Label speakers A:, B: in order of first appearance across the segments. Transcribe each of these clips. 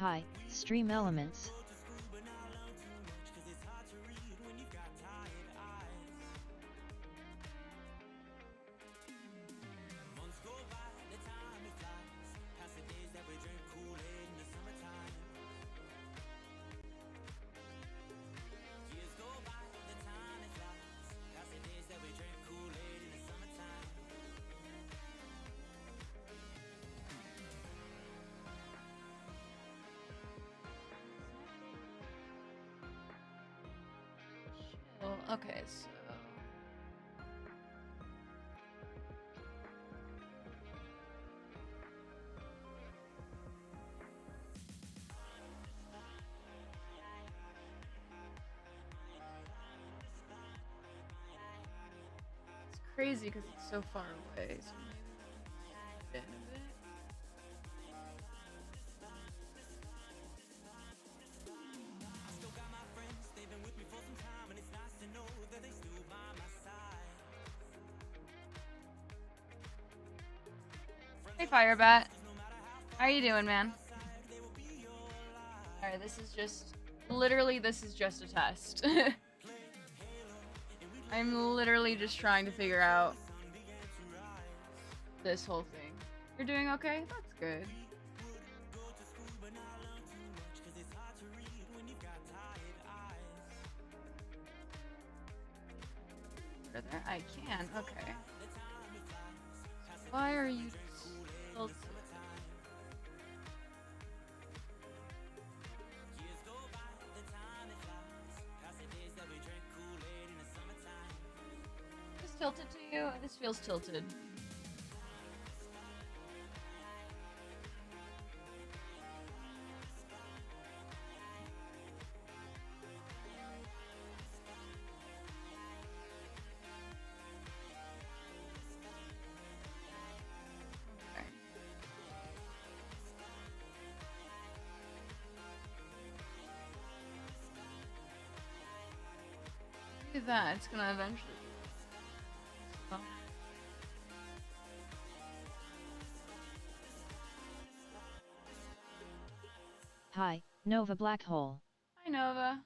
A: Hi, stream elements.
B: Well, okay, so it's crazy because it's so far away. So maybe a bit. Hey, Firebat. How are you doing, man? Alright, this is just... Literally, this is just a test. I'm literally just trying to figure out this whole thing. You're doing okay? That's good. Further? I can, okay. Why are you tilted? This tilted to you? This feels tilted. Do that, it's gonna eventually. Oh.
A: Hi, Nova Black Hole.
B: Hi, Nova.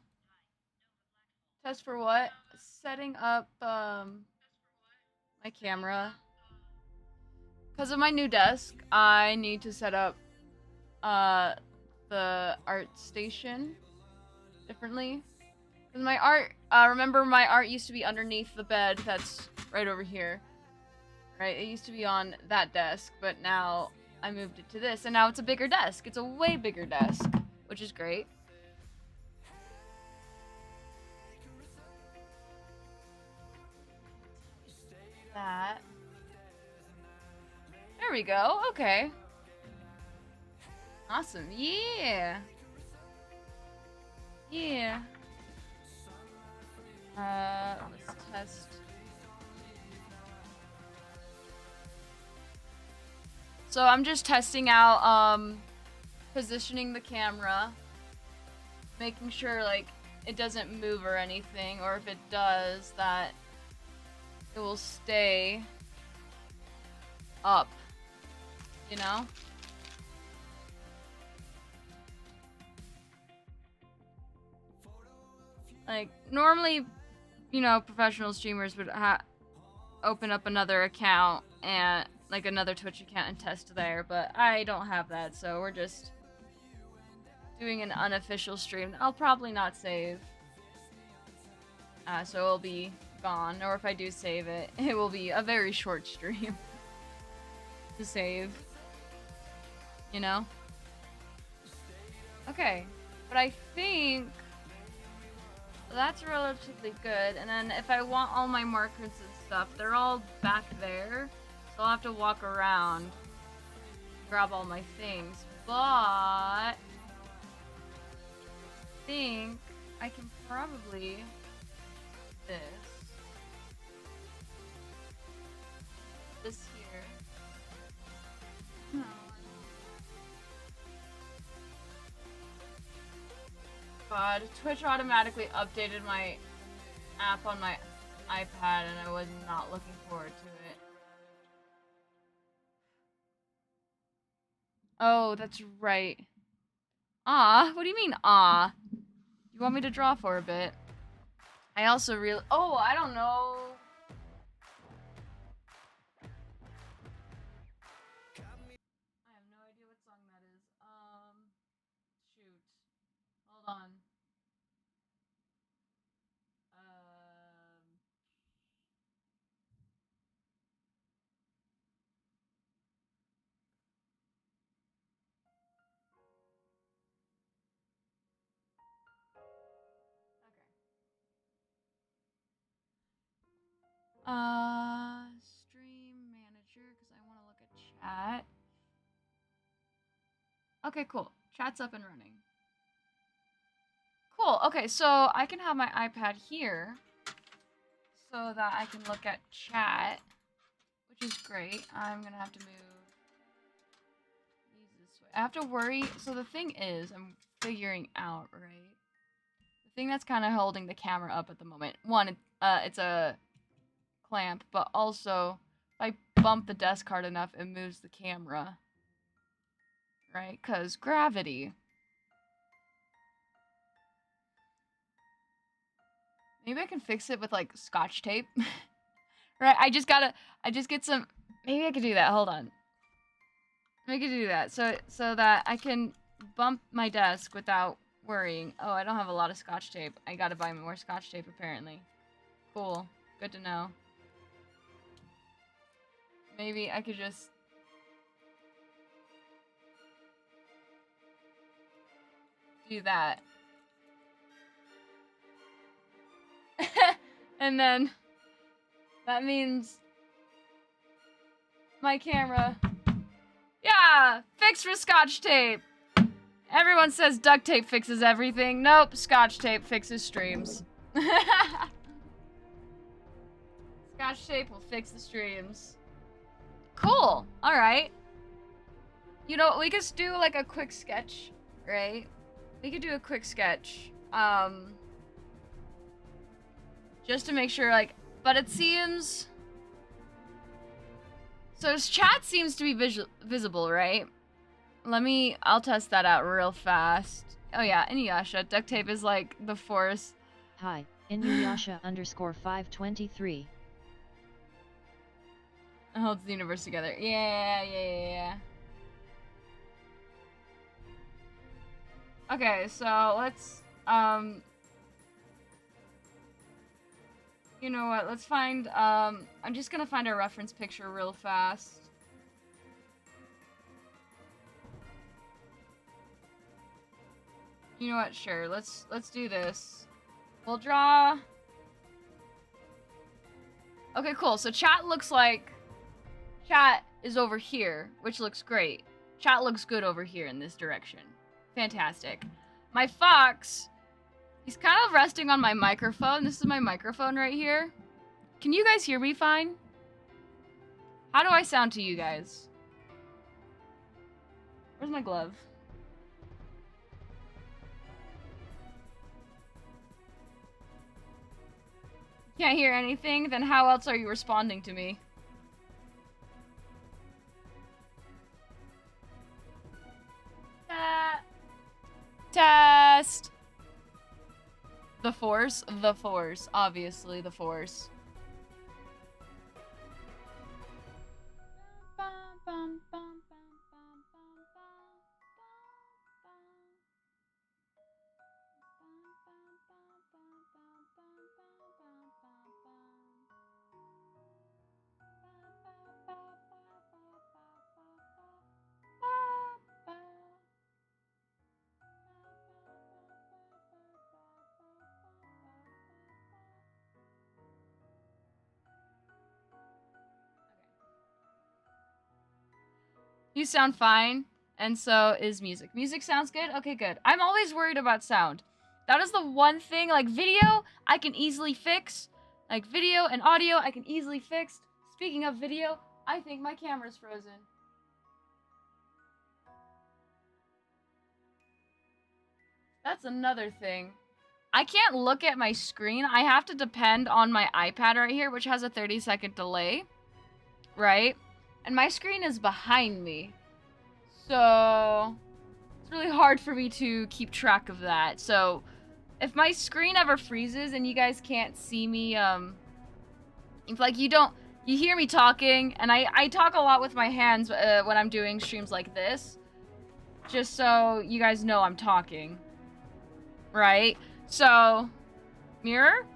B: Test for what? Setting up my camera. Because of my new desk, I need to set up the art station differently. Because my art, remember my art used to be underneath the bed that's right over here. Right? It used to be on that desk, but now I moved it to this, and now it's a bigger desk. It's a way bigger desk, which is great. That. There we go. Okay. Awesome. Yeah. Yeah. Let's test. So I'm just testing out, positioning the camera, making sure, like, it doesn't move or anything, or if it does, that it will stay up, you know? Like, normally, you know, professional streamers would open up another account and, like, another Twitch account and test there, but I don't have that, so we're just doing an unofficial stream. I'll probably not save. So it'll be gone, or if I do save it, it will be a very short stream to save. You know? Okay, but I think that's relatively good, and then if I want all my markers and stuff, they're all back there, so I'll have to walk around, grab all my things, but I think I can probably this here. No. God, Twitch automatically updated my app on my iPad and I was not looking forward to it. Oh, that's right. Ah, what do you mean, ah? You want me to draw for a bit? I also really. Oh, I don't know. I have no idea what song that is. Shoot. Hold on. Um. Stream manager, because I want to look at chat. Okay, cool. Chat's up and running. Cool. Okay, so I can have my iPad here so that I can look at chat, which is great. I'm gonna have to move these this way. I have to worry. So the thing is, I'm figuring out, right? The thing that's kind of holding the camera up at the moment. One, it's a clamp, but also if I bump the desk hard enough, it moves the camera. Right? Because gravity. Maybe I can fix it with like scotch tape. Right? I just get some. Maybe I could do that. Hold on. I could do that so that I can bump my desk without worrying. Oh, I don't have a lot of scotch tape. I gotta buy more scotch tape apparently. Cool. Good to know. Maybe I could just do that. And then that means my camera. Yeah, fixed with scotch tape. Everyone says duct tape fixes everything. Nope, scotch tape fixes streams. Scotch tape will fix the streams. Cool. All right. You know, we could do like a quick sketch, right? We could do a quick sketch. Just to make sure, like, but it seems. So his chat seems to be visible, right? I'll test that out real fast. Oh yeah, Inuyasha, duct tape is like the force.
A: Hi, Inuyasha _523.
B: It holds the universe together. Yeah. Okay, so let's, you know what, let's find, I'm just gonna find a reference picture real fast. You know what, sure, let's do this. We'll draw... Okay, cool, so chat looks like... Chat is over here, which looks great. Chat looks good over here in this direction. Fantastic. My fox, he's kind of resting on my microphone. This is my microphone right here. Can you guys hear me fine? How do I sound to you guys? Where's my glove? Can't hear anything? Then how else are you responding to me? Test. The Force, obviously the Force. You sound fine, and so is music. Music sounds good? Okay, good. I'm always worried about sound. That is the one thing, like video, I can easily fix. Like video and audio, I can easily fix. Speaking of video, I think my camera's frozen. That's another thing. I can't look at my screen. I have to depend on my iPad right here, which has a 30-second delay. Right? And my screen is behind me. So It's really hard for me to keep track of that. So if my screen ever freezes and you guys can't see me, if like you hear me talking, and I talk a lot with my hands when I'm doing streams like this, just so you guys know I'm talking, right? So, mirror?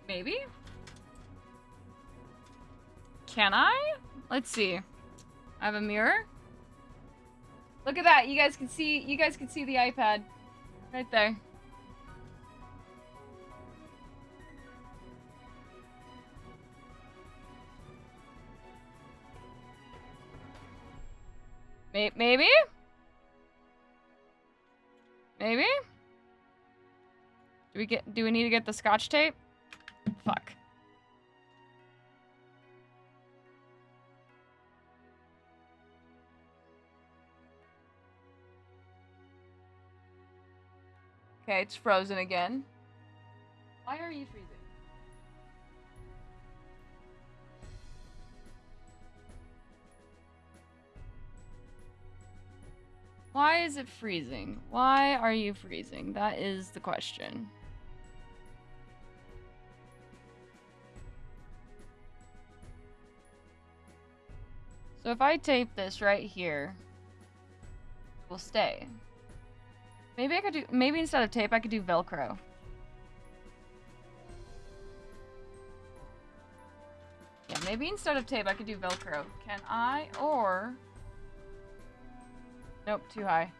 B: Maybe? Can I? Let's see. I have a mirror. Look at that. You guys can see the iPad right there. Maybe? Maybe? Do we need to get the scotch tape? Fuck. Okay, it's frozen again. Why are you freezing? Why is it freezing? Why are you freezing? That is the question. So if I tape this right here, it will stay. Maybe instead of tape, I could do Velcro. Yeah, maybe instead of tape, I could do Velcro. Can I? Or... Nope, too high.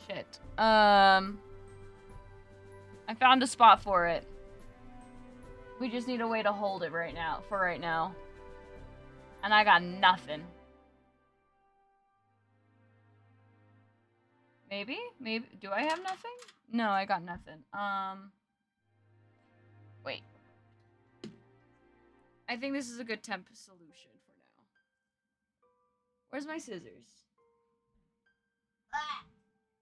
B: Shit. I found a spot for it. We just need a way to hold it right now, for right now. And I got nothing. Maybe? Maybe. Do I have nothing? No, I got nothing. Wait. I think this is a good temp solution for now. Where's my scissors? Ah!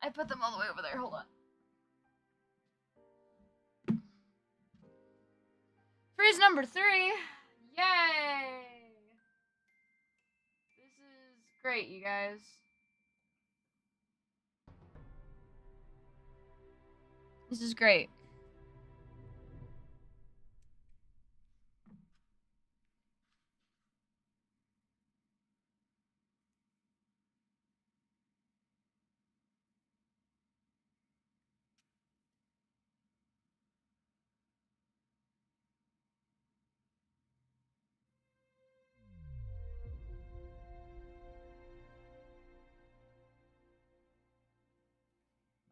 B: I put them all the way over there. Hold on. Freeze number 3. Yay! This is great, you guys. This is great.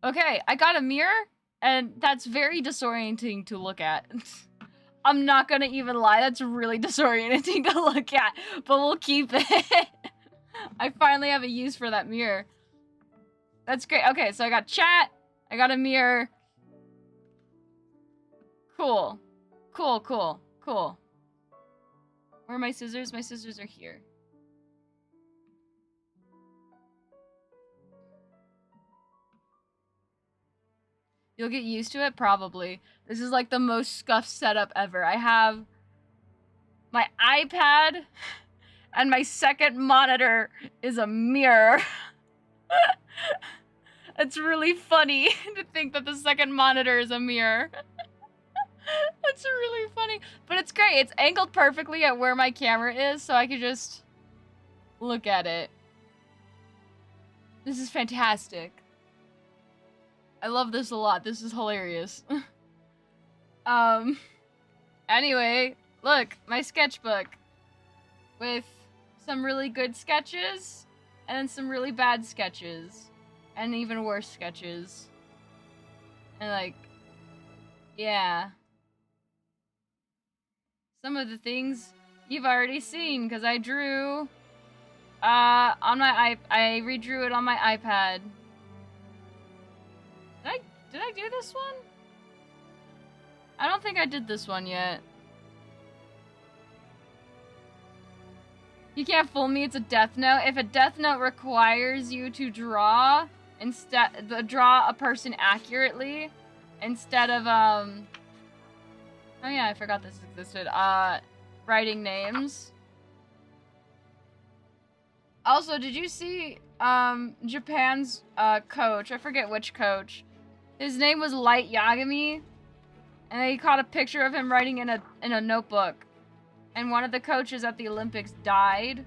B: Okay, I got a mirror, and that's very disorienting to look at. I'm not gonna even lie, that's really disorienting to look at, but we'll keep it. I finally have a use for that mirror. That's great. Okay, so I got chat, I got a mirror. Cool. Cool, cool, cool. Where are my scissors? My scissors are here. You'll get used to it, probably. This is like the most scuffed setup ever. I have my iPad, and my second monitor is a mirror. It's really funny to think that the second monitor is a mirror. That's really funny. But it's great. It's angled perfectly at where my camera is, so I can just look at it. This is fantastic. I love this a lot. This is hilarious. Anyway, look, my sketchbook with some really good sketches and some really bad sketches and even worse sketches. And like, yeah. Some of the things you've already seen because I drew on my I redrew it on my iPad. Did I do this one? I don't think I did this one yet. You can't fool me, it's a death note. If a death note requires you to draw a person accurately instead of Oh yeah, I forgot this existed. Writing names. Also, did you see Japan's coach? I forget which coach. His name was Light Yagami, and they caught a picture of him writing in a notebook. And one of the coaches at the Olympics died.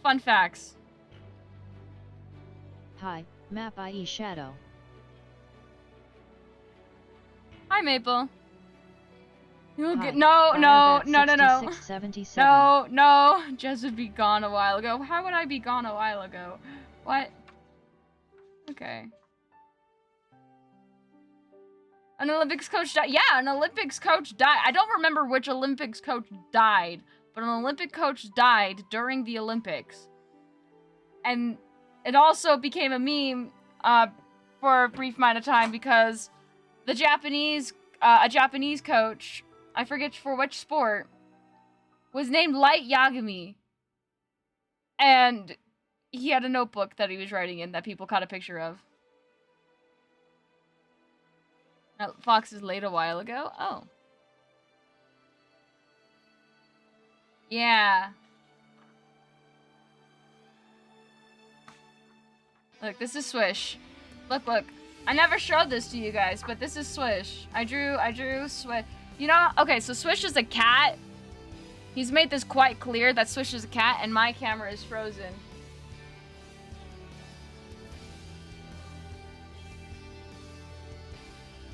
B: Fun facts.
A: Hi, Map IE Shadow.
B: Hi, Maple. You'll
A: Hi,
B: get no. Jess would be gone a while ago. How would I be gone a while ago? What? Okay. An Olympics coach died. Yeah, an Olympics coach died. I don't remember which Olympics coach died, but an Olympic coach died during the Olympics. And it also became a meme for a brief amount of time because the Japanese, a Japanese coach, I forget for which sport, was named Light Yagami. And he had a notebook that he was writing in that people caught a picture of. Now, Fox is late a while ago. Oh. Yeah. Look, this is Swish. Look. I never showed this to you guys, but this is Swish. I drew Swish. You know, okay, so Swish is a cat. He's made this quite clear that Swish is a cat, and my camera is frozen.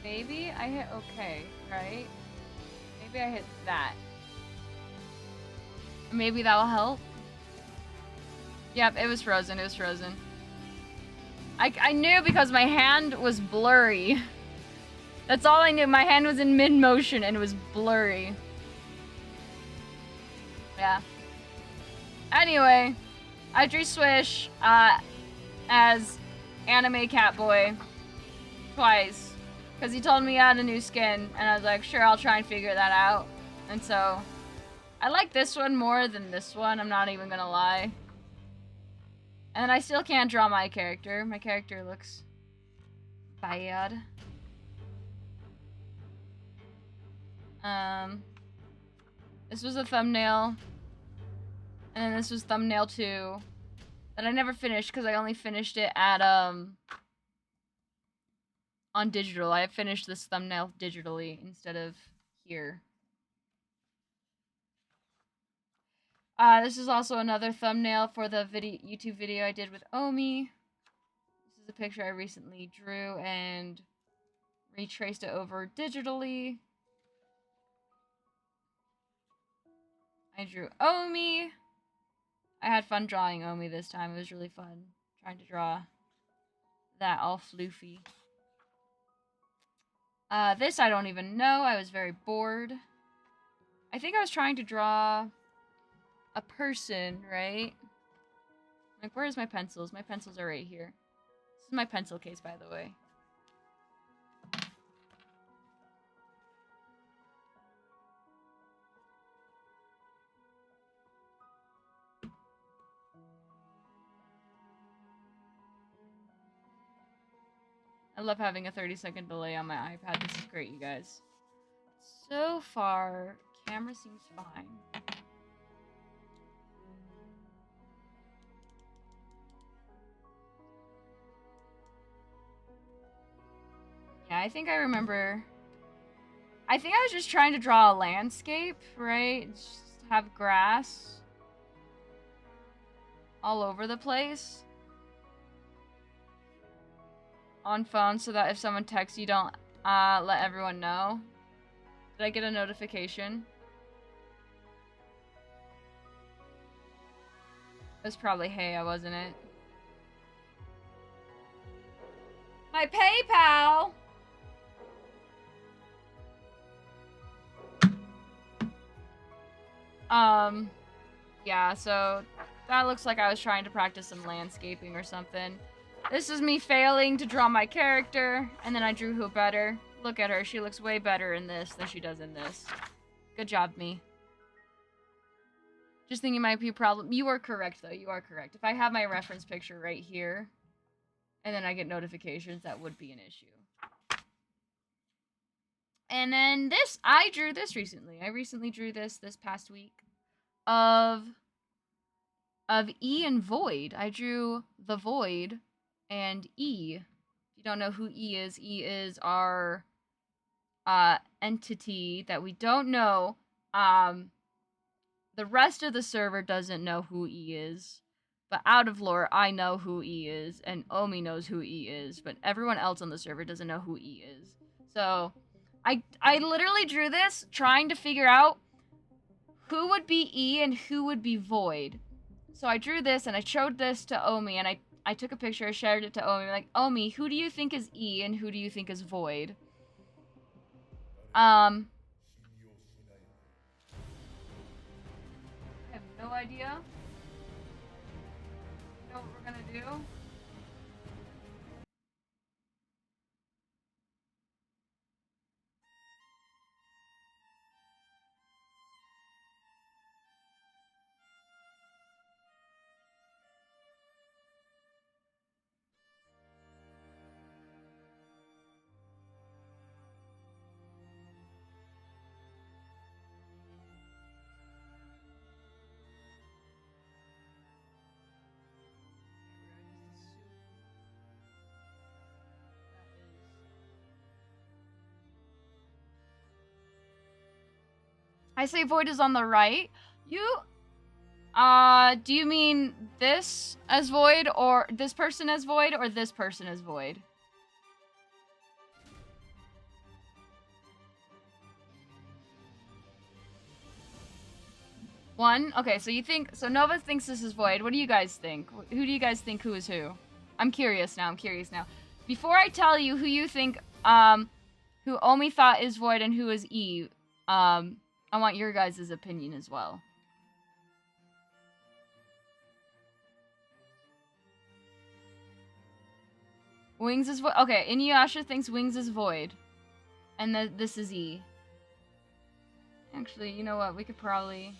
B: Maybe I hit okay, right? Maybe I hit that. Maybe that will help. Yep, it was frozen. I knew because my hand was blurry. That's all I knew. My hand was in mid-motion and it was blurry. Yeah. Anyway, I drew Swish as anime Catboy twice. Because he told me he had a new skin, and I was like, sure, I'll try and figure that out. And so, I like this one more than this one, I'm not even gonna lie. And I still can't draw my character. My character looks bad. This was a thumbnail. And then this was thumbnail 2. That I never finished because I only finished it at, on digital. I have finished this thumbnail digitally instead of here. This is also another thumbnail for the YouTube video I did with Omi. This is a picture I recently drew and retraced it over digitally. I drew Omi. I had fun drawing Omi this time. It was really fun trying to draw that all floofy. This I don't even know. I was very bored. I think I was trying to draw a person, right? Like, where's my pencils? My pencils are right here. This is my pencil case, by the way. I love having a 30-second delay on my iPad. This is great, you guys. So far, camera seems fine. Yeah, I think I remember. I think I was just trying to draw a landscape, right? Just have grass all over the place on phone so that if someone texts you, don't let everyone know. Did I get a notification? It was probably Heya, wasn't it? My PayPal! Yeah, so that looks like I was trying to practice some landscaping or something. This is me failing to draw my character, and then I drew who better. Look at her, she looks way better in this than she does in this. Good job, me. Just thinking it might be a problem. You are correct, though, you are correct. If I have my reference picture right here, and then I get notifications, that would be an issue. And then this, I drew this recently. I recently drew this past week of E and Void. I drew the Void and E. If you don't know who E is our entity that we don't know. The rest of the server doesn't know who E is. But out of lore, I know who E is, and Omi knows who E is, but everyone else on the server doesn't know who E is. So, I literally drew this trying to figure out who would be E and who would be Void. So I drew this, and I showed this to Omi, and I took a picture, I shared it to Omi, like, Omi, who do you think is E, and who do you think is Void? I have no idea. You know what we're gonna do? I say Void is on the right. Do you mean this as Void, or this person as Void, or this person as Void? One? Okay, so you think... So Nova thinks this is Void. What do you guys think? Who do you guys think who is who? I'm curious now. Before I tell you who you think, who Omi thought is Void and who is E, I want your guys' opinion as well. Wings is Void. Okay, Inuyasha thinks Wings is Void. And this is E. Actually, you know what? We could probably...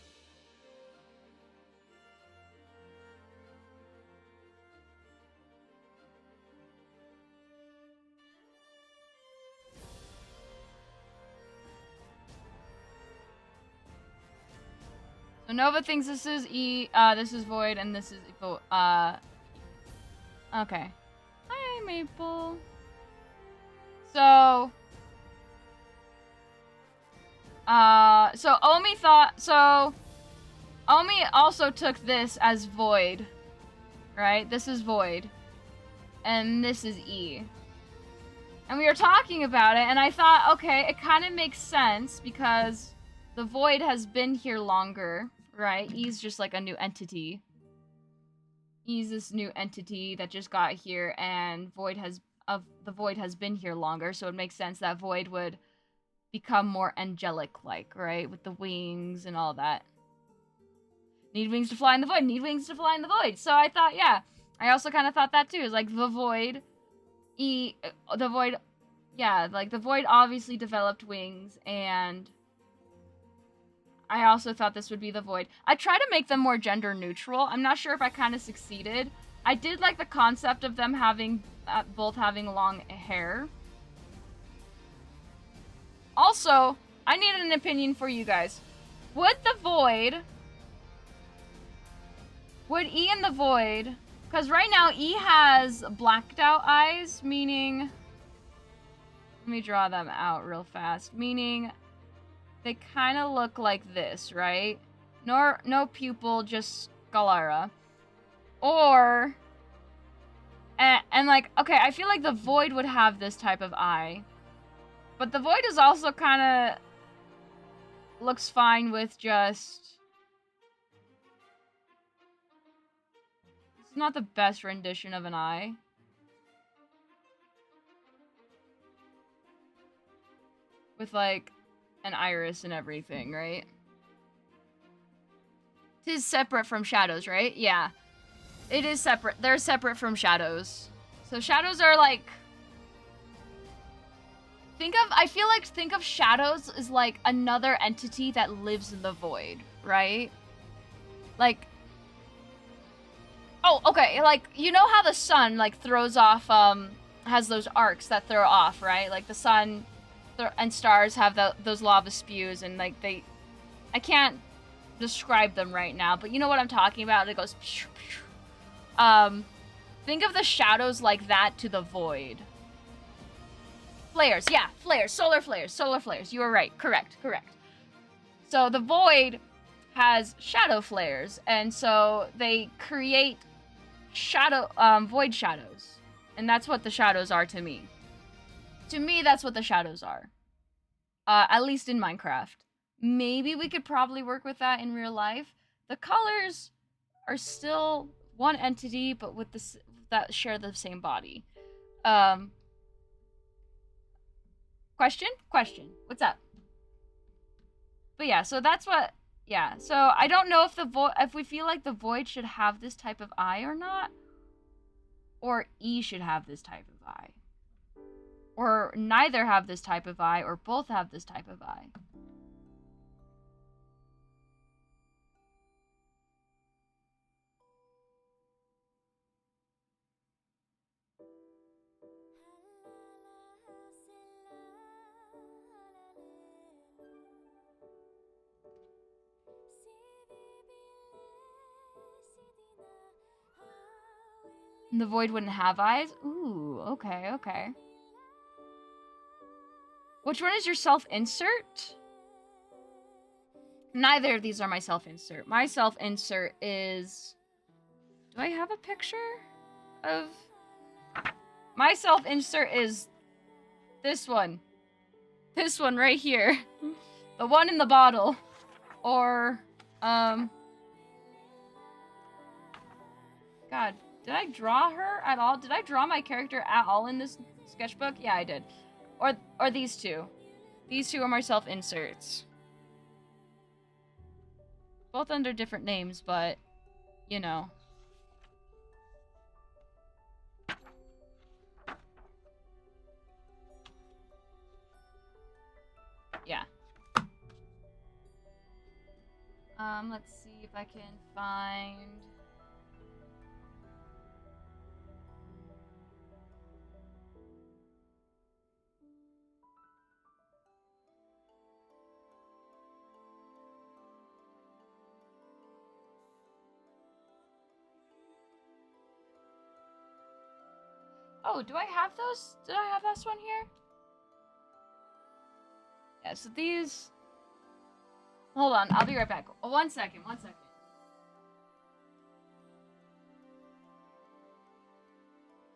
B: So Nova thinks this is E, this is Void, and this is, okay. Hi, Maple. So Omi also took this as Void, right? This is Void, and this is E. And we were talking about it, and I thought, okay, it kind of makes sense, because the Void has been here longer, right? E's just like a new entity. E's this new entity that just got here, and the Void has been here longer, so it makes sense that Void would become more angelic-like, right? With the wings and all that. Need wings to fly in the void. Need wings to fly in the void. So I thought, yeah. I also kind of thought that too. It's like the Void, the Void, yeah, like the Void obviously developed wings, and I also thought this would be the Void. I tried to make them more gender neutral. I'm not sure if I kind of succeeded. I did like the concept of them having, both having long hair. Also, I needed an opinion for you guys. Would E and the Void, because right now E has blacked out eyes, meaning, let me draw them out real fast, meaning they kind of look like this, right? No pupil, just sclera. Or, and like, okay, I feel like the Void would have this type of eye. But the Void is also kind of looks fine with just... It's not the best rendition of an eye. With like an iris and everything, right? It is separate from shadows, right? Yeah. It is separate. They're separate from shadows. So shadows are like... think of shadows as like another entity that lives in the void, right? Like, oh, okay, like, you know how the sun, like, throws off, has those arcs that throw off, right? Like, the sun and stars have those lava spews, and like I can't describe them right now, but you know what I'm talking about. It goes. Think of the shadows like that to the void. Flares, yeah, flares, solar flares. You were right. Correct. So the void has shadow flares, and so they create void shadows, and that's what the shadows are to me. To me, that's what the shadows are. At least in Minecraft. Maybe we could probably work with that in real life. The colors are still one entity, but with this that share the same body. Question? What's up? But yeah, so that's what. Yeah, so I don't know if if we feel like the void should have this type of eye or not, or E should have this type of eye, or neither have this type of eye, or both have this type of eye. The void wouldn't have eyes? Ooh, okay. Which one is your self-insert? Neither of these are my self-insert. My self-insert is... Do I have a picture of... My self-insert is this one. This one right here. The one in the bottle. Or, God, did I draw her at all? Did I draw my character at all in this sketchbook? Yeah, I did. Or these two. These two are my self-inserts. Both under different names, but, you know. Yeah. Let's see if I can find... Oh, do I have those? Did I have this one here? Yeah, so these... Hold on, I'll be right back. Oh, one second.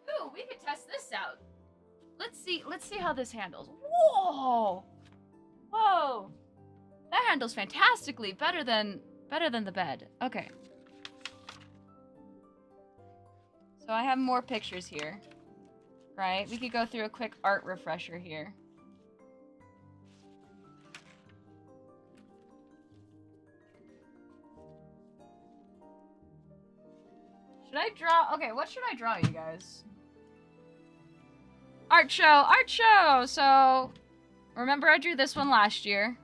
B: Ooh, we could test this out. Let's see how this handles. Whoa! That handles fantastically. Better than the bed. Okay. So I have more pictures here. Right? We could go through a quick art refresher here. Should I draw? Okay, what should I draw, you guys? Art show! So, remember I drew this one last year.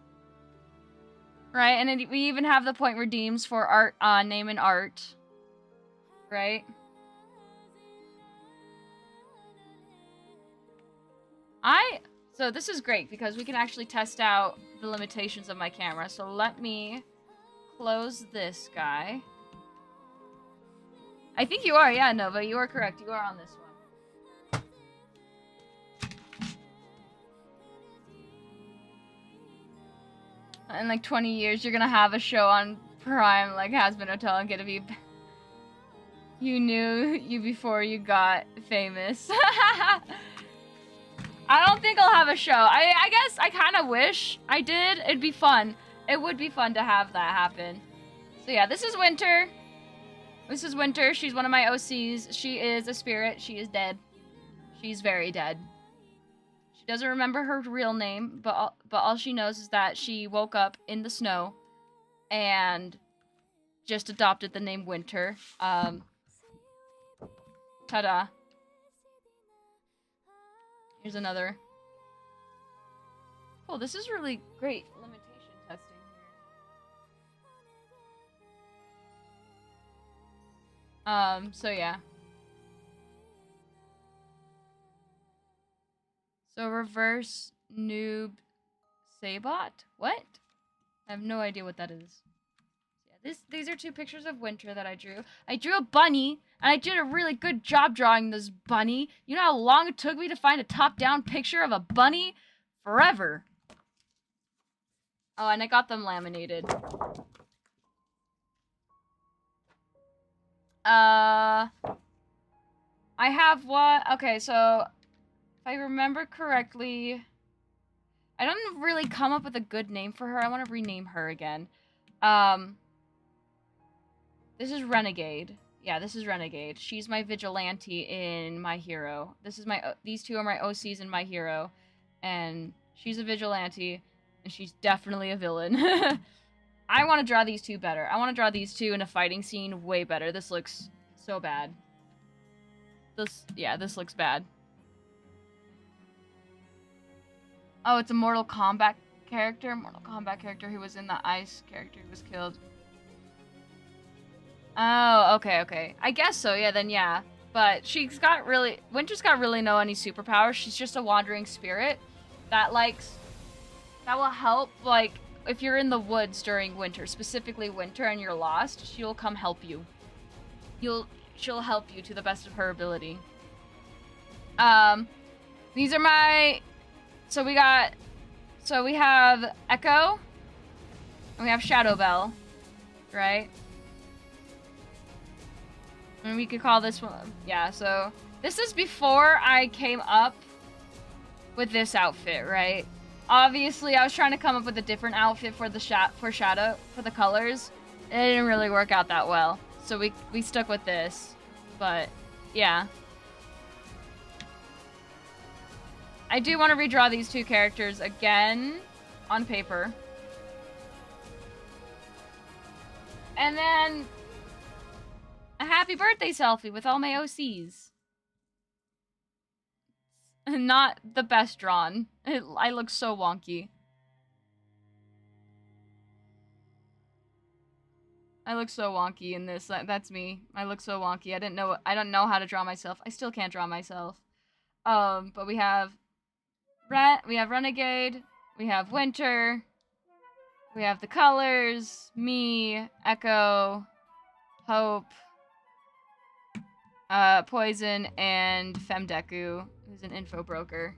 B: Right? And we even have the point redeems for art, name and art. Right? So this is great because we can actually test out the limitations of my camera. So let me close this guy. I think you are, yeah, Nova, you are correct. You are on this one. In like 20 years, you're gonna have a show on Prime like Hazbin Hotel and gonna be... You knew you before you got famous. I don't think I'll have a show. I guess I kind of wish I did. It'd be fun. It would be fun to have that happen. So yeah, this is Winter. She's one of my OCs. She is a spirit. She is dead. She's very dead. She doesn't remember her real name, but all she knows is that she woke up in the snow and just adopted the name Winter. Ta-da. Here's another. Oh, this is really great limitation testing here. So yeah. So reverse Noob Sabot? What? I have no idea what that is. Yeah, these are 2 pictures of winter that I drew. I drew a bunny, and I did a really good job drawing this bunny. You know how long it took me to find a top-down picture of a bunny? Forever. Oh, and I got them laminated. I have what? Okay, so if I remember correctly, I don't really come up with a good name for her. I want to rename her again. This is Renegade. Yeah, this is Renegade. She's my vigilante in My Hero. These 2 are my OCs in My Hero, and she's a vigilante, and she's definitely a villain. I want to draw these 2 better. I want to draw these 2 in a fighting scene way better. This looks so bad. This looks bad. Oh, it's a Mortal Kombat character. Mortal Kombat character who was in the ice character who was killed. Oh, okay. I guess so, yeah, then yeah. But Winter's got really no any superpowers. She's just a wandering spirit that will help, like, if you're in the woods during winter, specifically winter, and you're lost, she'll come help you. She'll help you to the best of her ability. These are my... So we have Echo, and we have Shadow Bell, right? And we could call this one, yeah, so this is before I came up with this outfit, right? Obviously, I was trying to come up with a different outfit for the Shadow, for the colors. It didn't really work out that well, so we stuck with this, but yeah. I do want to redraw these 2 characters again on paper. And then a happy birthday selfie with all my OCs. Not the best drawn. I look so wonky. I look so wonky in this. That's me. I look so wonky. I don't know how to draw myself. I still can't draw myself. But we have Renegade, we have Winter, we have the colors, me, Echo, Hope, Poison, and Femdeku, who's an info broker.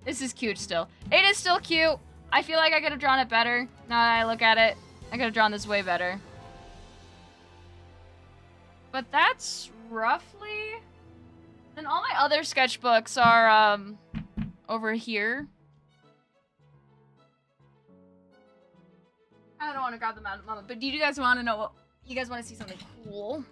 B: This is cute still. It is still cute. I feel like I could have drawn it better. Now that I look at it, I could have drawn this way better. But that's roughly... And all my other sketchbooks are, over here. I don't want to grab them out of the moment, but do you guys want to know what... You guys want to see something cool?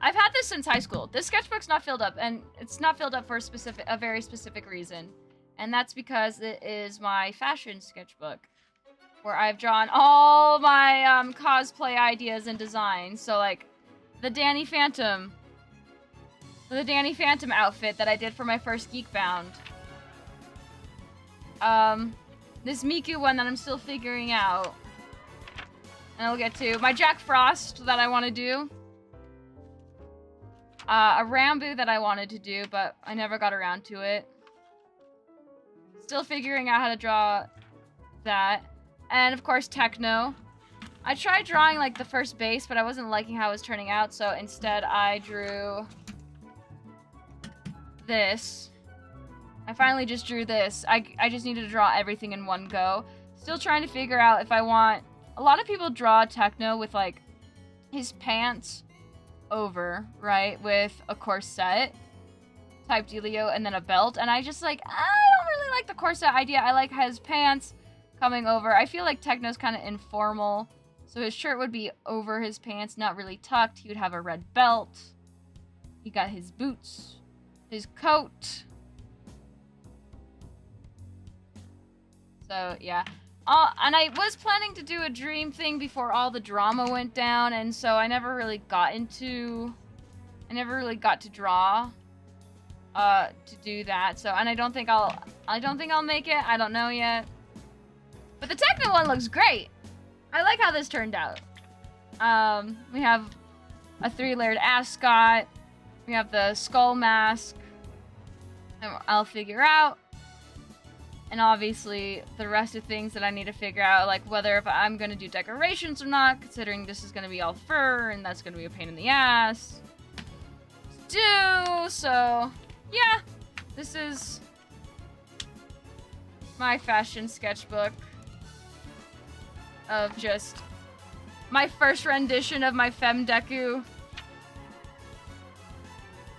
B: I've had this since high school. This sketchbook's not filled up, and it's not filled up for a very specific reason. And that's because it is my fashion sketchbook, where I've drawn all my cosplay ideas and designs. So like the Danny Phantom outfit that I did for my first Geek Bound. This Miku one that I'm still figuring out. And I'll get to my Jack Frost that I want to do. A Rambo that I wanted to do, but I never got around to it. Still figuring out how to draw that. And of course, Techno. I tried drawing like the first base, but I wasn't liking how it was turning out, so instead I drew this. I finally just drew this. I just needed to draw everything in one go. Still trying to figure out if I want... A lot of people draw Techno with like his pants over, right? With a corset type dealio and then a belt. And I just like, I don't really like the corset idea. I like his pants coming over. I feel like Techno's kind of informal. So his shirt would be over his pants, not really tucked. He would have a red belt. He got his boots, his coat. So yeah. And I was planning to do a dream thing before all the drama went down, and so I never really got to draw to do that. So, and I don't think I'll make it. I don't know yet. But the Techno one looks great. I like how this turned out. We have a 3-layered ascot. We have the skull mask. And I'll figure out. And obviously, the rest of things that I need to figure out, like whether if I'm going to do decorations or not, considering this is going to be all fur, and that's going to be a pain in the ass to do. So, yeah. This is my fashion sketchbook of just my first rendition of my femme deku.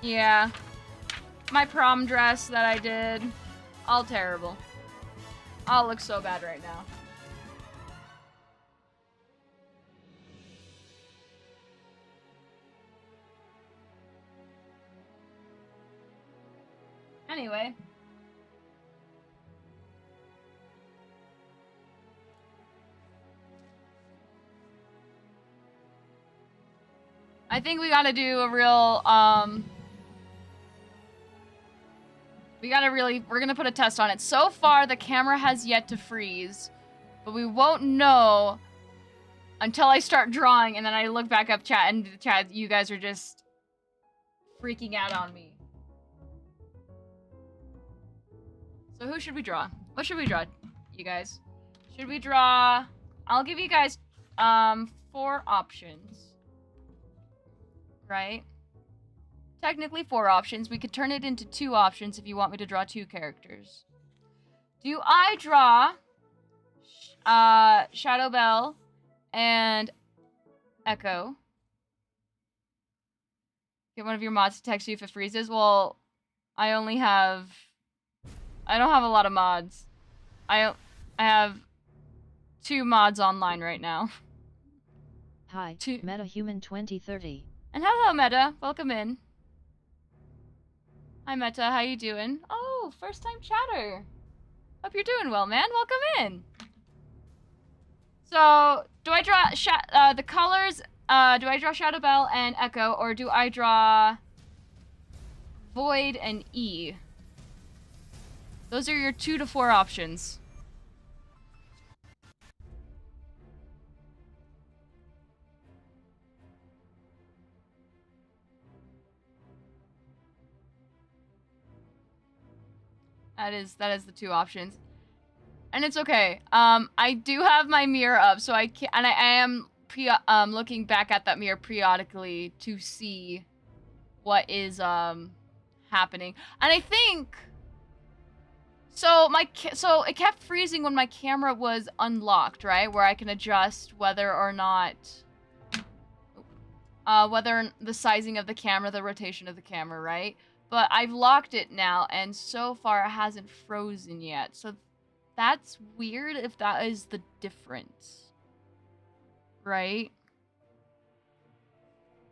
B: Yeah. My prom dress that I did. All terrible. All look so bad right now. Anyway. I think we gotta do a real, we're gonna put a test on it. So far, the camera has yet to freeze, but we won't know until I start drawing, and then I look back up chat, and the chat, you guys are just freaking out on me. So who should we draw? What should we draw, you guys? Should we draw... I'll give you guys, 4 options. Right? Technically 4 options. We could turn it into 2 options if you want me to draw 2 characters. Do I draw Shadow Bell and Echo? Get one of your mods to text you if it freezes. Well, I don't have a lot of mods. I have 2 mods online right now.
A: Hi, MetaHuman 2030.
B: And hello, Meta. Welcome in. Hi, Meta. How you doing? Oh, first time chatter. Hope you're doing well, man. Welcome in. So, do I draw the colors? Do I draw Shadow Bell and Echo, or do I draw Void and E? Those are your 2 to 4 options. That is the 2 options. And it's okay. I do have my mirror up, so I am looking back at that mirror periodically to see what is happening. And I think so it kept freezing when my camera was unlocked, right? Where I can adjust whether or not whether the sizing of the camera, the rotation of the camera, right? But I've locked it now, and so far it hasn't frozen yet. So that's weird if that is the difference. Right?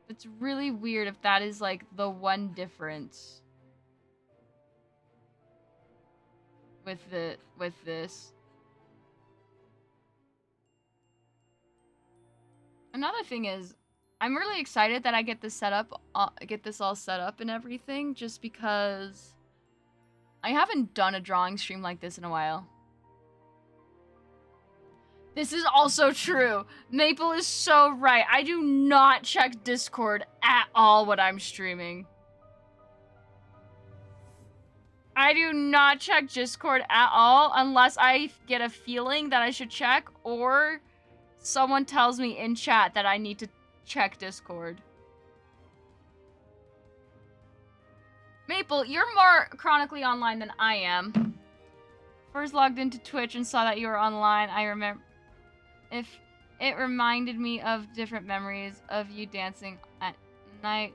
B: It's really weird if that is, like, the one difference. With this. Another thing is, I'm really excited that I get this all set up and everything, just because I haven't done a drawing stream like this in a while. This is also true. Maple is so right. I do not check Discord at all when I'm streaming. I do not check Discord at all unless I get a feeling that I should check, or someone tells me in chat that I need to check Discord. Maple, you're more chronically online than I am. First logged into Twitch and saw that you were online. I remember if it reminded me of different memories of you dancing at night.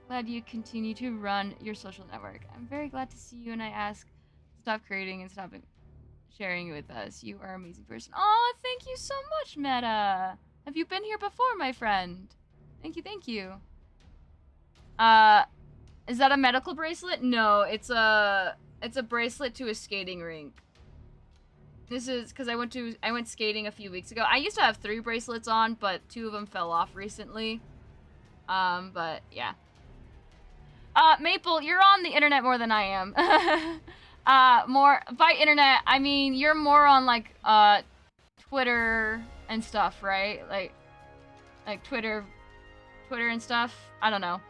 B: Glad you continue to run your social network. I'm very glad to see you, and I ask, stop creating and stop sharing it with us. You are an amazing person. Oh, thank you so much, Meta. Have you been here before, my friend? Thank you, thank you. Is that a medical bracelet? No, it's a bracelet to a skating rink. This is because I went skating a few weeks ago. I used to have 3 bracelets on, but 2 of them fell off recently. But yeah. Maple, you're on the internet more than I am. More by internet, I mean you're more on like Twitter and stuff, right? Like Twitter and stuff. I don't know.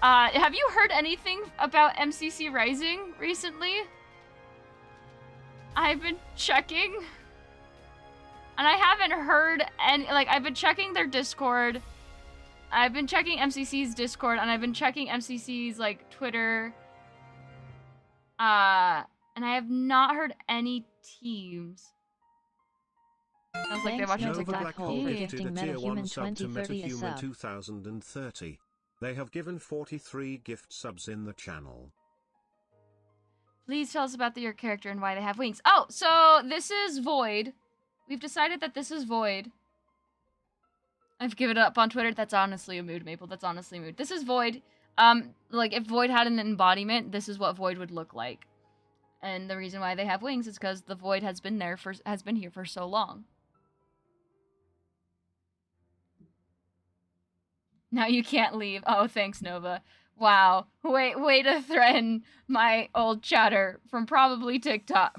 B: Have you heard anything about MCC Rising recently? I've been checking, and I haven't heard any. Like, I've been checking their Discord. I've been checking MCC's Discord, and I've been checking MCC's like Twitter. And I have not heard any teams. Sounds like they're watching
A: Nova
B: TikTok.
A: Black Hole gifting
C: a tier 1
A: MetaHuman
C: sub to
A: 2030 a
C: MetaHuman
A: sub.
C: 2030. They have given 43 gift subs in the channel.
B: Please tell us about your character and why they have wings. Oh, so this is Void. We've decided that this is Void. I've given it up on Twitter. That's honestly a mood, Maple. That's honestly a mood. This is Void. Like, if Void had an embodiment, this is what Void would look like. And the reason why they have wings is because the Void has been here for so long. Now you can't leave. Oh, thanks, Nova. Wow. Way to threaten my old chatter from probably TikTok,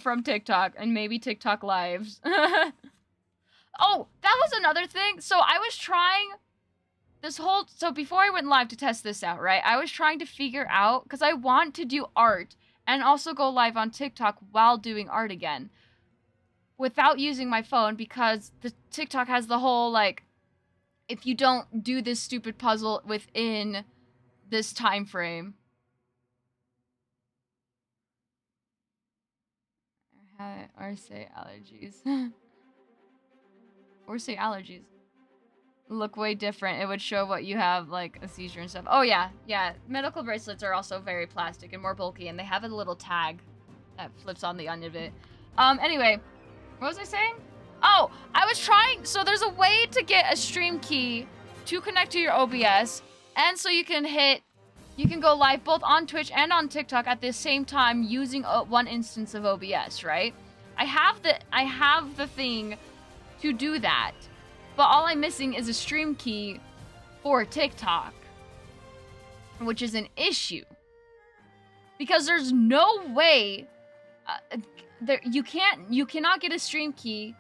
B: and maybe TikTok lives. Oh, that was another thing. So I was trying so before I went live to test this out, right? I was trying to figure out, because I want to do art and also go live on TikTok while doing art again without using my phone, because the TikTok has the whole, like, if you don't do this stupid puzzle within this time frame. Or say allergies. Or say allergies. Look way different. It would show what you have, like a seizure and stuff. Oh yeah, yeah. Medical bracelets are also very plastic and more bulky, and they have a little tag that flips on the end of it. Anyway, what was I saying? Oh, I was trying. So there's a way to get a stream key to connect to your OBS, and so you can go live both on Twitch and on TikTok at the same time using one instance of OBS, right? I have the thing to do that. But all I'm missing is a stream key for TikTok, which is an issue. Because there's no way you cannot get a stream key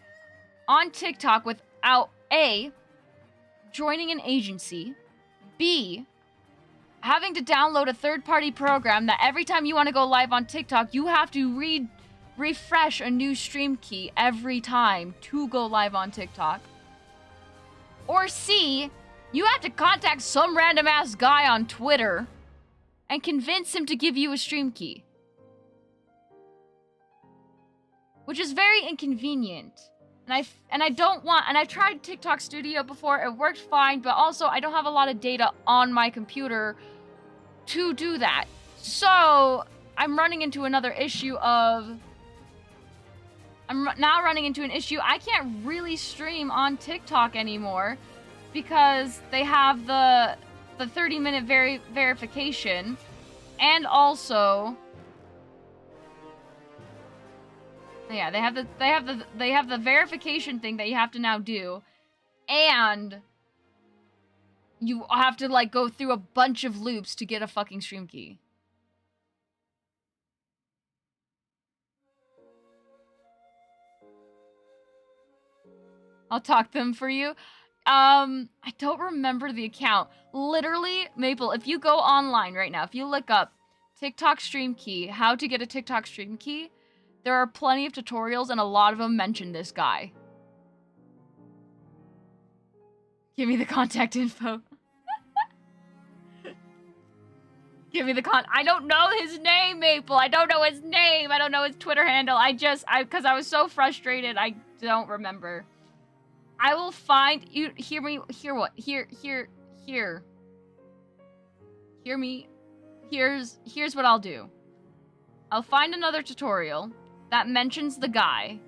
B: on TikTok without A, joining an agency, B, having to download a third-party program that every time you want to go live on TikTok, you have to refresh a new stream key every time to go live on TikTok. Or C, you have to contact some random ass guy on Twitter and convince him to give you a stream key. Which is very inconvenient. And I've tried TikTok Studio before, it worked fine, but also I don't have a lot of data on my computer to do that. So, I'm running into another issue of... I'm now running into an issue. I can't really stream on TikTok anymore because they have the 30-minute verification, and also, yeah, they have the verification thing that you have to now do, and you have to like go through a bunch of loops to get a fucking stream key. I'll talk them for you. I don't remember the account. Literally, Maple, if you go online right now, if you look up TikTok stream key, how to get a TikTok stream key, there are plenty of tutorials and a lot of them mention this guy. Give me the contact info. Give me the I don't know his name, Maple. I don't know his name. I don't know his Twitter handle. Because I was so frustrated, I don't remember. I will find you. Hear me. Hear what? Hear me. Here's what I'll do. I'll find another tutorial that mentions the guy.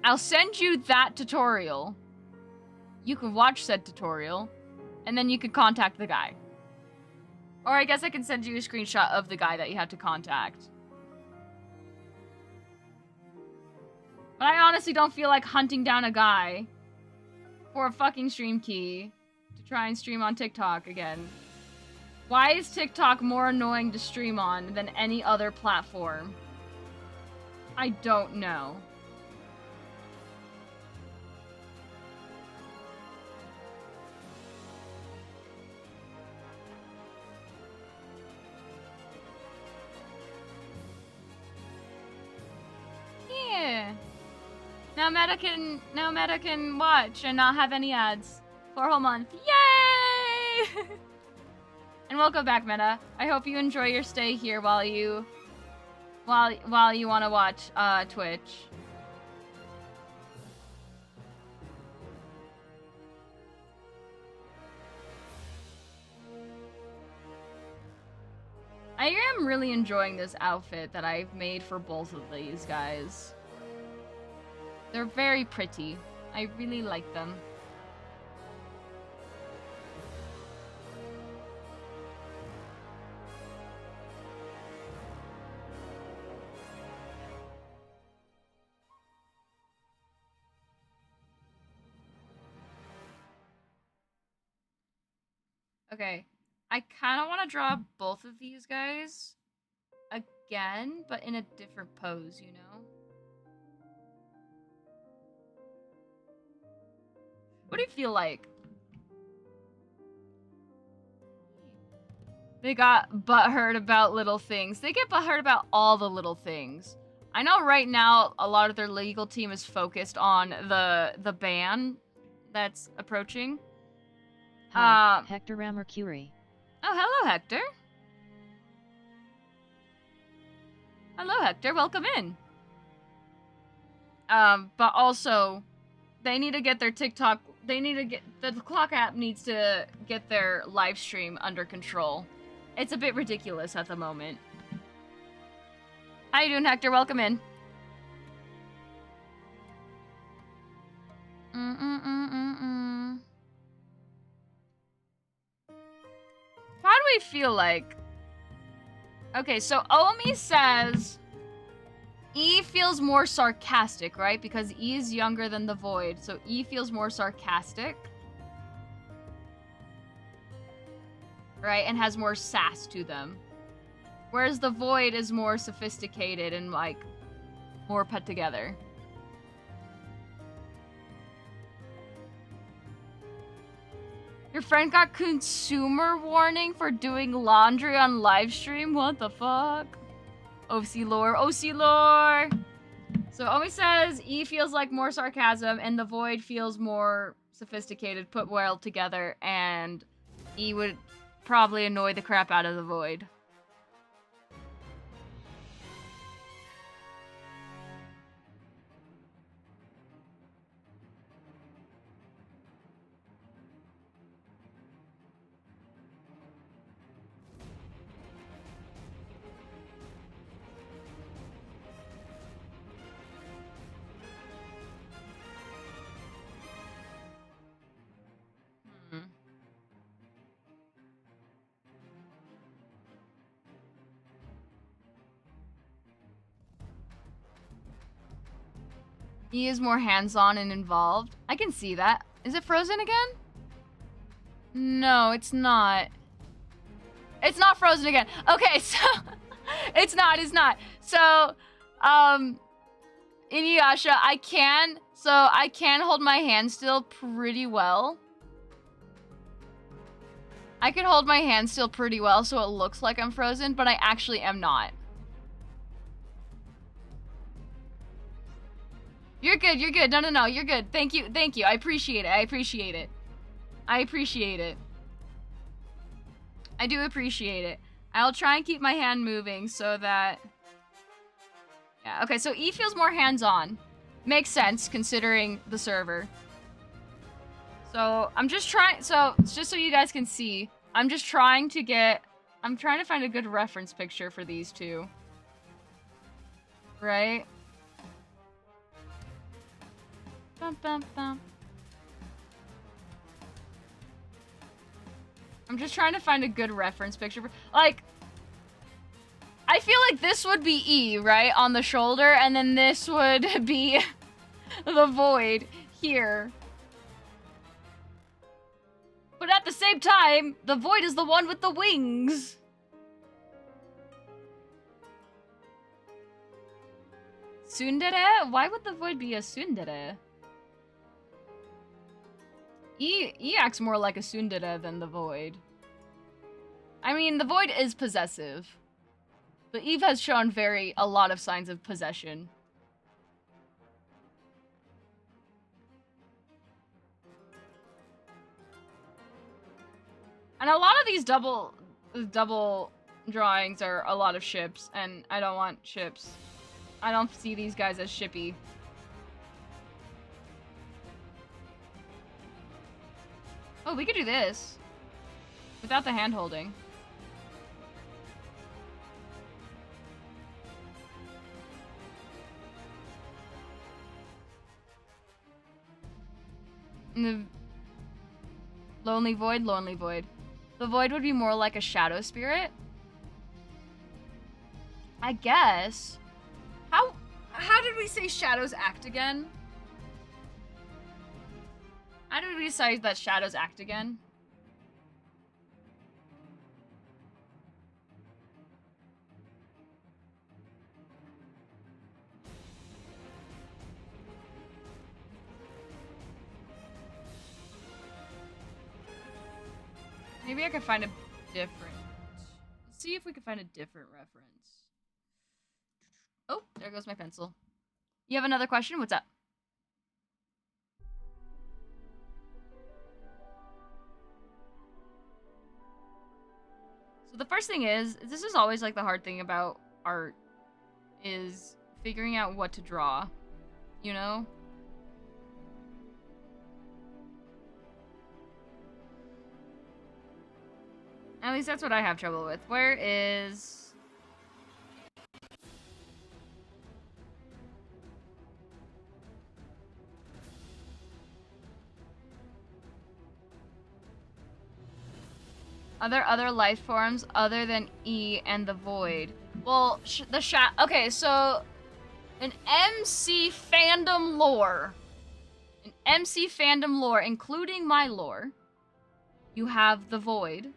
B: I'll send you that tutorial. You can watch said tutorial, and then you can contact the guy. Or I guess I can send you a screenshot of the guy that you have to contact. But I honestly don't feel like hunting down a guy for a fucking stream key to try and stream on TikTok again. Why is TikTok more annoying to stream on than any other platform? I don't know. Now Meta can watch and not have any ads for a whole month. Yay! And welcome back, Meta. I hope you enjoy your stay here while you want to watch Twitch. I am really enjoying this outfit that I've made for both of these guys. They're very pretty. I really like them. Okay. I kind of want to draw both of these guys again, but in a different pose, you know? What do you feel like? They got butthurt about little things. They get butthurt about all the little things. I know right now a lot of their legal team is focused on the ban that's approaching.
A: Hi, Hector Mercury.
B: Oh, hello, Hector. Hello, Hector. Welcome in. But also, they need to get their TikTok. They need to get the Clock app needs to get their live stream under control. It's a bit ridiculous at the moment. How you doing, Hector? Welcome in. How do we feel like? Okay, so Omi says E feels more sarcastic, right? Because E is younger than the Void, so E feels more sarcastic. Right? And has more sass to them. Whereas the Void is more sophisticated and, like, more put together. Your friend got consumer warning for doing laundry on live stream? What the fuck? OC lore, OC lore! So Omi says E feels like more sarcasm and the Void feels more sophisticated, put well together, and E would probably annoy the crap out of the Void. E is more hands-on and involved. I can see that. Is it frozen again? No, it's not. It's not frozen again. Okay, so... it's not. So, Inuyasha, I can hold my hand still pretty well. I can hold my hand still pretty well so it looks like I'm frozen, but I actually am not. You're good. No, you're good. Thank you. I appreciate it. I do appreciate it. I'll try and keep my hand moving so that... Yeah, okay, so E feels more hands-on. Makes sense, considering the server. So, I'm just trying... So, just so you guys can see, I'm trying to find a good reference picture for these two. Right? Bum, bum, bum. I'm just trying to find a good reference picture. Like, I feel like this would be E, right? On the shoulder, and then this would be the Void here. But at the same time, the Void is the one with the wings. Tsundere? Why would the Void be a tsundere? E acts more like a tsundere than the Void. I mean, the Void is possessive. But Eve has shown a lot of signs of possession. And a lot of these double drawings are a lot of ships, and I don't want ships. I don't see these guys as shippy. Oh, we could do this. Without the hand holding. The lonely void, lonely void. The void would be more like a shadow spirit. I guess. How did we say shadows act again? How did we decide that shadows act again? Maybe I could find a different... Let's see if we can find a different reference. Oh, there goes my pencil. You have another question? What's up? So the first thing is, this is always like the hard thing about art, is figuring out what to draw, you know? At least that's what I have trouble with. Where is... Are there other life forms other than E and the Void? Well, okay, so in MC fandom lore, including my lore, you have the Void,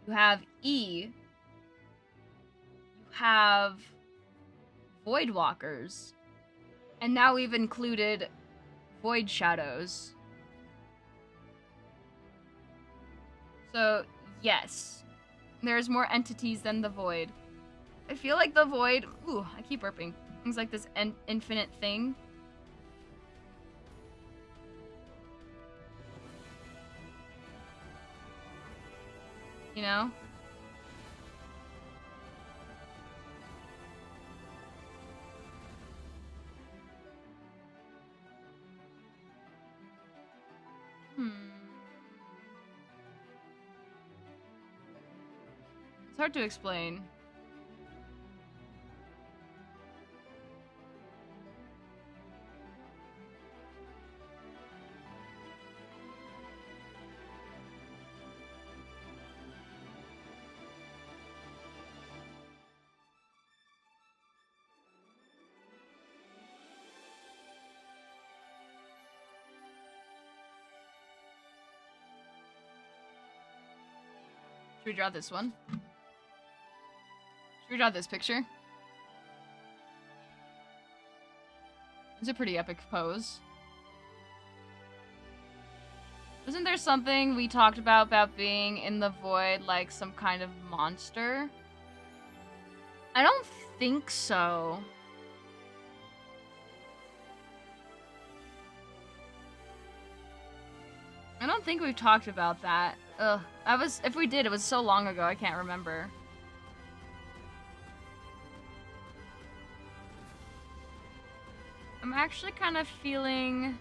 B: you have E, you have Void Walkers, and now we've included Void Shadows. So, yes. There's more entities than the Void. I feel like the Void... Ooh, I keep burping. Things like this infinite thing. You know? It's hard to explain. Should we draw this one? Should we draw this picture? It's a pretty epic pose. Wasn't there something we talked about being in the void like some kind of monster? I don't think so. I don't think we've talked about that. Ugh. If we did, it was so long ago, I can't remember. I'm actually kind of feeling...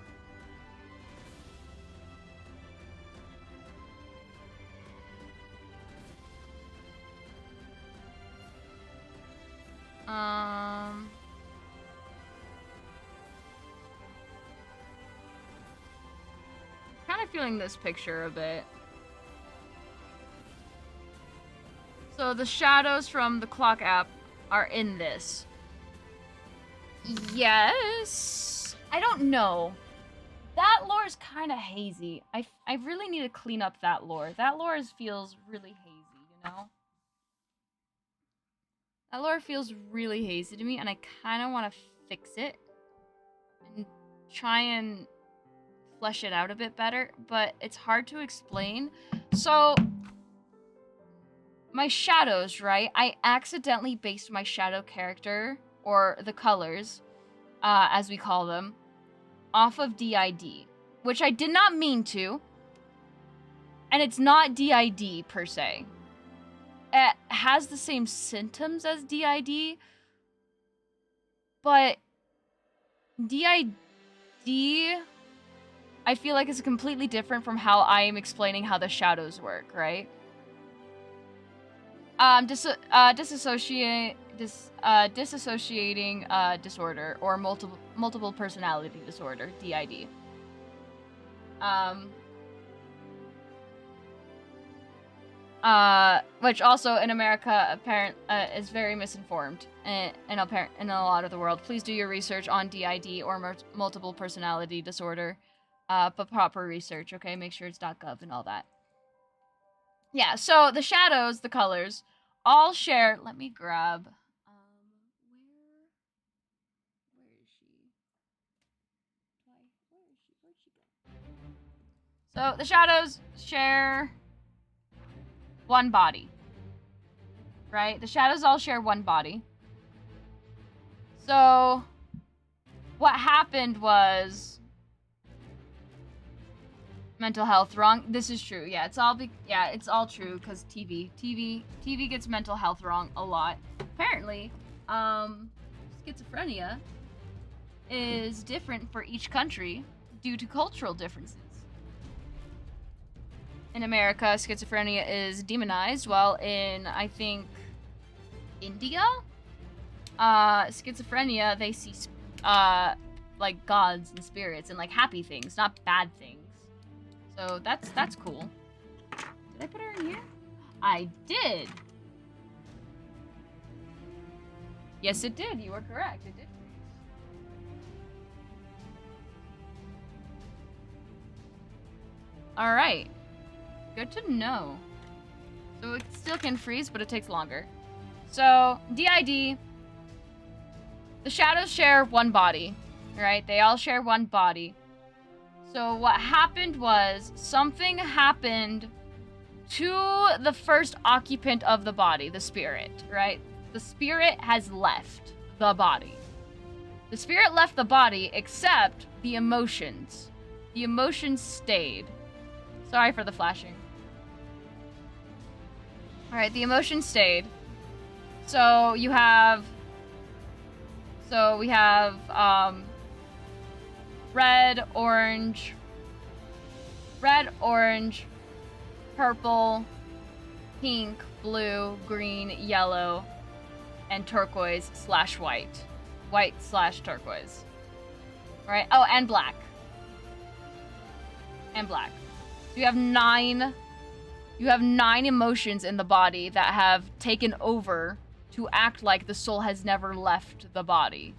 B: kind of feeling this picture a bit. So the shadows from the clock app are in this. Yes. I don't know. That lore is kind of hazy. I really need to clean up that lore. That lore feels really hazy, you know? That lore feels really hazy to me, and I kind of want to fix it and try and flesh it out a bit better, but it's hard to explain. So, my shadows, right? I accidentally based my shadow character, or the colors, as we call them, off of DID, which I did not mean to. And it's not DID per se. It has the same symptoms as DID, but DID, I feel like is completely different from how I am explaining how the shadows work, right? Disassociating disorder or multiple personality disorder, DID. Which also in America is very misinformed in a lot of the world. Please do your research on DID or multiple personality disorder, but proper research, okay? Make sure it's .gov and all that. Yeah, so the shadows, the colors, all share. Let me grab. Where is she? Where'd she go? So the shadows share one body, right? The shadows all share one body. So what happened was mental health wrong. This is true. Yeah, it's all true because TV gets mental health wrong a lot. Apparently, schizophrenia is different for each country due to cultural differences. In America, schizophrenia is demonized, while in, I think, India, schizophrenia, they see, like gods and spirits and like happy things, not bad things. So that's cool. Did I put her in here? I did. Yes, it did. You were correct. It did. All right. Good to know. So it still can freeze, but it takes longer. So, DID, the shadows share one body, right? They all share one body. So what happened was something happened to the first occupant of the body, the spirit, right? The spirit has left the body. The spirit left the body except the emotions. The emotions stayed. Sorry for the flashing. Alright, the emotions stayed. So we have red, orange, purple, pink, blue, green, yellow, and turquoise / white. White / turquoise. Right? Oh, and black. And black. So you have 9 emotions in the body that have taken over to act like the soul has never left the body.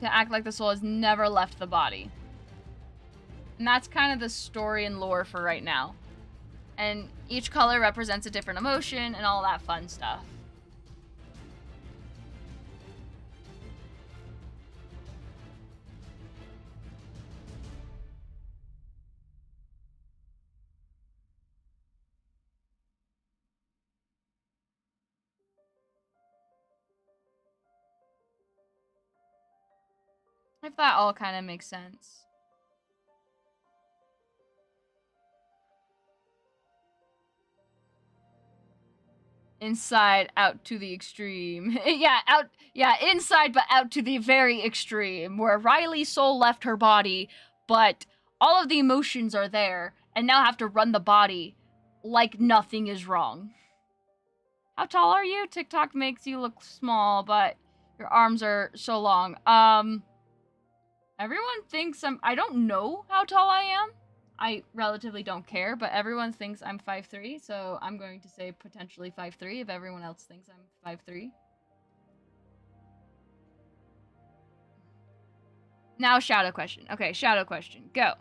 B: To act like the soul has never left the body. And that's kind of the story and lore for right now. And each color represents a different emotion and all that fun stuff. If that all kind of makes sense. Inside, out to the extreme. Inside, but out to the very extreme. Where Riley's soul left her body, but all of the emotions are there, and now have to run the body like nothing is wrong. How tall are you? TikTok makes you look small, but your arms are so long. Everyone thinks I don't know how tall I am. I relatively don't care, but everyone thinks I'm 5'3", so I'm going to say potentially 5'3" if everyone else thinks I'm 5'3". Now shadow question. Okay, shadow question. Go.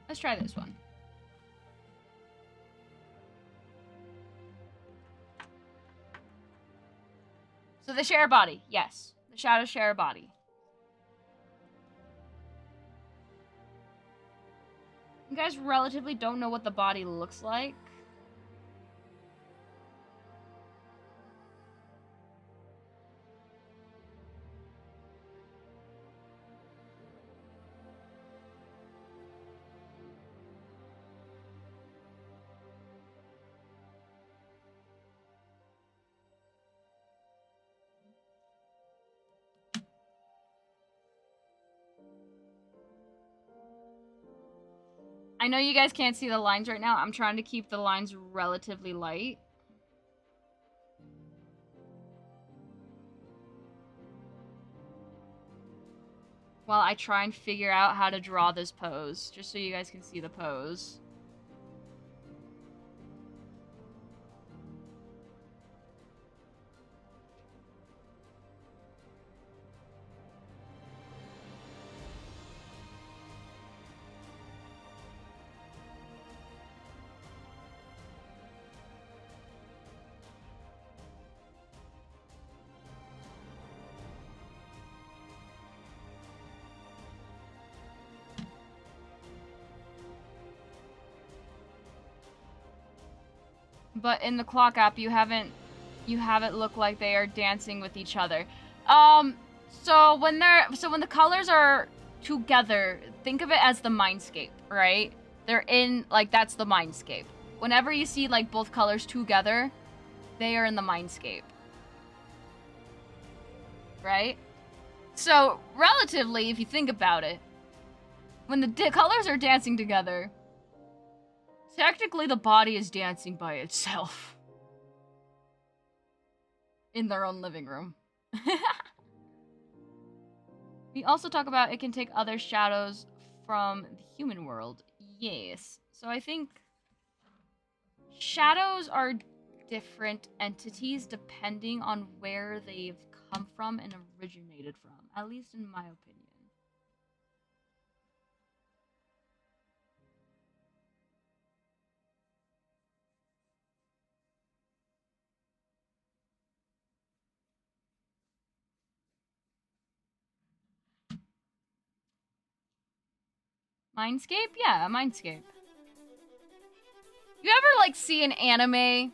B: Let's try this one. So they share a body. Yes. The shadows share a body. You guys relatively don't know what the body looks like. I know you guys can't see the lines right now. I'm trying to keep the lines relatively light. While I try and figure out how to draw this pose, just so you guys can see the pose. But in the clock app, you have it look like they are dancing with each other. So when the colors are together, think of it as the mindscape, right? They're in, like, that's the mindscape. Whenever you see, like, both colors together, they are in the mindscape. Right? So, relatively, if you think about it, when the colors are dancing together, technically the body is dancing by itself. In their own living room. We also talk about it can take other shadows from the human world. Yes. So I think shadows are different entities depending on where they've come from and originated from, at least in my opinion. Mindscape? Yeah, Mindscape. You ever, like, see an anime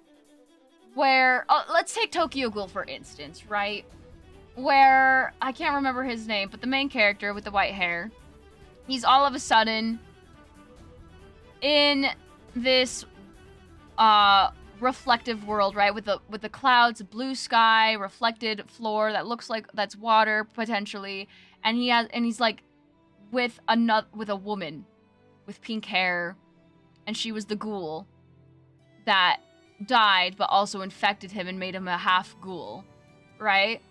B: where... let's take Tokyo Ghoul, for instance, right? Where... I can't remember his name, but the main character with the white hair, he's all of a sudden in this reflective world, right? With the clouds, blue sky, reflected floor that looks like that's water potentially, and he's like with a woman with pink hair, and she was the ghoul that died but also infected him and made him a half ghoul, right?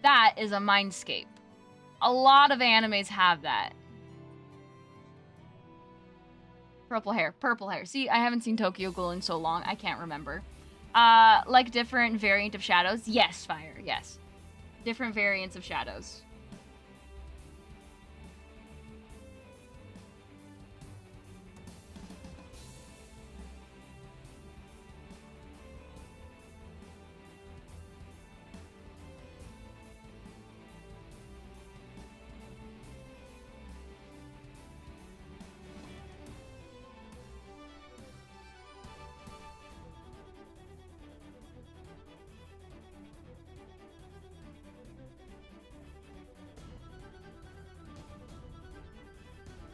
B: That is a mindscape. A lot of animes have that. Purple hair. See, I haven't seen Tokyo Ghoul in so long, I can't remember. Like different variant of shadows? Yes, Fire, yes. Different variants of shadows.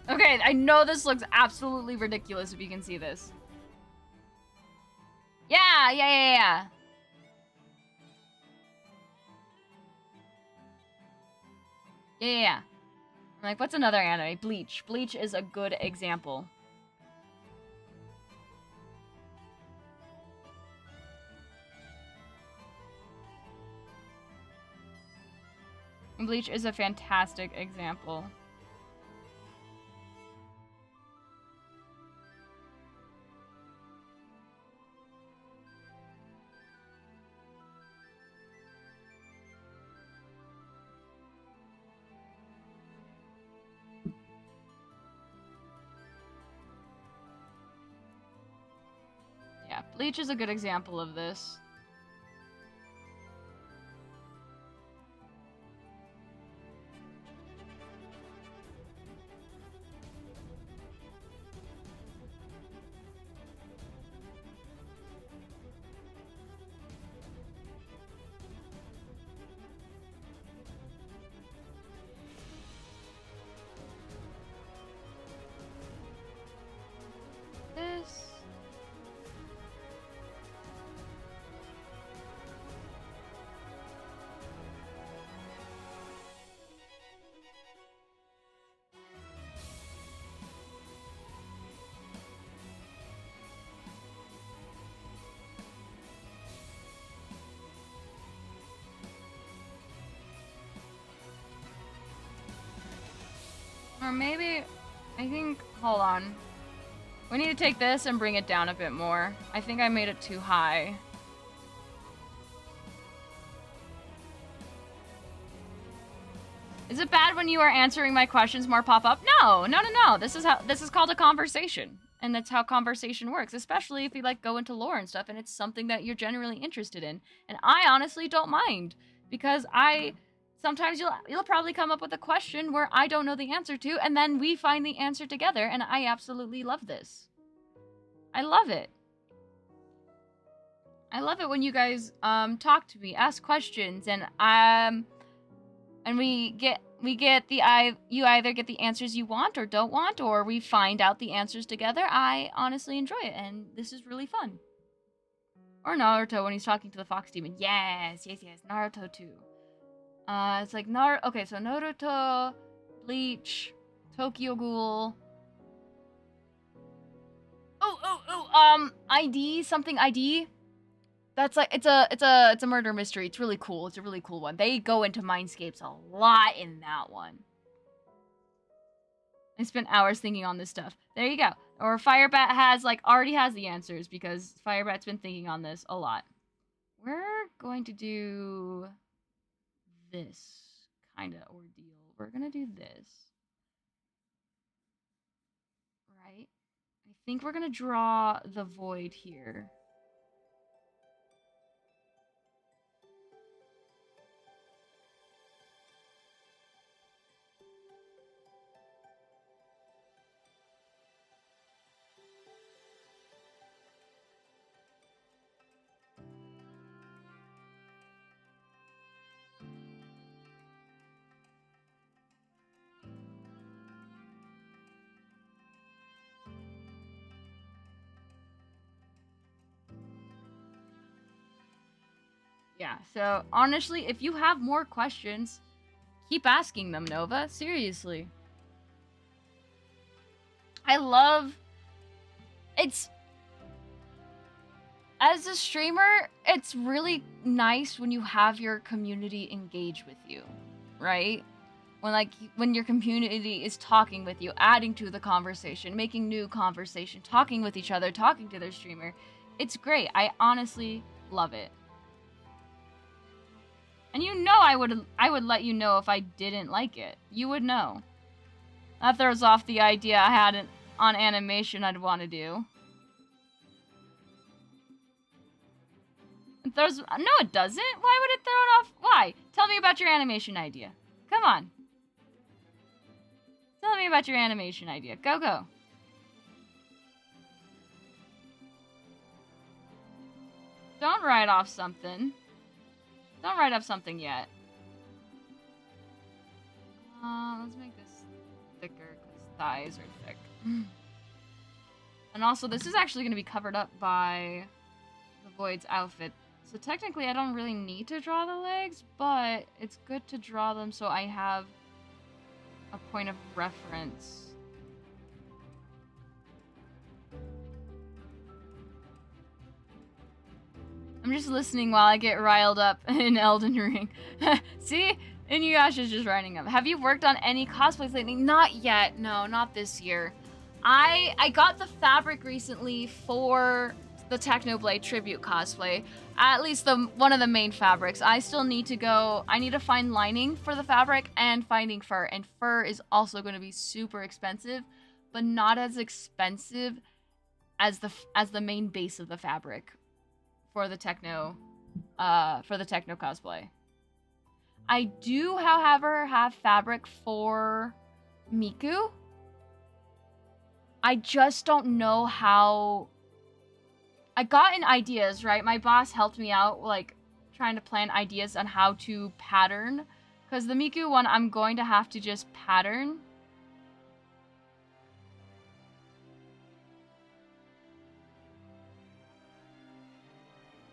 B: Okay, I know this looks absolutely ridiculous if you can see this. Yeah. Yeah. I'm like, what's another anime? Bleach. Bleach is a good example. Bleach is a fantastic example. Yeah, Bleach is a good example of this. Or maybe, I think, hold on. We need to take this and bring it down a bit more. I think I made it too high. Is it bad when you are answering my questions more pop up? No. This is called a conversation. And that's how conversation works, especially if you like go into lore and stuff and it's something that you're generally interested in. And I honestly don't mind, because sometimes you'll probably come up with a question where I don't know the answer to, and then we find the answer together, and I absolutely love this. I love it. I love it when you guys talk to me, ask questions, and we get you either get the answers you want or don't want, or we find out the answers together. I honestly enjoy it, and this is really fun. Or Naruto when he's talking to the fox demon. Yes. Naruto too. It's like okay, so Naruto, Bleach, Tokyo Ghoul. ID. That's like it's a murder mystery. It's really cool. It's a really cool one. They go into mindscapes a lot in that one. I spent hours thinking on this stuff. There you go. Or Firebat already has the answers, because Firebat's been thinking on this a lot. We're going to do this kind of ordeal. We're gonna do this. Right? I think we're gonna draw the void here. Yeah, so honestly, if you have more questions, keep asking them, Nova. Seriously. As a streamer, it's really nice when you have your community engage with you, right? When your community is talking with you, adding to the conversation, making new conversation, talking with each other, talking to their streamer. It's great. I honestly love it. And you know I would let you know if I didn't like it. You would know. That throws off the idea I had on animation I'd want to do. No, it doesn't. Why would it throw it off? Why? Tell me about your animation idea. Come on. Tell me about your animation idea. Go. Don't write off something. Don't write up something yet. Let's make this thicker, because thighs are thick. And also, this is actually going to be covered up by the Void's outfit. So technically, I don't really need to draw the legs, but it's good to draw them so I have a point of reference. I'm just listening while I get riled up in Elden Ring. See? Inuyasha's just writing up. Have you worked on any cosplays lately? Not yet. No, not this year. I got the fabric recently for the Technoblade tribute cosplay. At least one of the main fabrics. I still need to go. I need to find lining for the fabric and finding fur. And fur is also going to be super expensive, but not as expensive as the main base of the fabric for the techno cosplay. I do, however, have fabric for Miku. I just don't know how. I got in ideas, right? My boss helped me out, like, trying to plan ideas on how to pattern. Because the Miku one, I'm going to have to just pattern.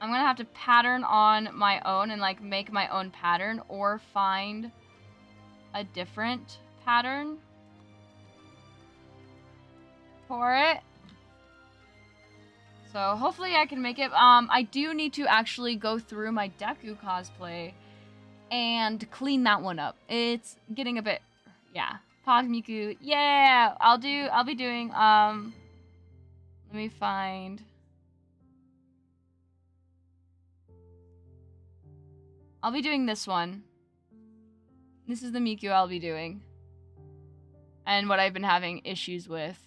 B: I'm gonna have to pattern on my own and, like, make my own pattern or find a different pattern for it. So hopefully I can make it. I do need to actually go through my Deku cosplay and clean that one up. It's getting a bit, yeah, Pog Miku. Yeah, I'll be doing, let me find. I'll be doing this one. This is the Miku I'll be doing. And what I've been having issues with.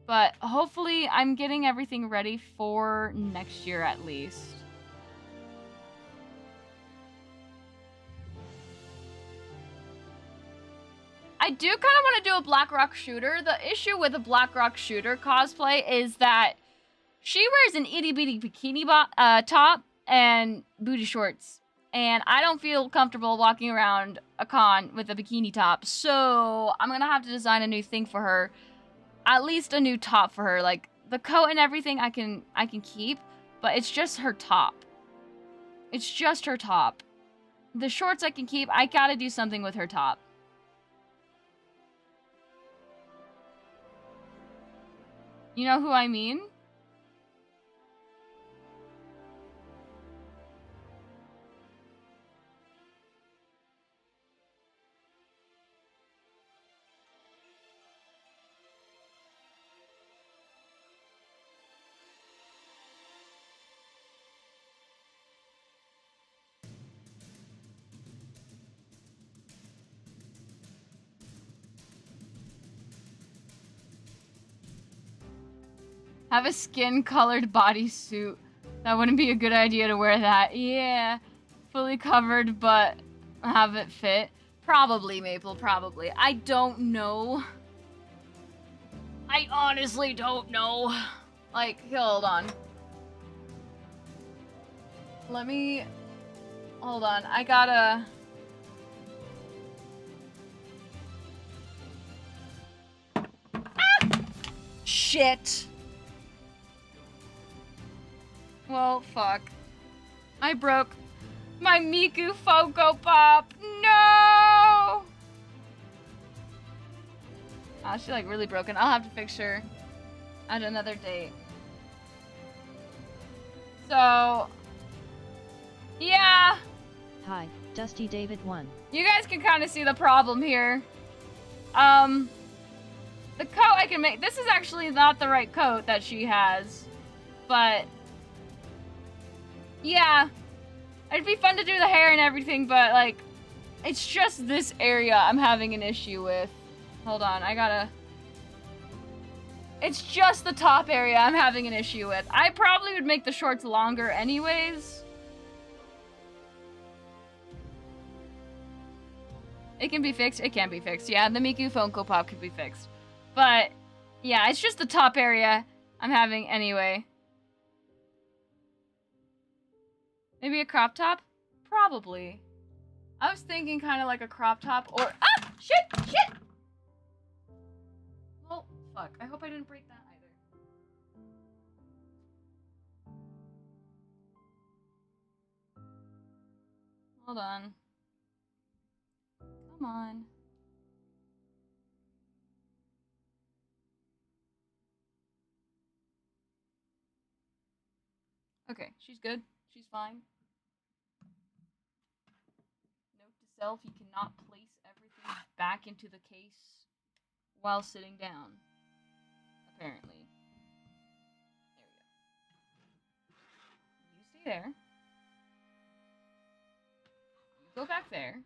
B: But hopefully I'm getting everything ready for next year at least. I do kind of want to do a Black Rock Shooter. The issue with a Black Rock Shooter cosplay is that she wears an itty bitty bikini top and booty shorts. And I don't feel comfortable walking around a con with a bikini top. So I'm going to have to design a new thing for her. At least a new top for her. Like, the coat and everything I can keep. But it's just her top. It's just her top. The shorts I can keep. I gotta do something with her top. You know who I mean? Have a skin-colored bodysuit. That wouldn't be a good idea to wear that. Yeah. Fully covered, but have it fit. Probably, Maple, probably. I don't know. I honestly don't know. Like, hold on. Let me... Hold on, I gotta... Ah! Shit! Well, fuck. I broke my Miku Funko Pop. No! Oh, she's like really broken. I'll have to fix her at another date. So, yeah.
A: Hi, Dusty David 1.
B: You guys can kind of see the problem here. The coat I can make. This is actually not the right coat that she has, but yeah, it'd be fun to do the hair and everything, but like, it's just this area I'm having an issue with. Hold on, I gotta... It's just the top area I'm having an issue with. I probably would make the shorts longer anyways. It can be fixed. It can be fixed. Yeah, the Miku Funko Pop could be fixed. But, yeah, it's just the top area I'm having anyway. Maybe a crop top? Probably. I was thinking kind of like a crop top or... Ah! Shit! Shit! Well, fuck. I hope I didn't break that either. Hold on. Come on. Okay, she's good. She's fine. Note to self, you cannot place everything back into the case while sitting down. Apparently. There we go. You stay there. You go back there.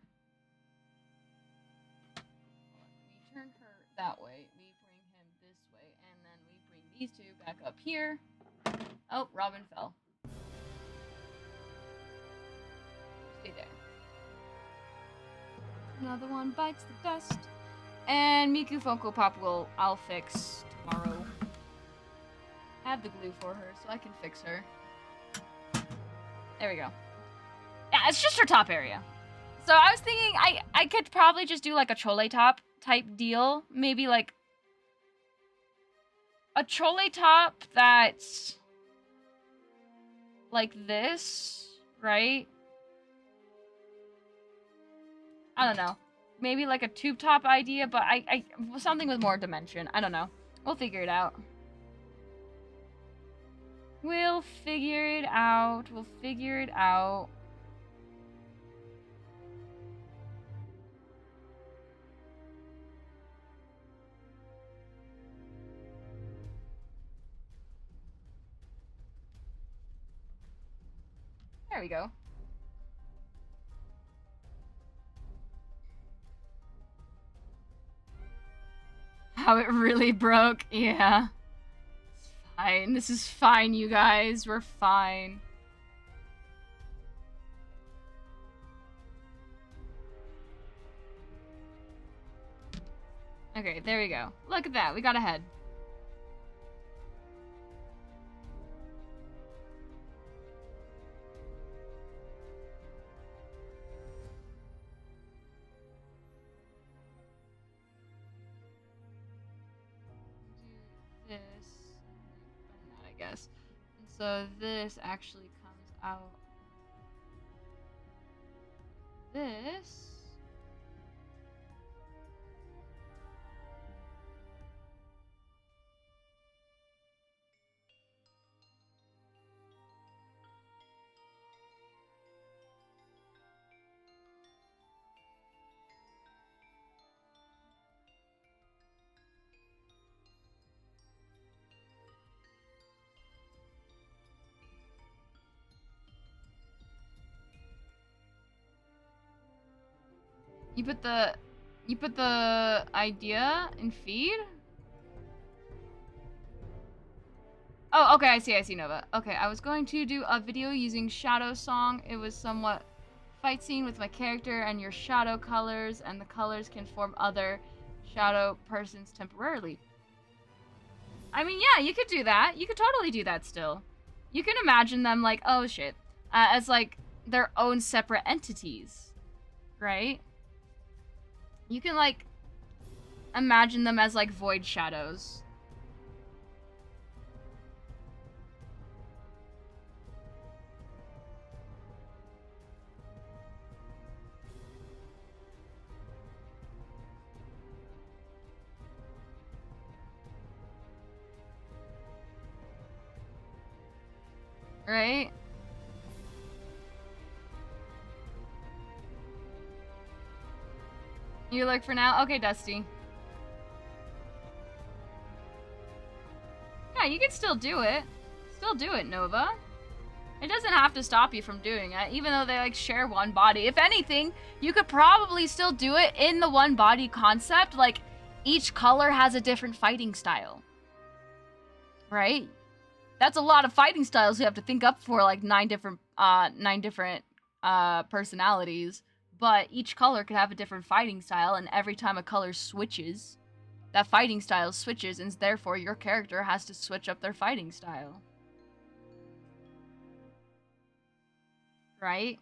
B: We turn her that way. We bring him this way. And then we bring these two back up here. Oh, Robin fell. Stay there. Another one bites the dust. And Miku Funko Pop I'll fix tomorrow. I have the glue for her, so I can fix her. There we go. Yeah, it's just her top area. So I was thinking I could probably just do like a chole top type deal. Maybe like a chole top that's like this, right? I don't know. Maybe like a tube top idea, but I something with more dimension. I don't know. We'll figure it out. We'll figure it out. We'll figure it out. There we go. How it really broke. Yeah. It's fine. This is fine, you guys. We're fine. Okay, there we go. Look at that. We got ahead. Do this and that, I guess. And so this actually comes out. This. You put the idea in feed? Oh, okay, I see, Nova. Okay, I was going to do a video using Shadow Song. It was somewhat fight scene with my character and your shadow colors, and the colors can form other shadow persons temporarily. I mean, yeah, you could do that. You could totally do that still. You can imagine them like, oh shit, as like their own separate entities, right? You can like imagine them as like void shadows. Right? You lurk for now? Okay, Dusty. Yeah, you can still do it. Still do it, Nova. It doesn't have to stop you from doing it, even though they like share one body. If anything, you could probably still do it in the one body concept. Like, each color has a different fighting style. Right? That's a lot of fighting styles you have to think up for like nine different personalities. But each color could have a different fighting style, and every time a color switches, that fighting style switches, and therefore your character has to switch up their fighting style. Right?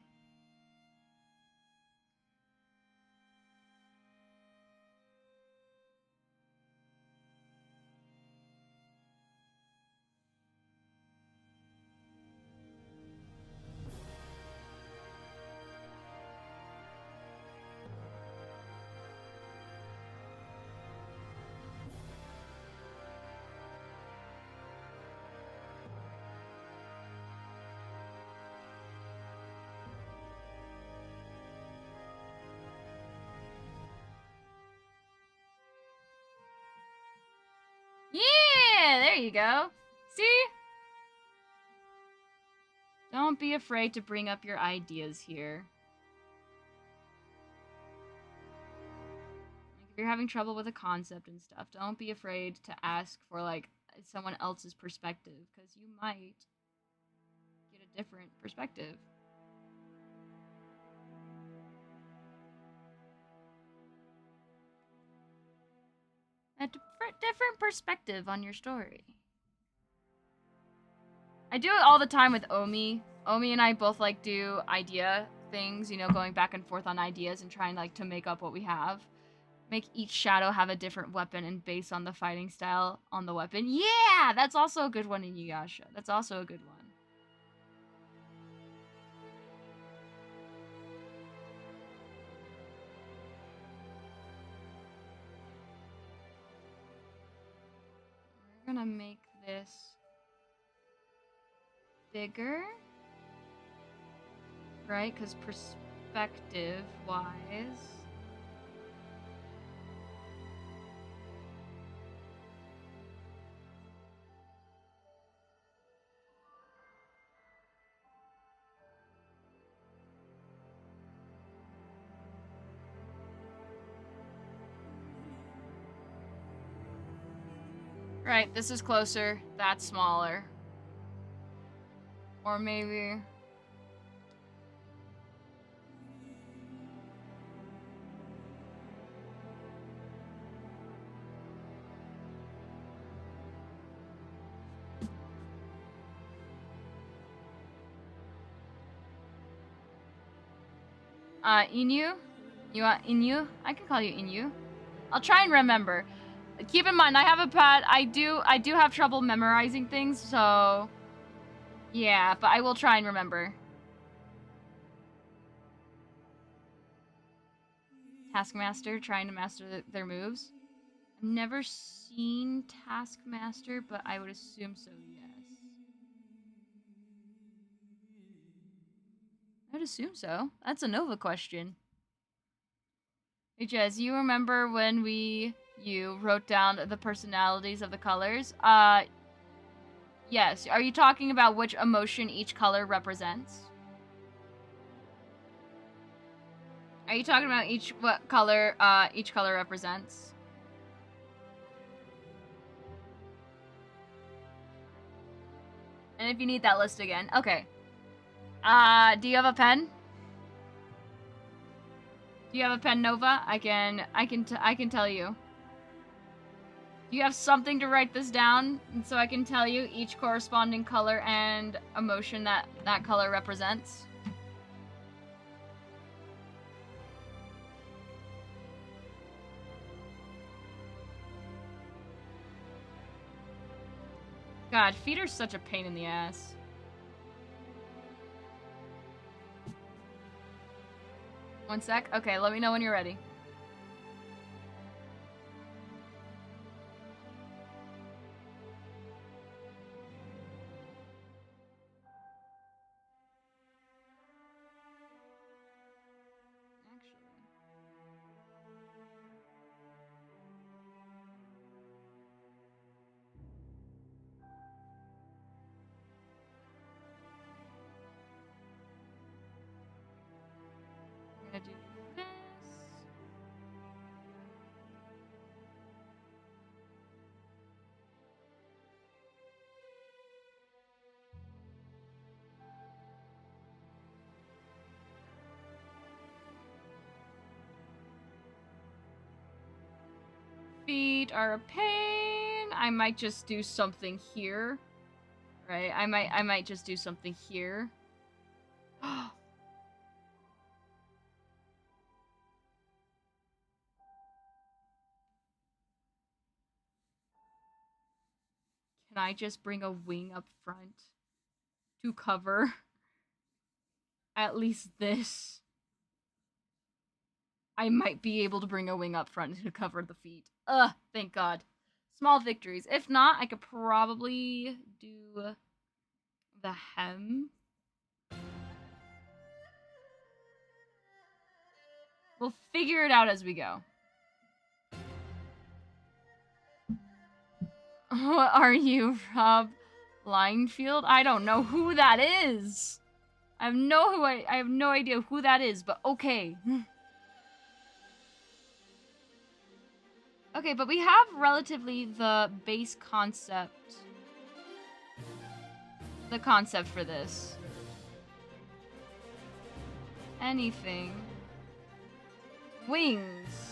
B: Yeah, there you go. See? Don't be afraid to bring up your ideas here. Like, if you're having trouble with a concept and stuff, don't be afraid to ask for like someone else's perspective, because you might get a different perspective. A different perspective on your story. I do it all the time with Omi. Omi and I both like do idea things, you know, going back and forth on ideas and trying like to make up what we have. Make each shadow have a different weapon and based on the fighting style on the weapon. Yeah, that's also a good one in Yuyasha. That's also a good one. We're gonna make this bigger, right? Because perspective-wise, Right, this is closer. That's smaller. Or maybe... Inu? You want Inu? I can call you Inu. I'll try and remember. Keep in mind, I have a pad. I do have trouble memorizing things, so... Yeah, but I will try and remember. Taskmaster, trying to master their moves. I've never seen Taskmaster, but I would assume so, yes. I'd assume so. That's a Nova question. Hey Jez, you remember when you wrote down the personalities of the colors? Yes. Are you talking about which emotion each color represents? Are you talking about what color each color represents? And if you need that list again, okay. Do you have a pen? Do you have a pen, Nova? I can tell you. Do you have something to write this down, and so I can tell you each corresponding color and emotion that color represents? God, feet are such a pain in the ass. One sec. Okay, let me know when you're ready. I'm gonna do this. Feet are a pain. I might just do something here. Right? I might just do something here. Can I just bring a wing up front to cover at least this? I might be able to bring a wing up front to cover the feet. Thank God. Small victories. If not, I could probably do the hem. We'll figure it out as we go. What are you, Rob Linefield? I don't know who that is. I have no idea who that is, but okay. Okay, but we have relatively the base concept. The concept for this. Anything. Wings.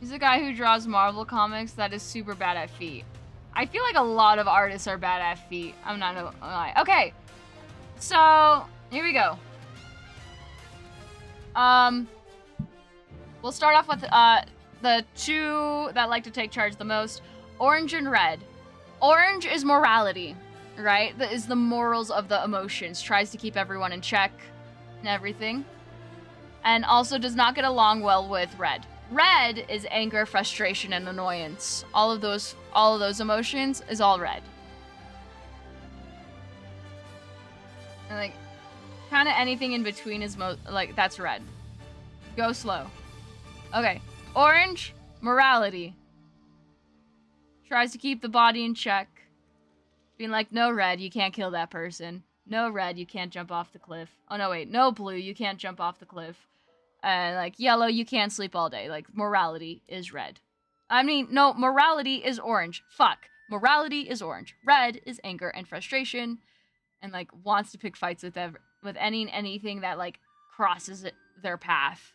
B: He's a guy who draws Marvel comics that is super bad at feet. I feel like a lot of artists are bad at feet. I'm not gonna lie. Okay, so here we go. We'll start off with the two that like to take charge the most: orange and red. Orange is morality, right? That is the morals of the emotions. Tries to keep everyone in check and everything, and also does not get along well with red. Red is anger, frustration, and annoyance. All of those emotions is all red. kind of anything in between is like that's red. Go slow. Okay. Orange, morality. Tries to keep the body in check. Being like, no, red, you can't kill that person. No, red, you can't jump off the cliff. Oh, no, wait. No, blue, you can't jump off the cliff. Like, yellow, you can't sleep all day. Like, morality is red. I mean, no, morality is orange. Fuck. Morality is orange. Red is anger and frustration. And, like, wants to pick fights with anything that, like, crosses their path.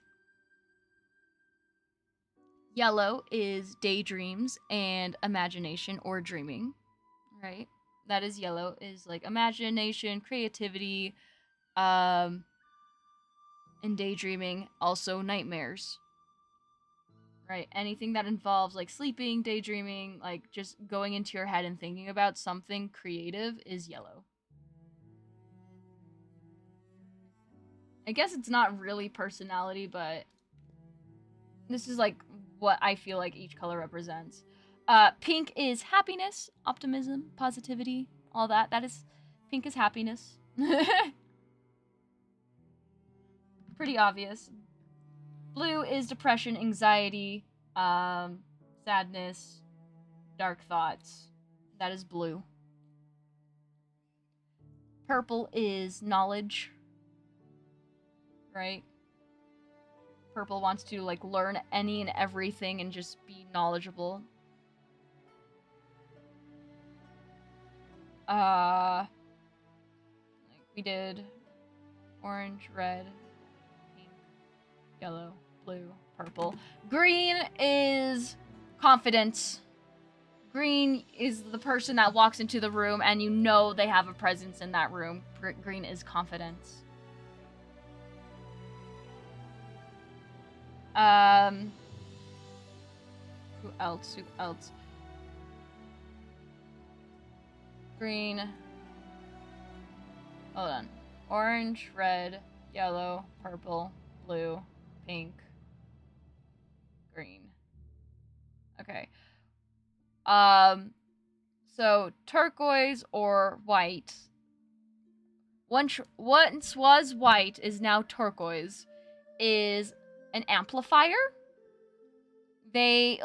B: Yellow is daydreams and imagination or dreaming, right? That is yellow, is like imagination, creativity, and daydreaming, also nightmares, right? Anything that involves like sleeping, daydreaming, like just going into your head and thinking about something creative is yellow. I guess it's not really personality, but this is like what I feel like each color represents. Pink is happiness, optimism, positivity, all that. Pink is happiness. Pretty obvious. Blue is depression, anxiety, sadness, dark thoughts. That is blue. Purple is knowledge, right? Purple wants to like learn any and everything and just be knowledgeable. Like we did orange, red, pink, yellow, blue, purple. Green is confidence. Green is the person that walks into the room and you know they have a presence in that room. Green is confidence. Who else? Green. Hold on. Orange, red, yellow, purple, blue, pink, green. Okay. So turquoise or white. Once was white is now turquoise. Is an amplifier. They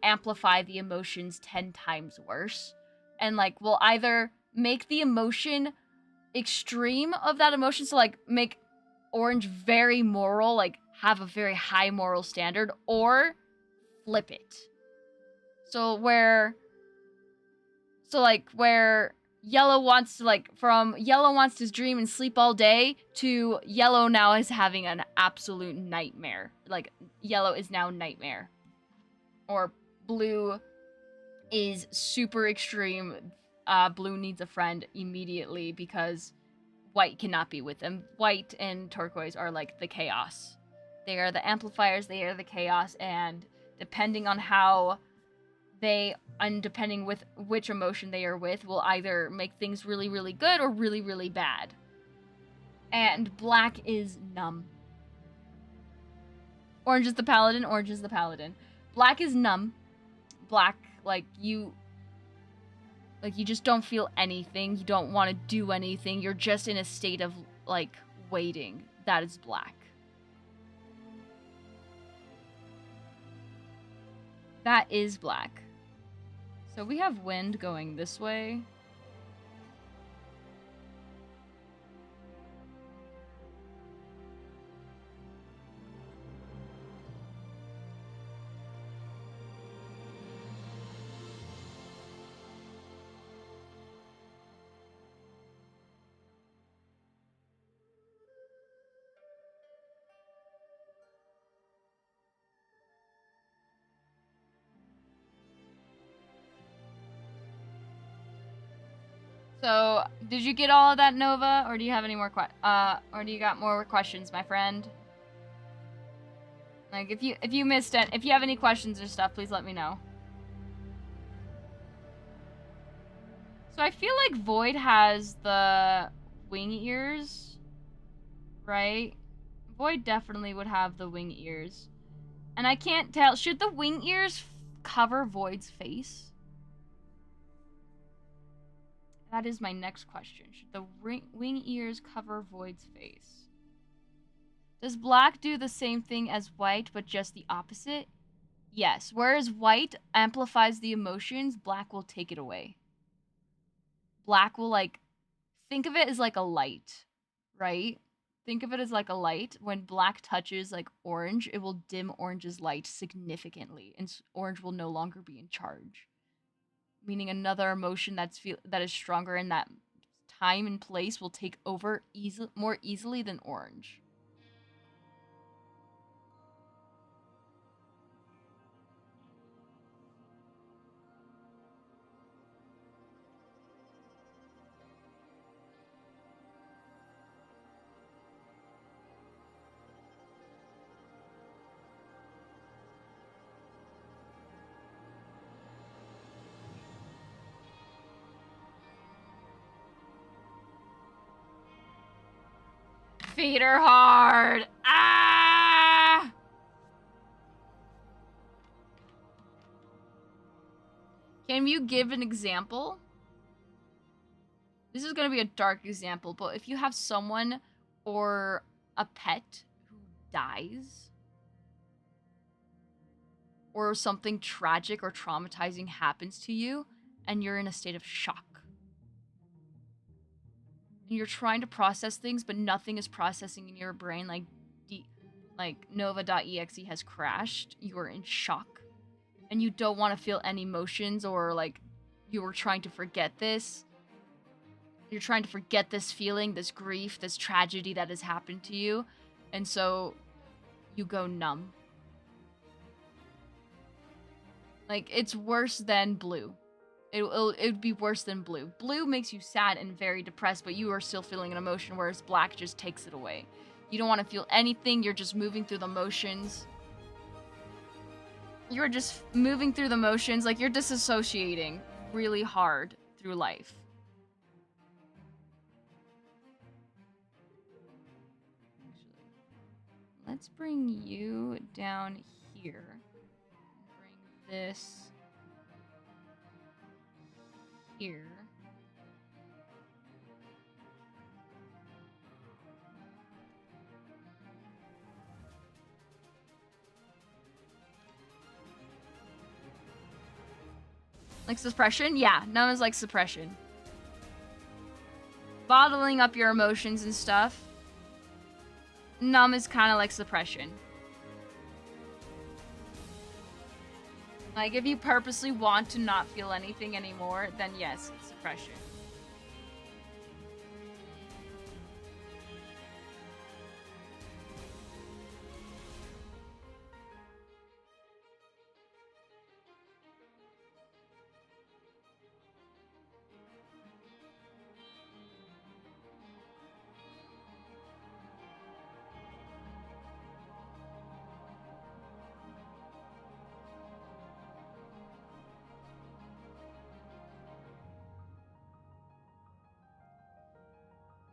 B: amplify the emotions 10 times worse, and like will either make the emotion extreme of that emotion, so like make orange very moral, like have a very high moral standard, or flip it. So where yellow wants to from yellow wants to dream and sleep all day to yellow now is having an absolute nightmare. Like yellow is now nightmare. Or blue is super extreme. Blue needs a friend immediately because white cannot be with them. White and turquoise are like the chaos. They are the amplifiers, they are the chaos, and depending on how depending with which emotion they are with, will either make things really, really good or really, really bad. And black is numb. Orange is the paladin, orange is the paladin. Black is numb. Black, you just don't feel anything. You don't want to do anything. You're just in a state of, waiting. That is black. That is black. So we have wind going this way. So, did you get all of that, Nova, or do you have any more or do you got more questions, my friend? Like, if you missed it, if you have any questions or stuff, please let me know. So I feel like Void has the wing ears, right? Void definitely would have the wing ears. And I can't tell, should the wing ears cover Void's face? That is my next question. Should the wing ears cover Void's face? Does black do the same thing as white, but just the opposite? Yes. Whereas white amplifies the emotions, black will take it away. Black will, like, think of it as like a light, right? Think of it as like a light. When black touches, like, orange, it will dim orange's light significantly, and orange will no longer be in charge. Meaning another emotion that is stronger in that time and place will take over more easily than orange. Feet are hard. Ah! Can you give an example? This is going to be a dark example, but if you have someone or a pet who dies, or something tragic or traumatizing happens to you, and you're in a state of shock, and you're trying to process things, but nothing is processing in your brain, like Nova.exe has crashed, you are in shock, and you don't want to feel any emotions, or like you were trying to forget this. You're trying to forget this feeling, this grief, this tragedy that has happened to you, and so you go numb. Like, it's worse than blue. It would be worse than blue. Blue makes you sad and very depressed, but you are still feeling an emotion, whereas black just takes it away. You don't want to feel anything, you're just moving through the motions. You're just moving through the motions, like you're disassociating really hard through life. Let's bring you down here. Bring this here. Like suppression? Yeah, numb is like suppression. Bottling up your emotions and stuff. Numb is kind of like suppression. Like, if you purposely want to not feel anything anymore, then yes, it's suppression.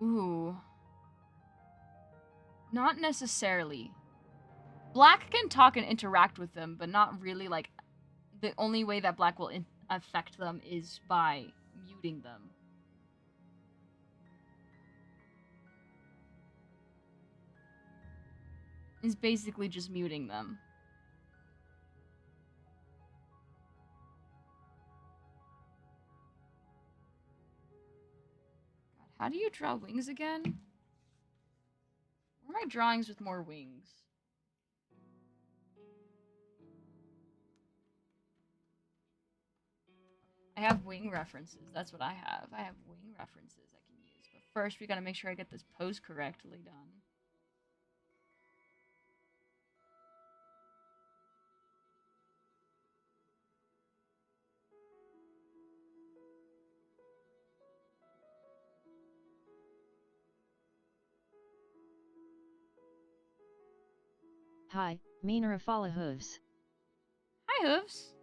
B: Ooh. Not necessarily. Black can talk and interact with them, but not really, like, the only way that black will affect them is by muting them. Is basically just muting them. God, how do you draw wings again? Where are my drawings with more wings? I have wing references. That's what I have. I have wing references I can use. But first, we gotta make sure I get this pose correctly done.
A: Hi, Minarafala Hooves.
B: Hi, Hooves.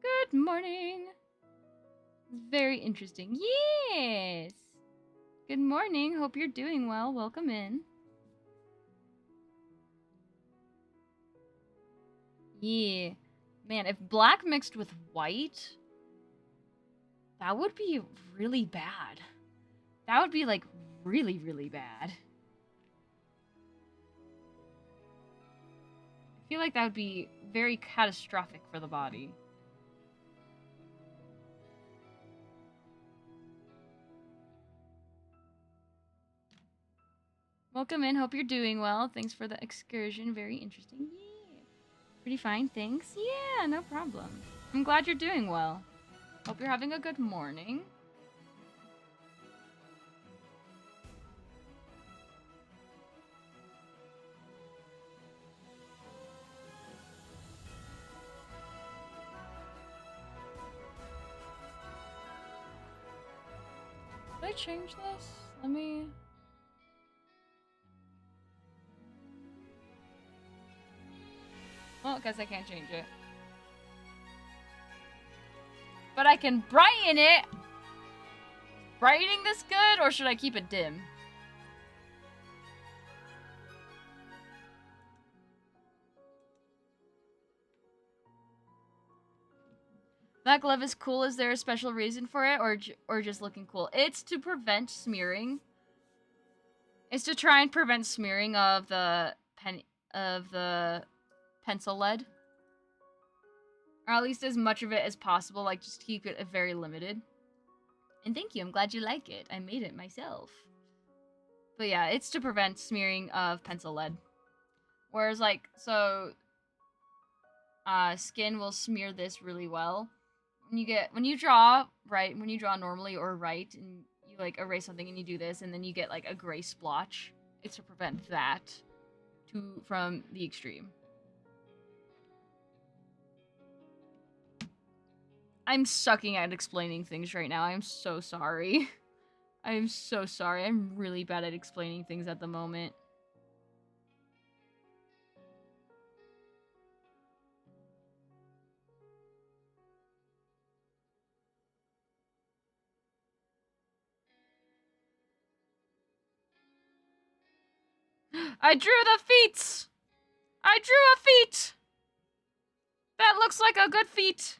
B: Good morning. Very interesting. Yes. Good morning. Hope you're doing well. Welcome in. Yeah. Man, if black mixed with white, That would be really bad. That would be, like, really, really bad. I feel like that would be very catastrophic for the body. Welcome in. Hope you're doing well. Thanks for the excursion. Very interesting. Yeah. Pretty fine. Thanks. Yeah, no problem. I'm glad you're doing well. Hope you're having a good morning. Did I change this? Let me... Well, guess I can't change it. But I can brighten it! Brightening this good, or should I keep it dim? That glove is cool. Is there a special reason for it, or just looking cool? It's to prevent smearing. It's to try and prevent smearing of the pencil lead, or at least as much of it as possible. Like, just keep it very limited. And thank you. I'm glad you like it. I made it myself. But yeah, it's to prevent smearing of pencil lead. Whereas, like, so skin will smear this really well. When you draw normally or right, and you like erase something and you do this, and then you get like a gray splotch, it's to prevent that from the extreme. I'm sucking at explaining things right now. I'm so sorry. I'm so sorry. I'm really bad at explaining things at the moment. I drew the feet! I drew a feet! That looks like a good feet.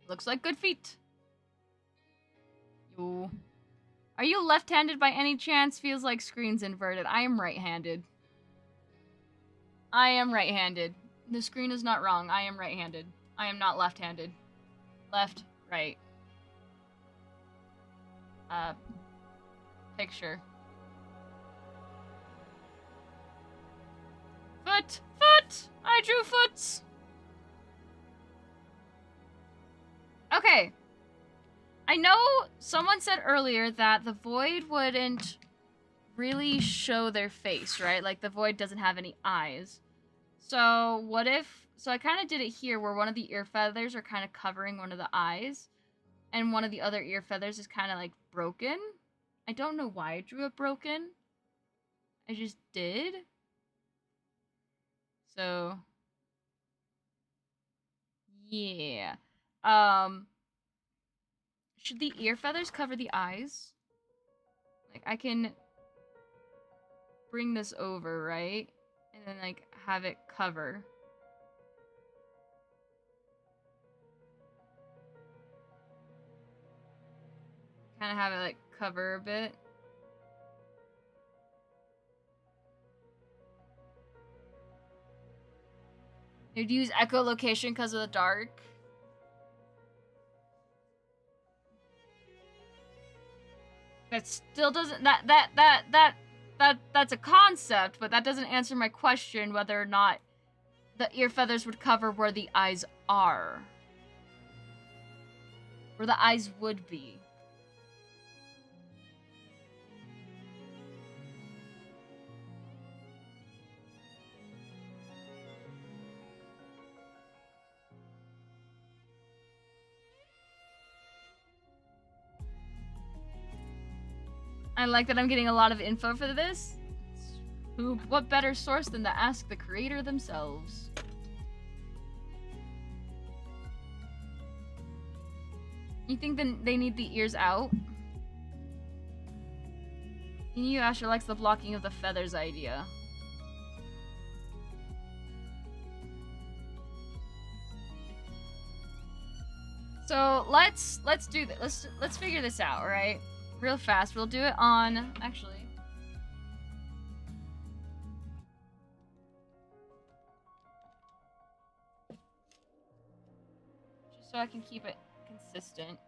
B: Looks like good feet. Yo. Are you left-handed by any chance? Feels like screen's inverted. I am right-handed. I am right-handed. The screen is not wrong. I am right-handed. I am not left-handed. Left, right. Picture. Foot! Foot! I drew foots! Okay. I know someone said earlier that the void wouldn't really show their face, right? Like, the void doesn't have any eyes. So, what if... So, I kind of did it here where one of the ear feathers are kind of covering one of the eyes, and one of the other ear feathers is kind of, like, broken. I don't know why I drew it broken. I just did. So... yeah. Should the ear feathers cover the eyes? Like, I can bring this over, right? And then, like, have it cover. Kind of have it, like, cover a bit. You'd use echolocation because of the dark. That still doesn't... That's a concept, but that doesn't answer my question whether or not the ear feathers would cover where the eyes are. Where the eyes would be. I like that I'm getting a lot of info for this. What better source than to ask the creator themselves? You think then they need the ears out? You Asher likes the blocking of the feathers idea. So let's do this. Let's figure this out, right? Real fast. We'll do it on actually. Just so I can keep it consistent.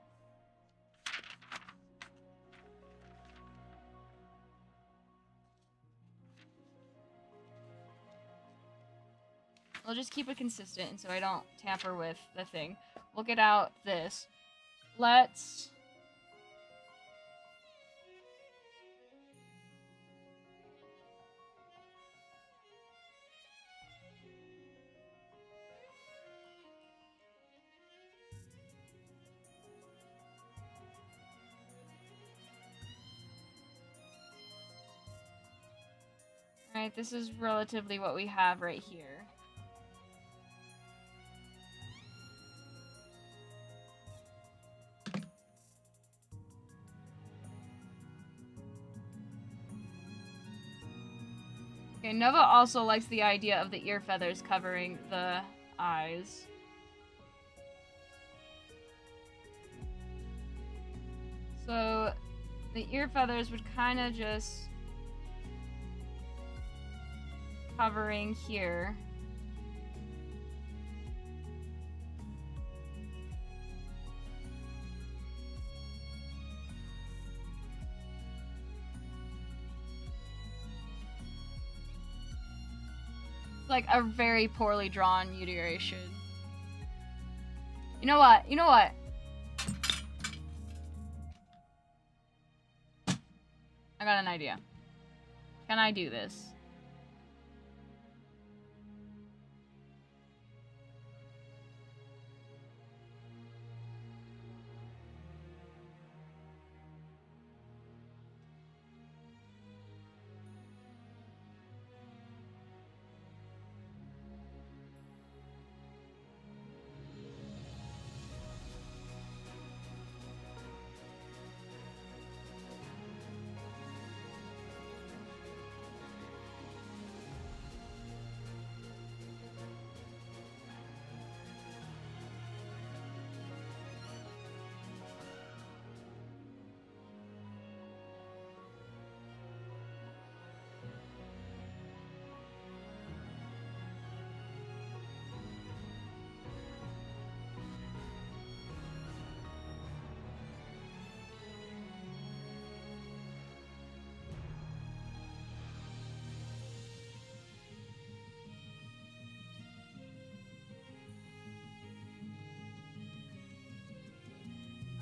B: We'll just keep it consistent and so I don't tamper with the thing. We'll get out this. Let's... Alright, this is relatively what we have right here. Okay, Nova also likes the idea of the ear feathers covering the eyes. So, the ear feathers would kind of just... covering here. Like a very poorly drawn mutilation. You know what? You know what? I got an idea. Can I do this?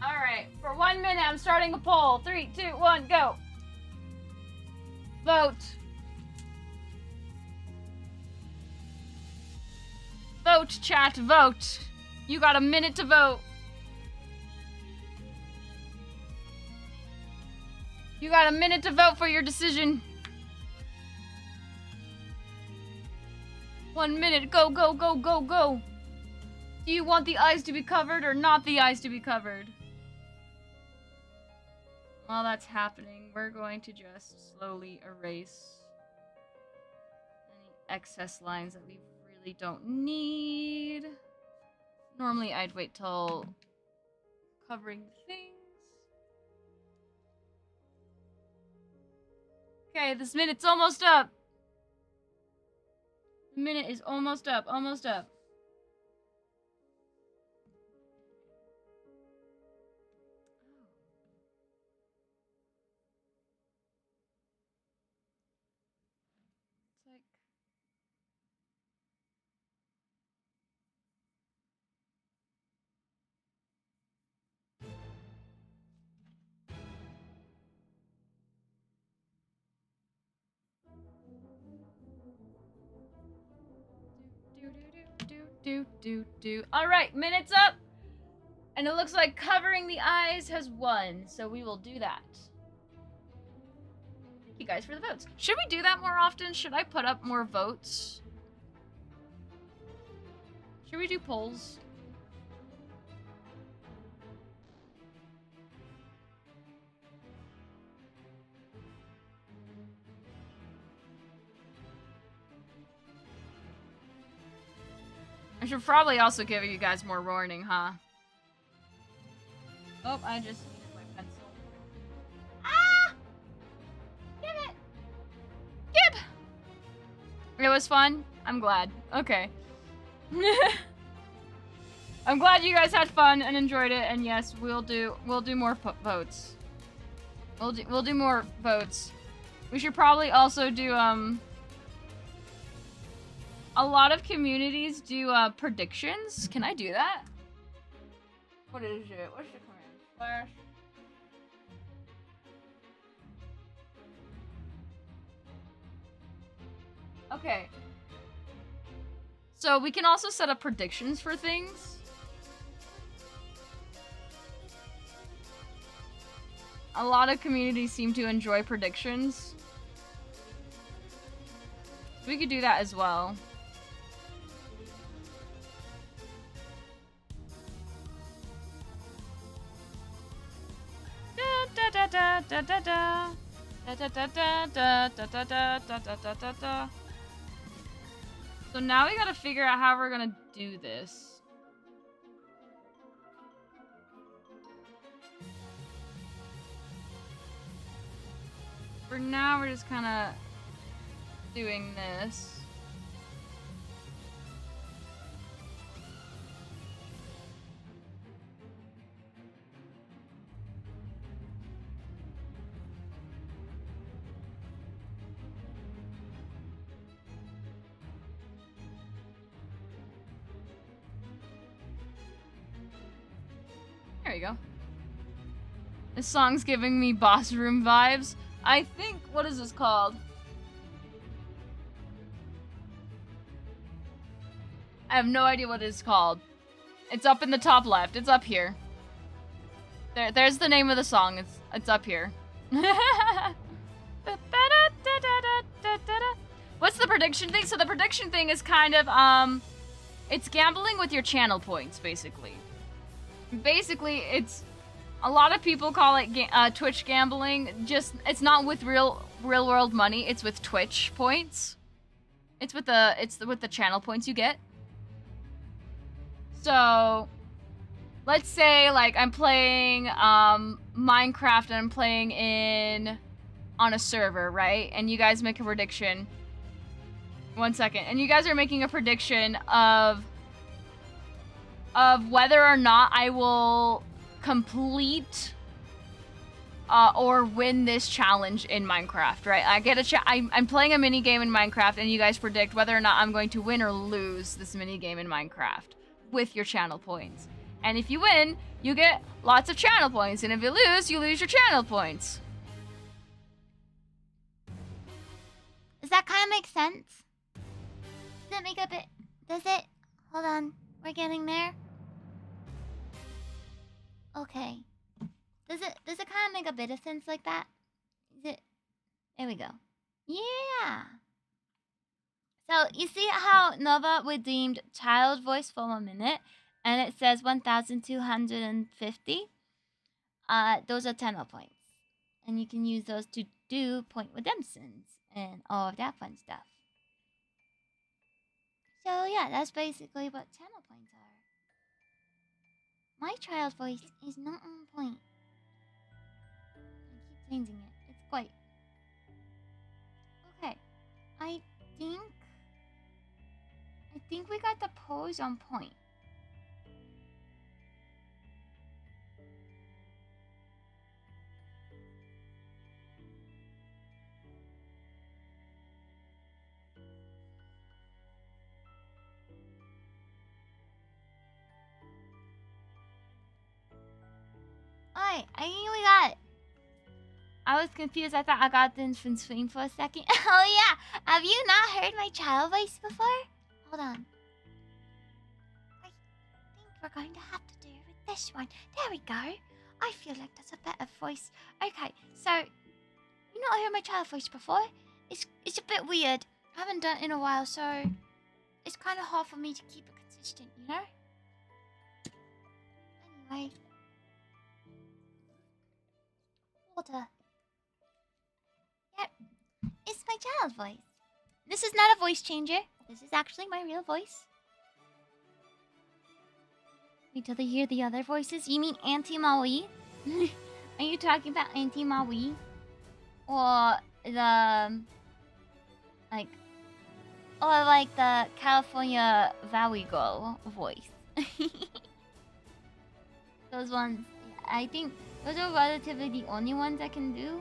B: Alright, for 1 minute, I'm starting a poll. 3, 2, 1, go! Vote! Vote, chat, vote! You got a minute to vote. You got a minute to vote for your decision. 1 minute, go, go, go, go, go! Do you want the eyes to be covered or not the eyes to be covered? While that's happening, we're going to just slowly erase any excess lines that we really don't need. Normally, I'd wait till covering things. Okay, this minute's almost up. The minute is almost up, almost up. Alright, minute's up! And it looks like covering the eyes has won, so we will do that. Thank you guys for the votes. Should we do that more often? Should I put up more votes? Should we do polls? I should probably also give you guys more warning, huh? Oh, I just needed my pencil. Ah! Give it! Give! It was fun? I'm glad. Okay. I'm glad you guys had fun and enjoyed it, and yes, we'll do more votes. We'll do more votes. We should probably also do a lot of communities do predictions. Can I do that? What is it? What's the command? Slash. Okay. So we can also set up predictions for things. A lot of communities seem to enjoy predictions. We could do that as well. So now we gotta figure out how we're gonna do this. For now, we're just kind of doing this. There you go. This song's giving me boss room vibes. I think, what is this called? I have no idea what it's called. It's up in the top left. It's up here. There's the name of the song. It's up here. What's the prediction thing? So the prediction thing is kind of it's gambling with your channel points, basically. Basically, it's a lot of people call it Twitch gambling. Just it's not with real world money. It's with Twitch points. It's with the channel points you get. So, let's say like I'm playing Minecraft and I'm playing on a server, right? And you guys make a prediction. 1 second. And you guys are making a prediction of whether or not I will complete or win this challenge in Minecraft, right? I get I'm playing a mini game in Minecraft, and you guys predict whether or not I'm going to win or lose this mini game in Minecraft with your channel points. And if you win, you get lots of channel points, and if you lose your channel points.
D: Does that kind of make sense? Does it make a bit? Does it? Hold on, we're getting there. Okay. Does it kind of make a bit of sense like that? Is it? There we go. Yeah. So you see how Nova redeemed child voice for 1 minute, and it says 1,250. Those are 10 points, and you can use those to do point redemptions and all of that fun stuff. So yeah, that's basically what channel points are. My child voice is not on point. I keep changing it. It's quite... Okay. I think we got the pose on point. Alright, I think we got it. I was confused. I thought I got the infant scream for a second. Oh yeah! Have you not heard my child voice before? Hold on. I think we're going to have to do it with this one. There we go. I feel like that's a better voice. Okay, so you not heard my child voice before? It's a bit weird. I haven't done it in a while, so it's kind of hard for me to keep it consistent, you know? Anyway. Water. Yep, it's my child voice. This is not a voice changer. This is actually my real voice. Wait till they hear the other voices. You mean Auntie Maui? Are you talking about Auntie Maui? Or the like or like the California Valley Girl voice? Those ones, I think those are relatively the only ones I can do.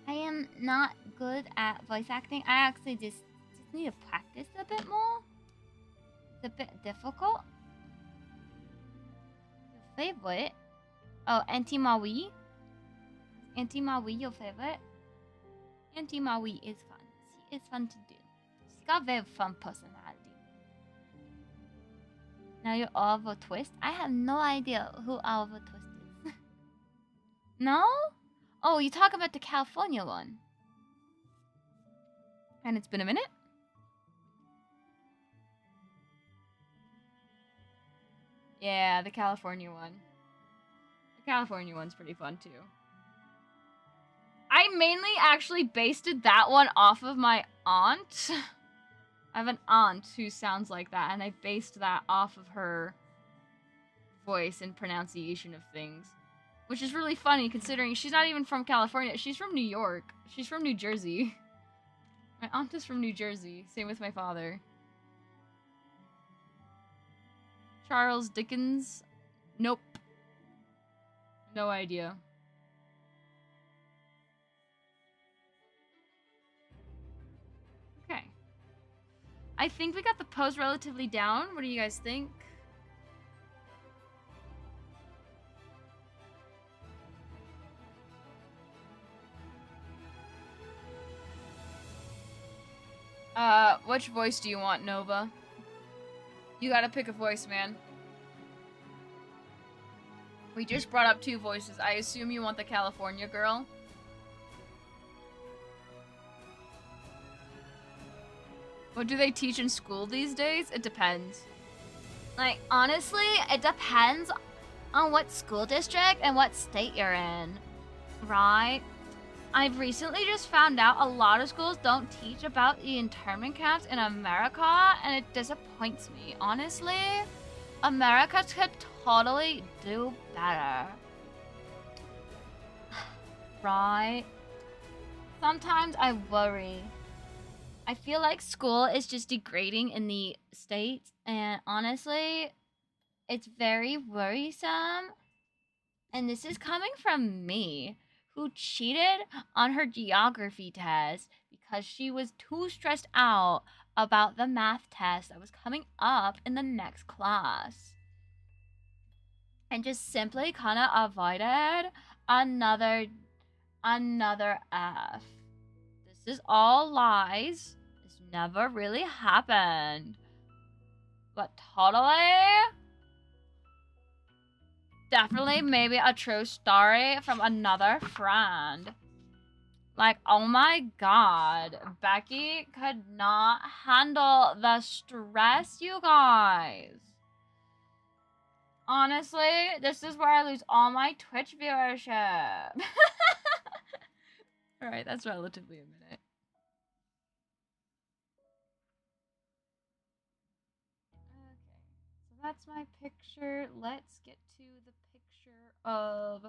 D: I am not good at voice acting. I actually just need to practice a bit more. It's a bit difficult. Your favorite? Oh, Auntie Maui? Auntie Maui your favorite? Auntie Maui is fun. She is fun to do. She's got a very fun personality. Now you're Oliver Twist? I have no idea who Oliver Twist is. No? Oh, you talk about the California one. And it's been a minute? Yeah, the California one. The California one's pretty fun too. I mainly actually based that one off of my aunt. I have an aunt who sounds like that, and I based that off of her voice and pronunciation of things. Which is really funny considering she's not even from California. She's from New York. She's from New Jersey. My aunt is from New Jersey. Same with my father. Charles Dickens? Nope. No idea. Okay. I think we got the pose relatively down. What do you guys think? Which voice do you want, Nova? You gotta pick a voice, man. We just brought up 2 voices. I assume you want the California girl. What do they teach in school these days? It depends. Like, honestly, it depends on what school district and what state you're in. Right? I've recently just found out a lot of schools don't teach about the internment camps in America, and it disappoints me. Honestly, America could totally do better. Right? Sometimes I worry. I feel like school is just degrading in the States, and honestly, it's very worrisome. And this is coming from me, who cheated on her geography test because she was too stressed out about the math test that was coming up in the next class. And just simply kind of avoided another F. This is all lies. This never really happened. But totally, definitely maybe a true story from another friend. Like, oh my god, Becky could not handle the stress, you guys. Honestly, this is where I lose all my Twitch viewership. Alright, that's relatively a minute. Okay, so that's my picture. Let's get to the picture of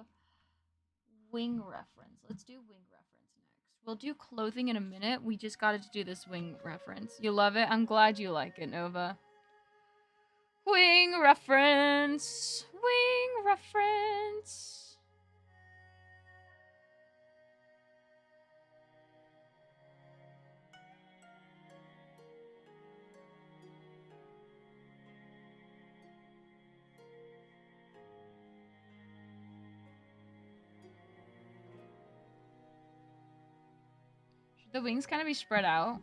D: wing reference. Let's do wing reference next. We'll do clothing in a minute. We just got to do this wing reference. You love it? I'm glad you like it, Nova. Wing reference. Wing reference. Should the wings kind of be spread out?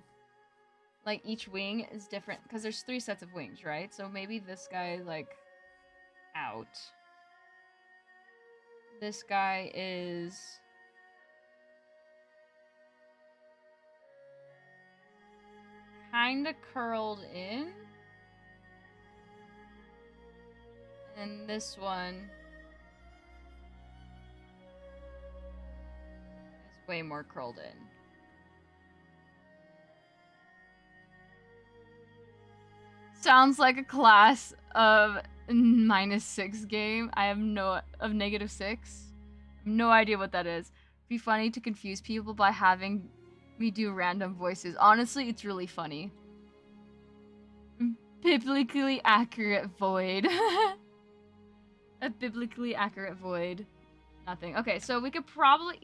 D: Like, each wing is different, because there's 3 sets of wings, right? So maybe this guy, like, out. This guy is... kind of curled in. And this one is way more curled in. Sounds like a class of
B: -6 game. I have no of -6. No idea what that is. Be funny to confuse people by having me do random voices. Honestly, it's really funny. Biblically accurate void. A biblically accurate void. Nothing. Okay, so we could probably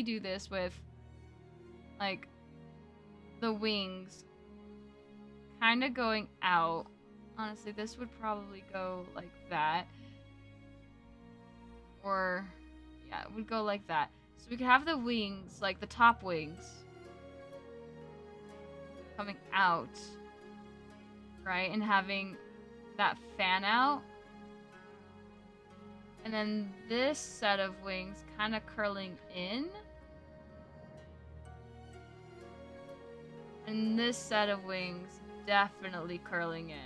B: do this with like the wings kind of going out. Honestly, this would probably go like that. Or yeah, it would go like that. So we could have the wings, like the top wings coming out, right? And having that fan out. And then this set of wings kind of curling in. And this set of wings definitely curling in.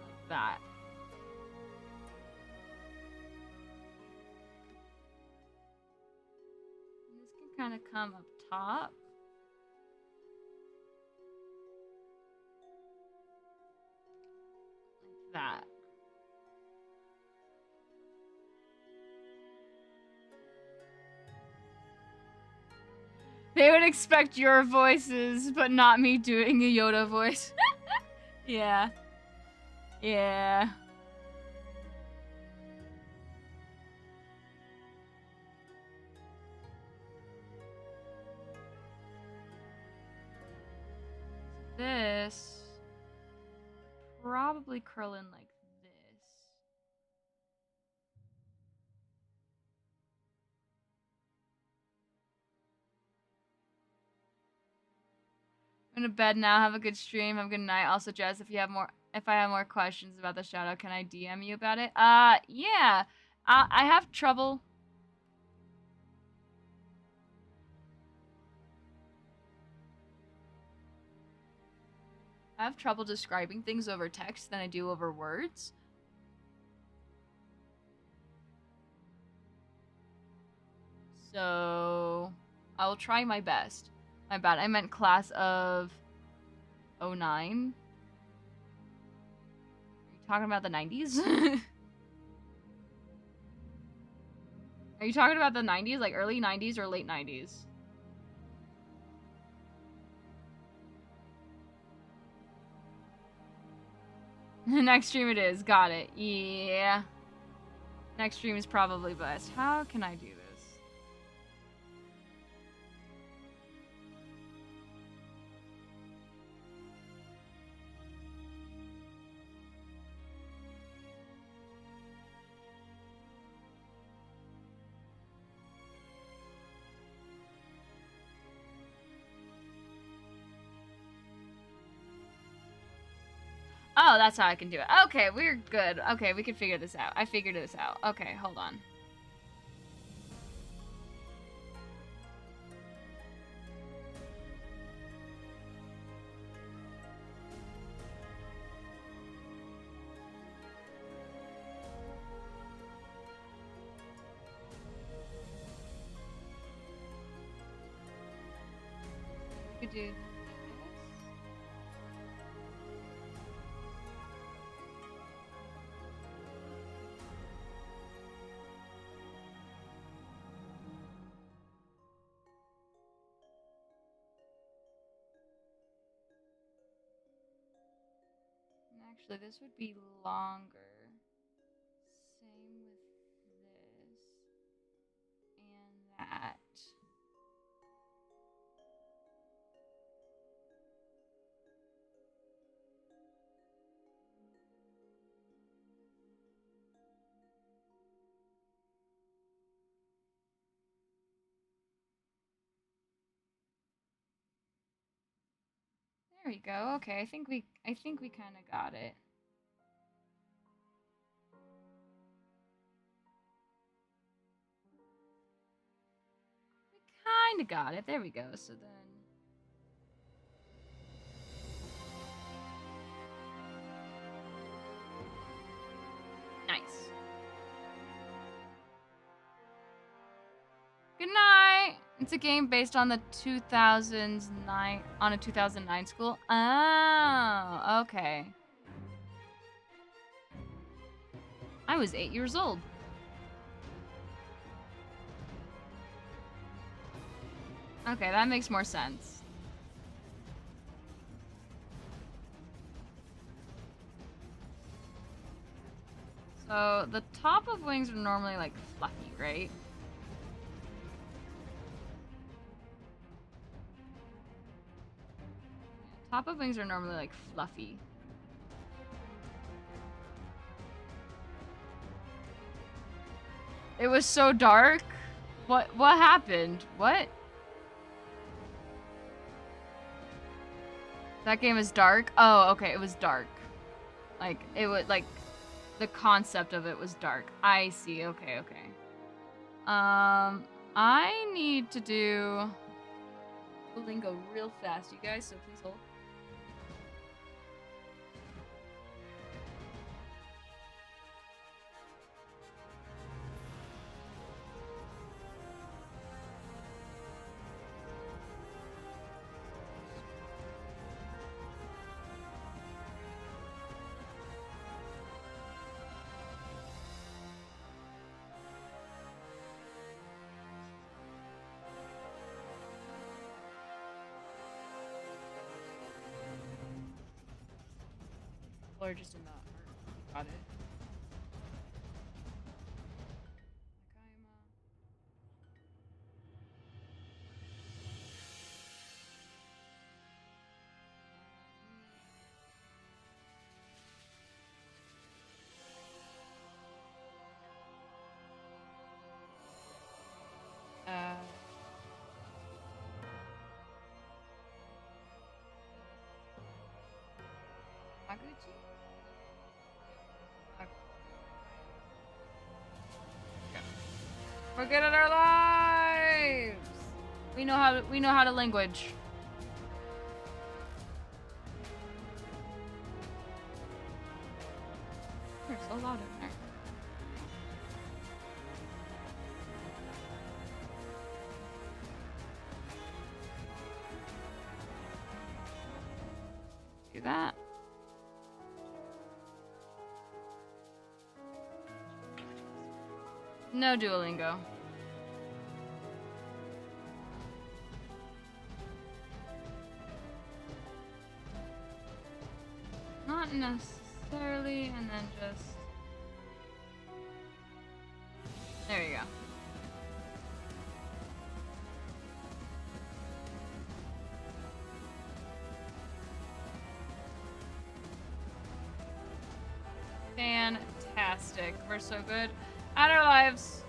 B: Like that. And this can kind of come up top. Like that. They would expect your voices, but not me doing a Yoda voice. Yeah. Yeah. This probably curl in like this. I'm going to bed now. Have a good stream. Have a good night. Also, Jess, if I have more questions about the shadow, can I DM you about it? Yeah. I have trouble. I have trouble describing things over text than I do over words. So I will try my best. My bad. I meant class of 09. Are you talking about the 90s? Are you talking about the 90s? Like early 90s or late 90s? Next stream it is. Got it. Yeah. Next stream is probably best. How can I do this? Oh, that's how I can do it. Okay, we're good. Okay, we can figure this out. I figured this out. Okay, hold on. We could do this. And actually, this would be longer. Same with this and that. There we go. Okay, I think we kind of got it. We kind of got it. There we go. So then nice. Good night. It's a game based on the 2009 on a 2009 school. Oh, okay. I was 8 years old. Okay, that makes more sense. So the top of wings are normally like fluffy, right? Top of wings are normally like fluffy. It was so dark. What happened? What? That game is dark? Oh, okay, it was dark. Like it was like the concept of it was dark. I see. Okay, okay. I need to do Duolingo real fast, you guys, so please hold. Or just in the art. Got it. Maguchi? We're good at our lives. We know how to language. There's so loud in there. Do that. No Duolingo. Not necessarily, and then just... There you go. Fantastic. We're so good at our lives.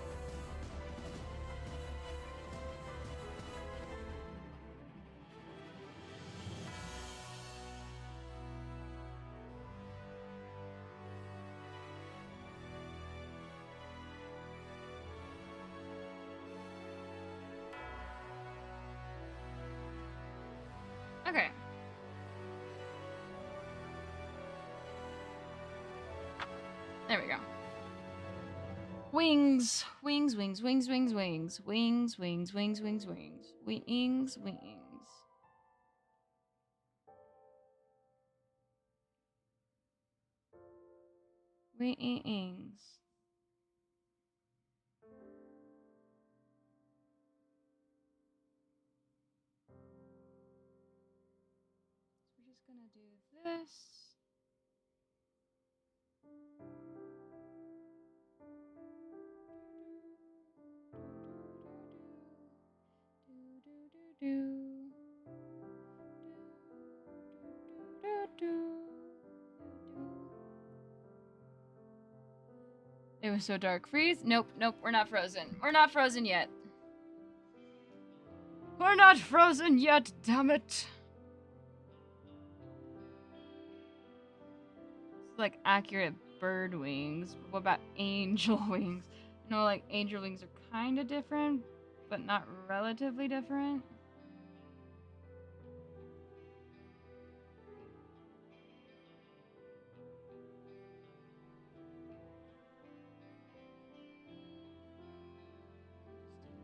B: Okay. There we go. Wings, wings, wings, wings, wings, wings, wings, wings, wings, wings, wings, wings, wings. Wings. We're just gonna do this. It was so dark. Freeze? Nope, nope, we're not frozen. We're not frozen yet. We're not frozen yet, damn it. It's like accurate bird wings. What about angel wings? No, like angel wings are kind of different, but not relatively different.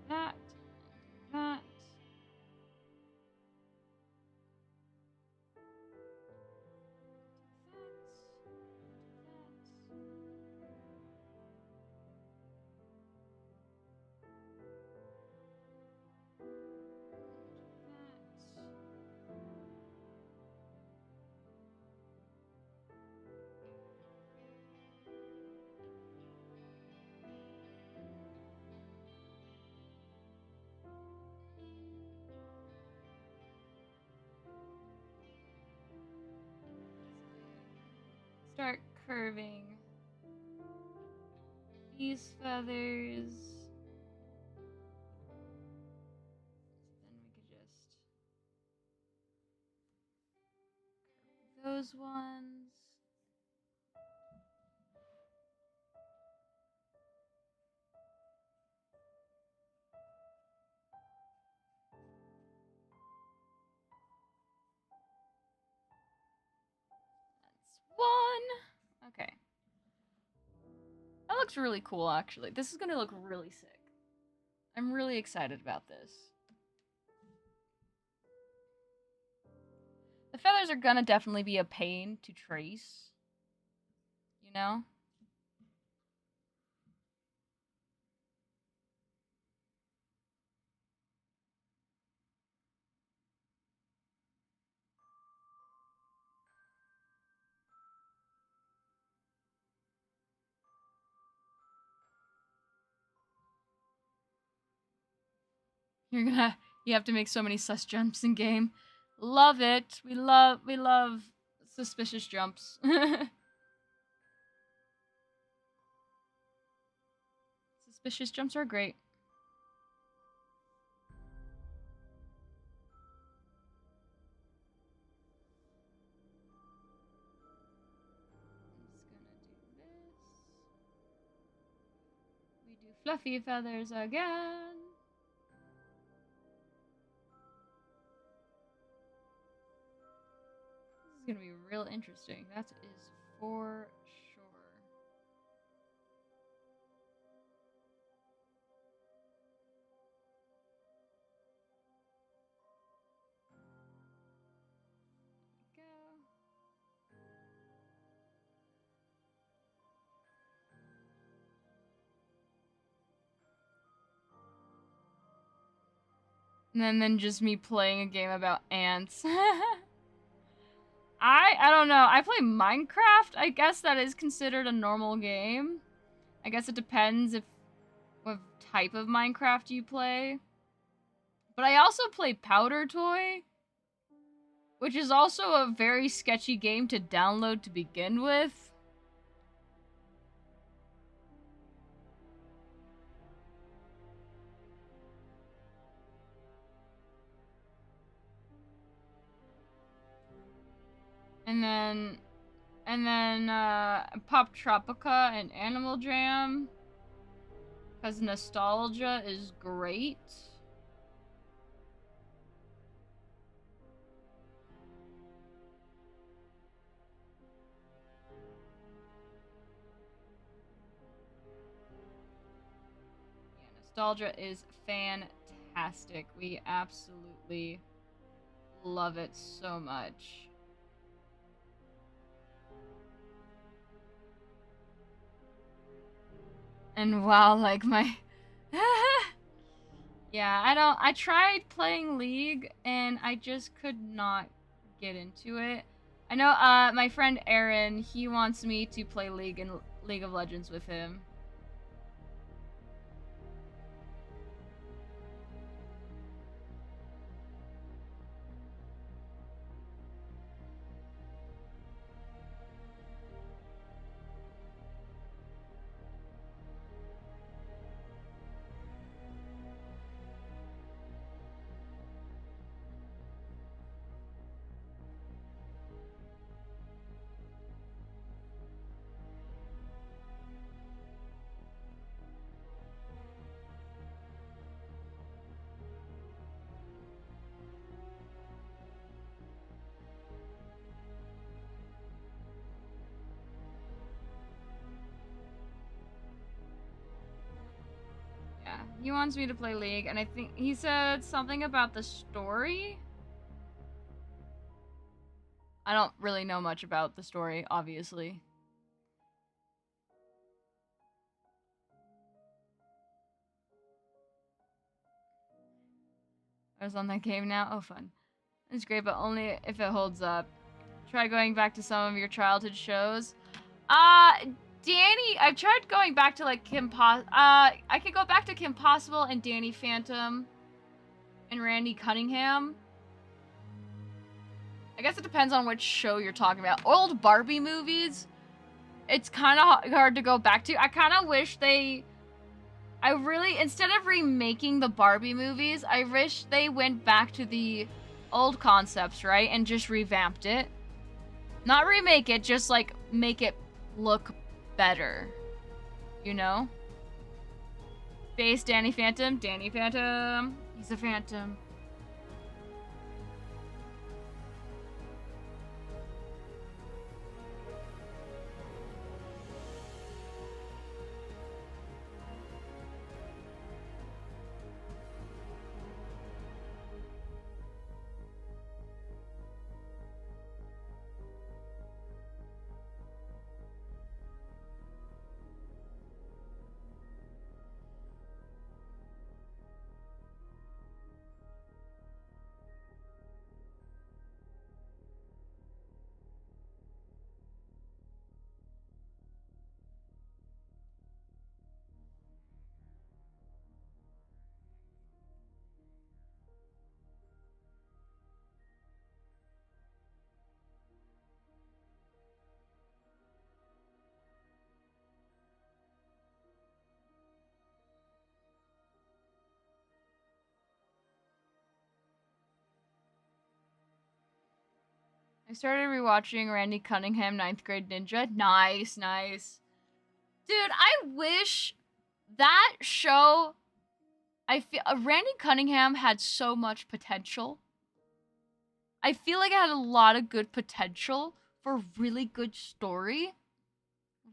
B: That, that. start curving these feathers. Then we could just curve those ones. That's one. Okay. That looks really cool, actually. This is gonna look really sick. I'm really excited about this. The feathers are gonna definitely be a pain to trace. You know? You have to make so many sus jumps in game. Love it. We love suspicious jumps. Suspicious jumps are great. I'm just gonna do this. We do fluffy feathers again. This is gonna be real interesting. That is for sure. There we go. And then just me playing a game about ants. I don't know. I play Minecraft. I guess that is considered a normal game. I guess it depends if what type of Minecraft you play. But I also play Powder Toy, which is also a very sketchy game to download to begin with. And then Pop Tropica and Animal Jam, because nostalgia is great. Yeah, nostalgia is fantastic. We absolutely love it so much. And wow, like my yeah, I tried playing League and I just could not get into it. I know my friend Aaron, he wants me to play League and League of Legends with him. Yeah, he wants me to play League, and I think he said something about the story. I don't really know much about the story, obviously. I was on that game now. Oh, fun. It's great, but only if it holds up. Try going back to some of your childhood shows. Danny, I've tried going back to like I could go back to Kim Possible and Danny Phantom and Randy Cunningham. I guess it depends on which show you're talking about. Old Barbie movies it's kind of hard to go back to. I kind of wish I really, instead of remaking the Barbie movies, I wish they went back to the old concepts, right? And just revamped it. Not remake it, just like make it look better. You know? Base Danny Phantom. Danny Phantom. He's a phantom. I started rewatching Randy Cunningham, 9th Grade Ninja. Nice, nice. Dude, I wish that show... I feel Randy Cunningham had so much potential. I feel like it had a lot of good potential for a really good story.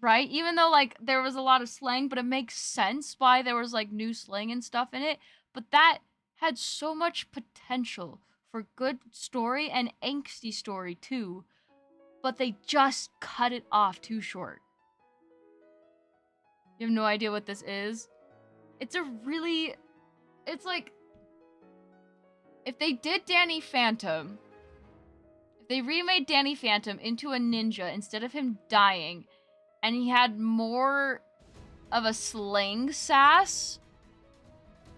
B: Right? Even though, like, there was a lot of slang, but it makes sense why there was, like, new slang and stuff in it. But that had so much potential for good story and angsty story, too. But they just cut it off too short. You have no idea what this is? It's a really... It's like... If they did Danny Phantom... If they remade Danny Phantom into a ninja instead of him dying... And he had more of a slang sass.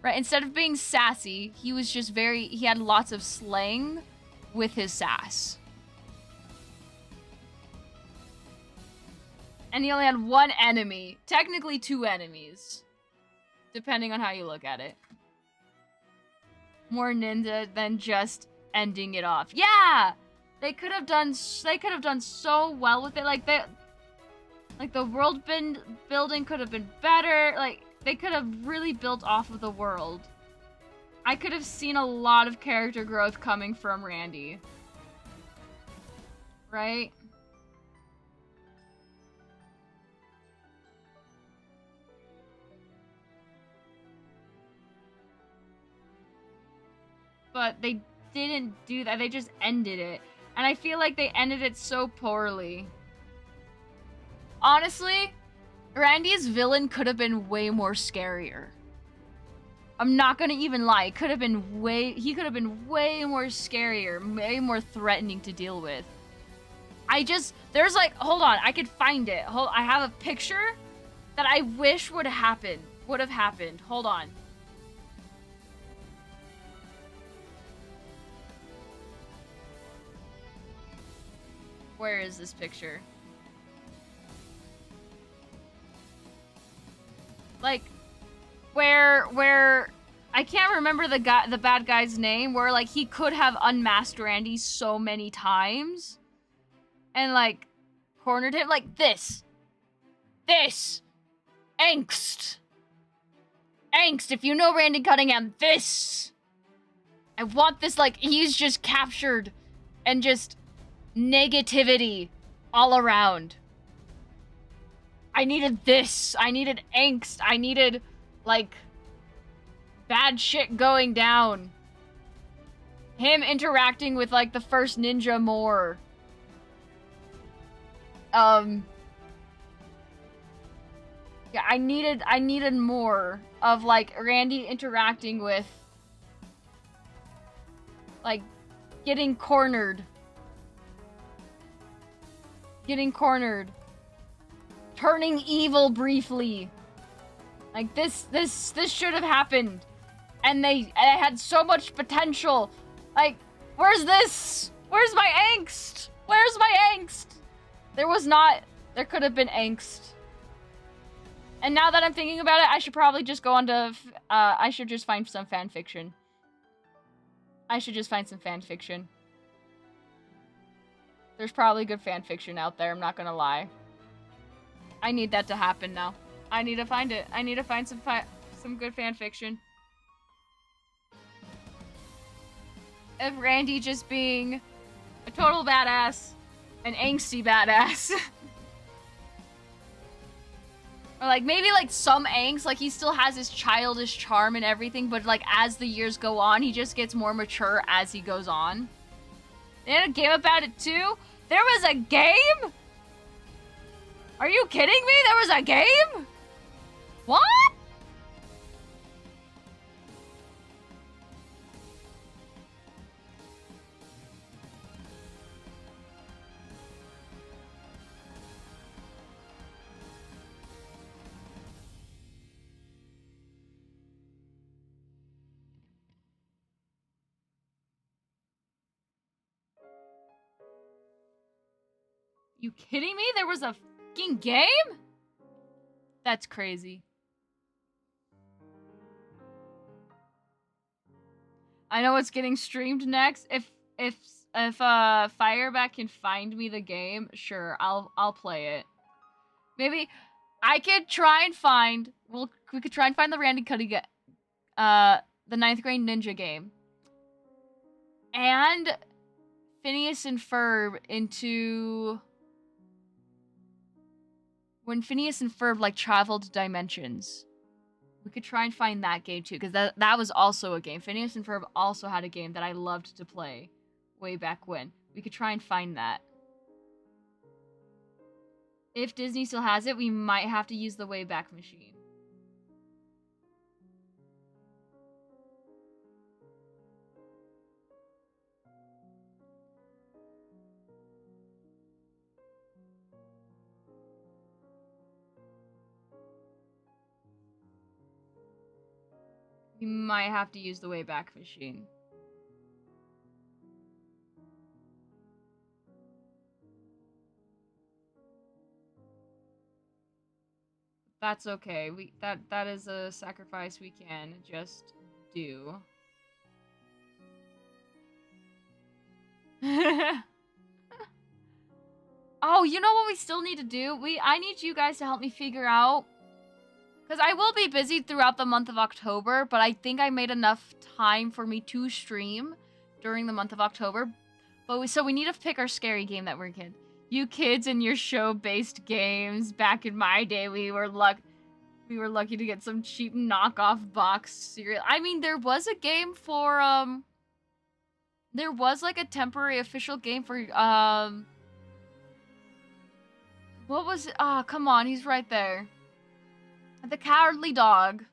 B: Right? Instead of being sassy, he was just very... He had lots of slang with his sass. And he only had one enemy. Technically 2 enemies. Depending on how you look at it. More ninja than just ending it off. Yeah! They could have done so well with it. Like the world building could have been better. Like, they could have really built off of the world. I could have seen a lot of character growth coming from Randy. Right? But they didn't do that. They just ended it. And I feel like they ended it so poorly. Honestly, Randy's villain could have been way more scarier. I'm not gonna even lie. He could have been way more scarier, way more threatening to deal with. There's like, hold on, I could find it. I have a picture that I wish would have happened. Hold on. Where is this picture? Like, where I can't remember the bad guy's name, where like he could have unmasked Randy so many times and like cornered him like this. Angst. If you know Randy Cunningham, this. I want this, like, he's just captured and just negativity all around. I needed this. I needed angst. I needed, like, bad shit going down. Him interacting with, like, the first ninja more. Yeah, I needed more of, like, Randy interacting with, like, getting cornered. Turning evil briefly. Like, this should have happened. And it had so much potential. Like, where's this? Where's my angst? There was not There could have been angst. And now that I'm thinking about it, I should probably just go on to... I should just find some fan fiction. There's probably good fan fiction out there, I'm not gonna lie. I need that to happen now. I need to find it. I need to find some good fan fiction. Of Randy just being a total badass. An angsty badass. Or like, maybe like some angst, like he still has his childish charm and everything, but like as the years go on, he just gets more mature as he goes on. They had a game about it too? There was a game? Are you kidding me? There was a game? What? You kidding me? There was a fucking game? That's crazy. I know what's getting streamed next. If Fireback can find me the game, sure, I'll play it. Maybe I could try and find we could try and find the Randy Cuddy the 9th grade ninja game. And Phineas and Ferb into when Phineas and Ferb like traveled dimensions. We could try and find that game too, because that was also a game. Phineas and Ferb also had a game that I loved to play way back when. We could try and find that. If Disney still has it, we might have to use the Wayback Machine. We might have to use the Wayback Machine. That's okay. That is a sacrifice we can just do. Oh, you know what we still need to do? I need you guys to help me figure out, because I will be busy throughout the month of October, but I think I made enough time for me to stream during the month of October. But so we need to pick our scary game that we're in. You kids and your show-based games. Back in my day, we were lucky to get some cheap knockoff box cereal. I mean, there was a game for there was like a temporary official game for what was it? Ah, come on, he's right there. The Cowardly Dog.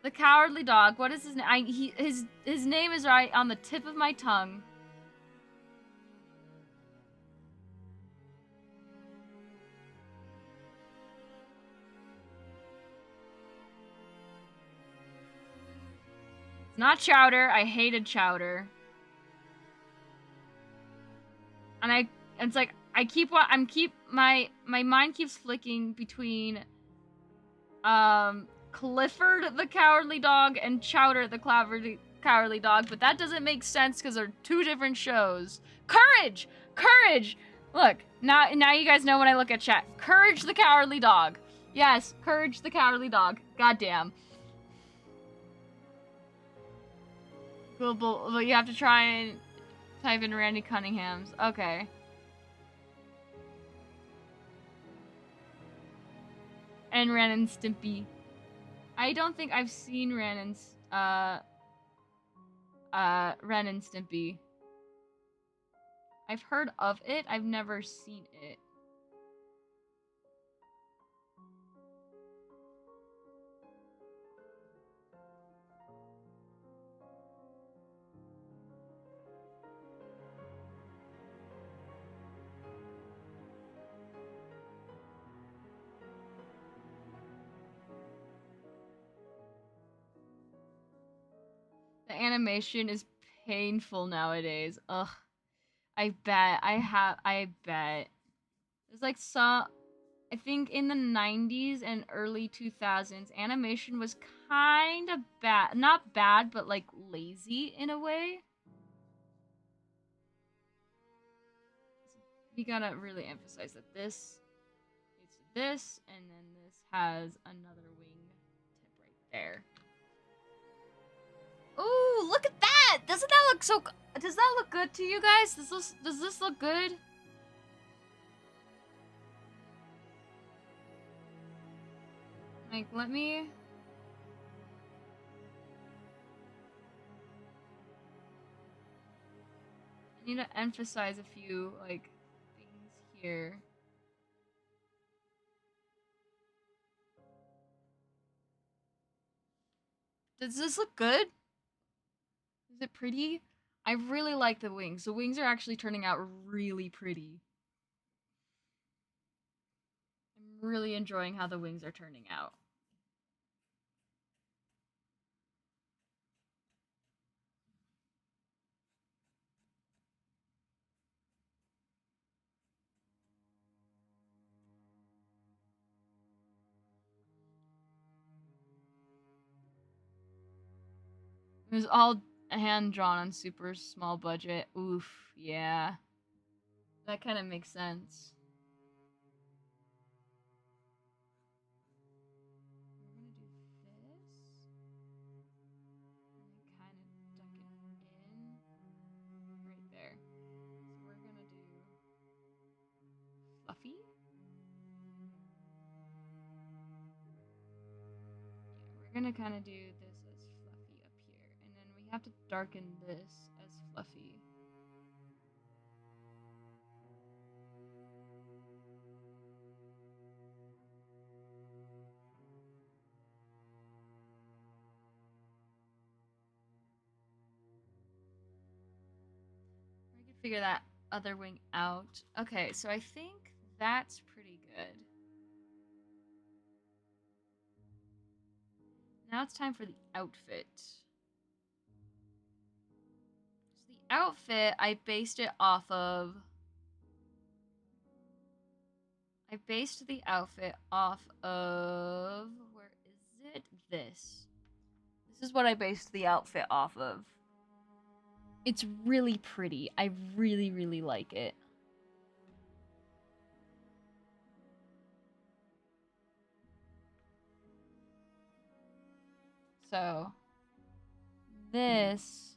B: The Cowardly Dog. What is his name? His name is right on the tip of my tongue. It's not Chowder. I hated Chowder. And it's like my mind keeps flicking between Clifford the Cowardly Dog and Chowder the Cowardly Dog, but that doesn't make sense because they're two different shows. Courage! Courage! Look, now you guys know when I look at chat. Courage the Cowardly Dog. Yes, Courage the Cowardly Dog. Goddamn. But you have to try and type in Randy Cunningham's. Okay. And Ren and Stimpy. I don't think I've seen Ren and Stimpy. I've heard of it. I've never seen it. The animation is painful nowadays. Ugh. I bet. There's like some, I think in the 90s and early 2000s, animation was kind of bad. Not bad, but like lazy in a way. You gotta really emphasize that this leads to this, and then this has another wing tip right there. Ooh, look at that! Doesn't that look so... Does that look good to you guys? Does this look good? Like, let me... I need to emphasize a few, like, things here. Does this look good? Is it pretty? I really like the wings. The wings are actually turning out really pretty. I'm really enjoying how the wings are turning out. It was all hand drawn on super small budget. Oof, yeah. That kind of makes sense. We're gonna do this. And kind of duck it in. Right there. So we're gonna do fluffy. Yeah, we're gonna kind of do this as fluffy up here. And then we have to darken this as fluffy. We could figure that other wing out. Okay, so I think that's pretty good. Now it's time for the outfit. So the outfit, I based the outfit off of, where is it? This. This is what I based the outfit off of. It's really pretty. I really, really like it. So, this...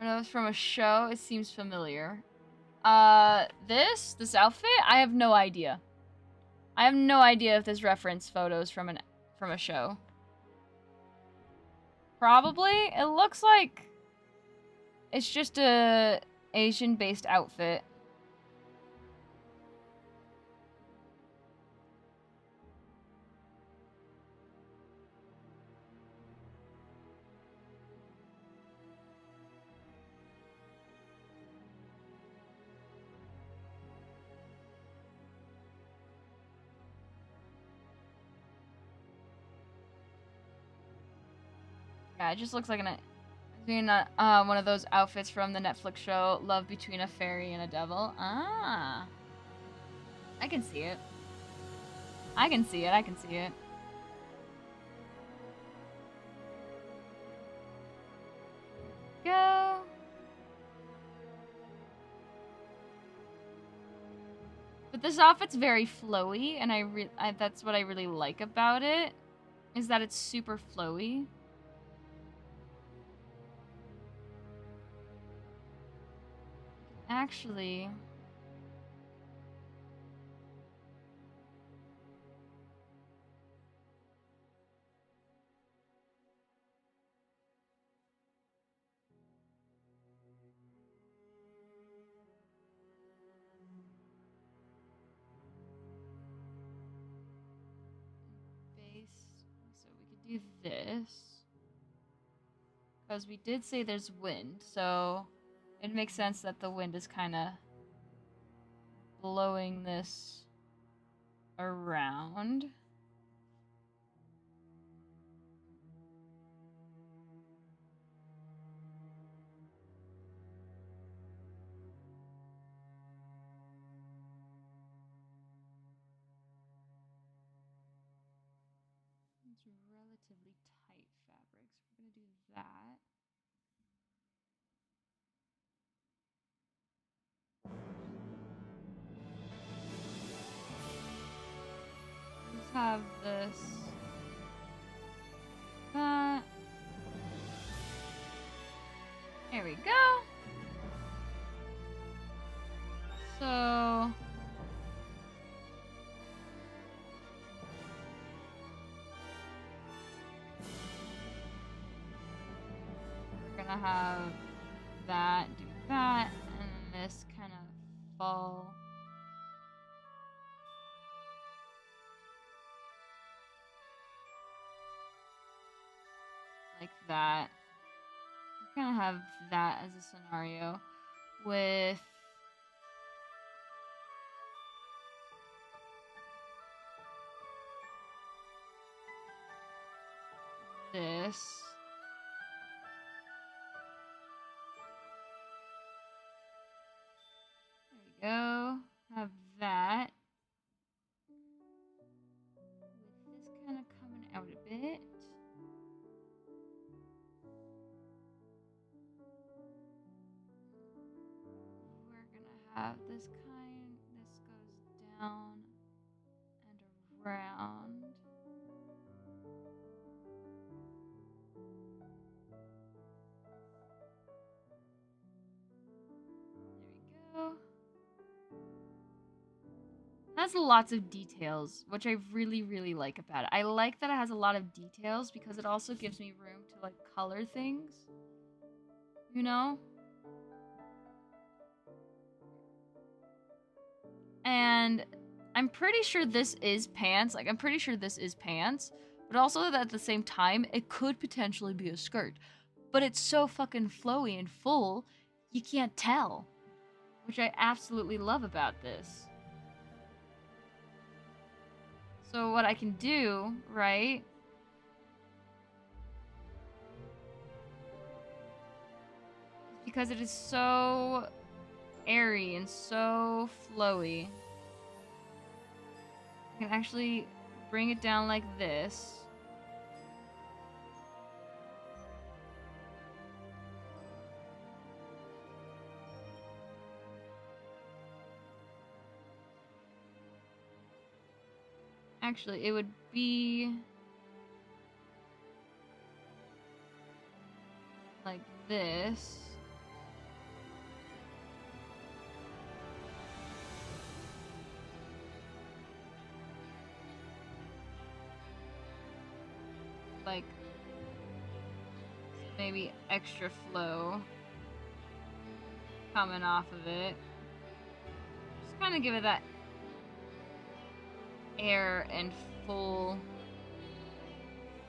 B: I know it's from a show. It seems familiar. This outfit, I have no idea. I have no idea if this reference photos from a show. Probably. It looks like it's just a Asian-based outfit. Yeah, it just looks like one of those outfits from the Netflix show Love Between a Fairy and a Devil. Ah. I can see it. I can see it. I can see it. Go. But this outfit's very flowy, and that's what I really like about it, is that it's super flowy. Actually... So we could do this. Because we did say there's wind, so it makes sense that the wind is kind of blowing this around. It's relatively tight fabric, so we're going to do that. Let's have this. That. There we go. So we're gonna have that, do that, and then this kind of fall. Like that. We're gonna have that as a scenario with this. There we go. Have that. With this kind of coming out a bit. We're gonna have this goes down and around. There we go. It has lots of details, which I really, really like about it. I like that it has a lot of details because it also gives me room to like color things. You know? And I'm pretty sure this is pants. Like, I'm pretty sure this is pants. But also that at the same time, it could potentially be a skirt. But it's so fucking flowy and full, you can't tell. Which I absolutely love about this. So what I can do, right? Because it is so airy and so flowy, I can actually bring it down like this. Actually, it would be like this. Like maybe extra flow coming off of it. Just kind of give it that air and full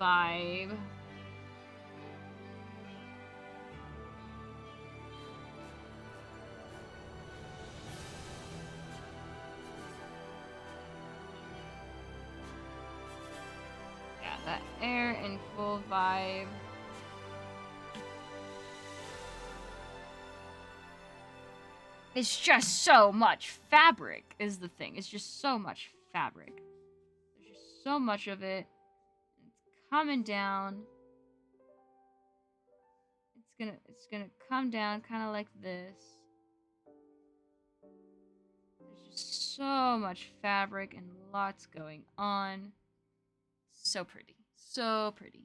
B: vibe. Yeah, that air and full vibe. It's just so much fabric is the thing. It's just so much fabric. There's just so much of it. It's coming down. It's gonna come down kind of like this. There's just so much fabric and lots going on. So pretty. So pretty.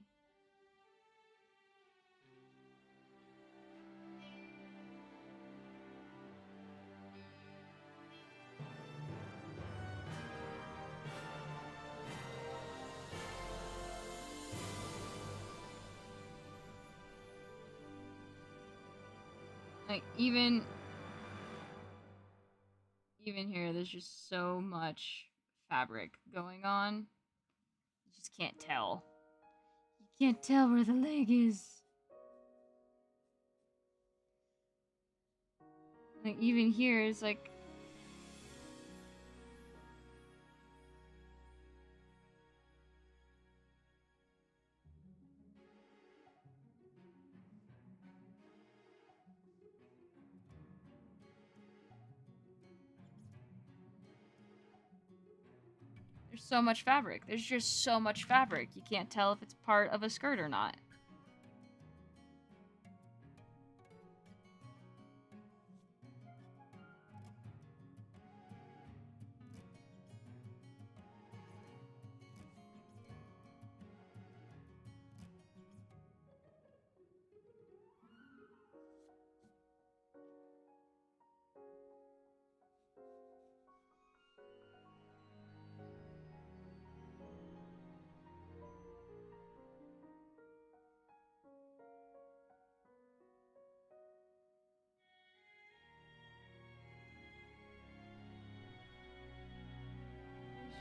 B: Like even here, there's just so much fabric going on. You just can't tell. You can't tell where the leg is. Like, even here is like... There's so much fabric. There's just so much fabric. You can't tell if it's part of a skirt or not.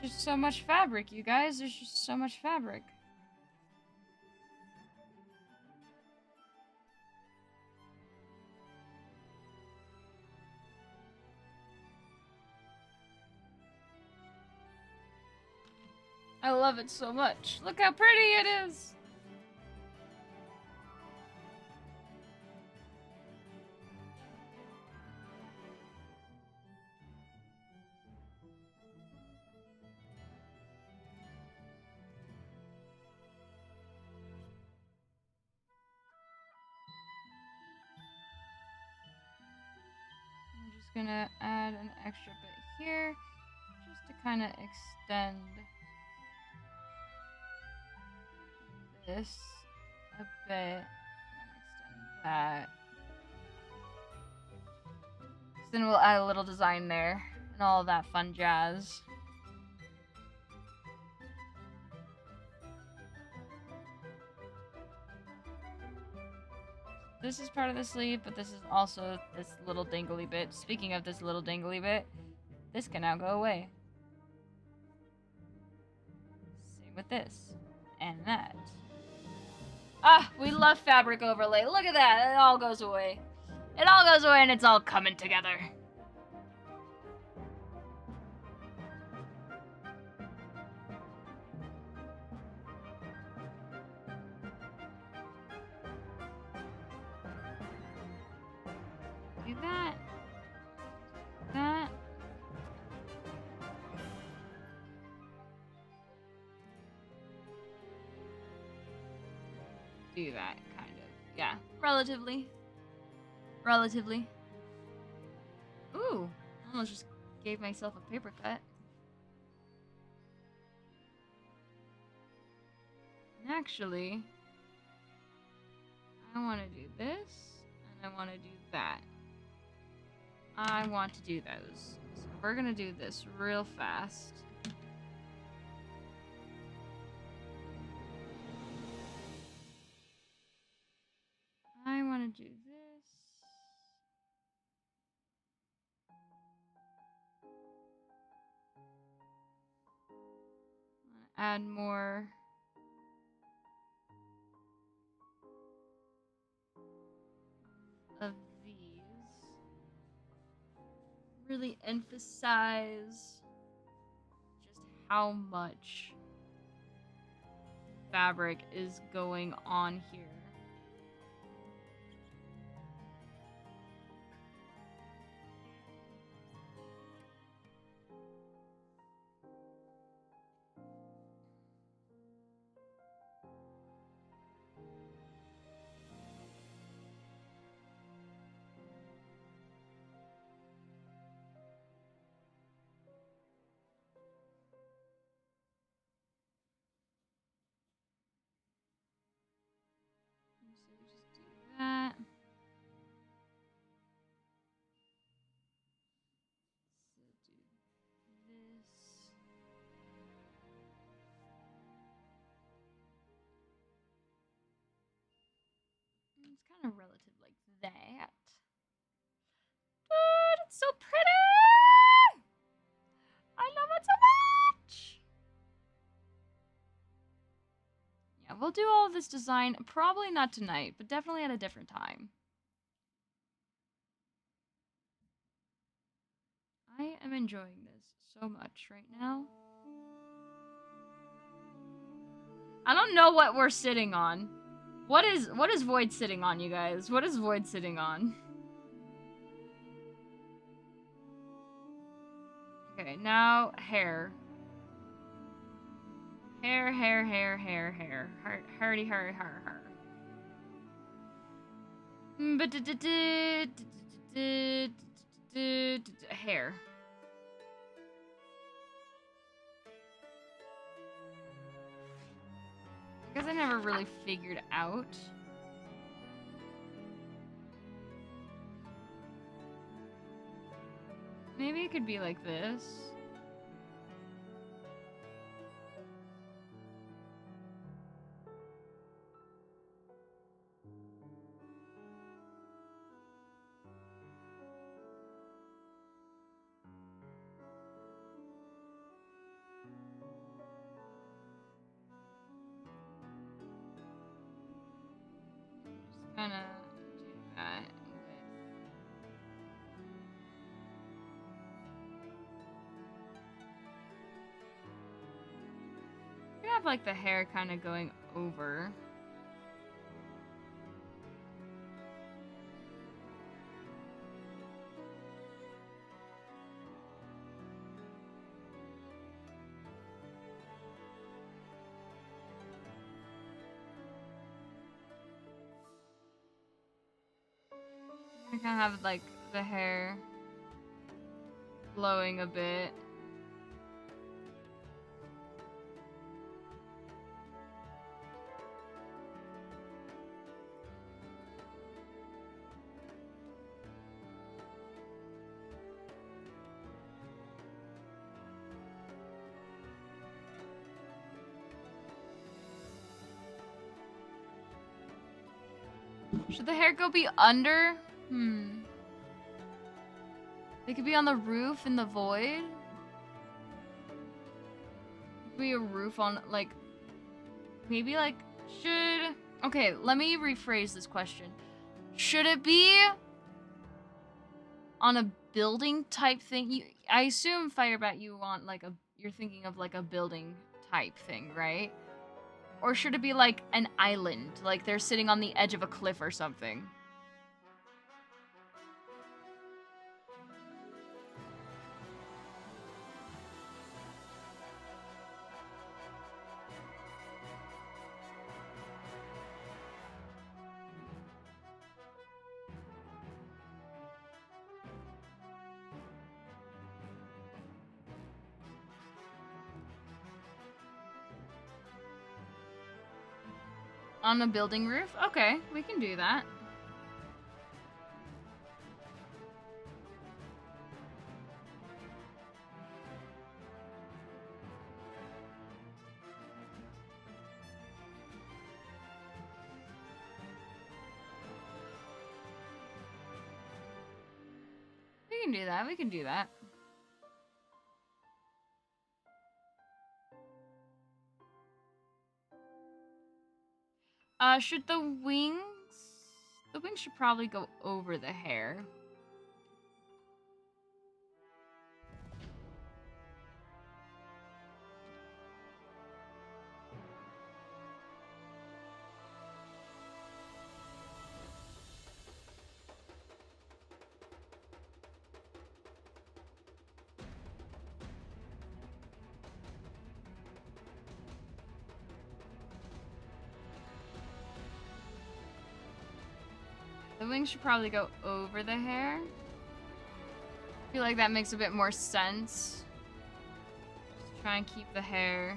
B: There's just so much fabric, you guys. There's just so much fabric. I love it so much. Look how pretty it is. I'm just gonna add an extra bit here, just to kind of extend this a bit, and extend that. So then we'll add a little design there, and all of that fun jazz. This is part of the sleeve, but this is also this little dangly bit. Speaking of this little dangly bit, this can now go away. Same with this. And that. Ah, we love fabric overlay. Look at that. It all goes away. It all goes away and it's all coming together. Do that. That. Do that, kind of. Yeah, relatively. Relatively. Ooh, almost just gave myself a paper cut. And actually, I want to do this, and I want to do that. I want to do those. So we're gonna do this real fast. I want to do this. I want to add more. Of these. Really emphasize just how much fabric is going on here. So we just do that. So do this. It's kind of relative like that. Dude, it's so pretty! I love it so much! Yeah, we'll do all of this design, probably not tonight, but definitely at a different time. am enjoying this so much right now. I don't know what we're sitting on. What is Void sitting on, you guys? What is Void sitting on? Okay, now hair. Hair. Hardy, hair. Hair. I guess I never really figured out. Maybe it could be like this. Just kind of do that with. You have like the hair kind of going over. I kind of have like the hair blowing a bit. Should the hair go be under? They could be on the roof in the void. Be a roof on, like, maybe like, should, okay, let me rephrase this question. Should it be on a building type thing? I assume Firebat, you want like you're thinking of like a building type thing, right? Or should it be like an island, like they're sitting on the edge of a cliff or something? On a building roof? Okay, we can do that. We can do that, we can do that. Should the wings... The wings should probably go over the hair. The wings should probably go over the hair. I feel like that makes a bit more sense. Just try and keep the hair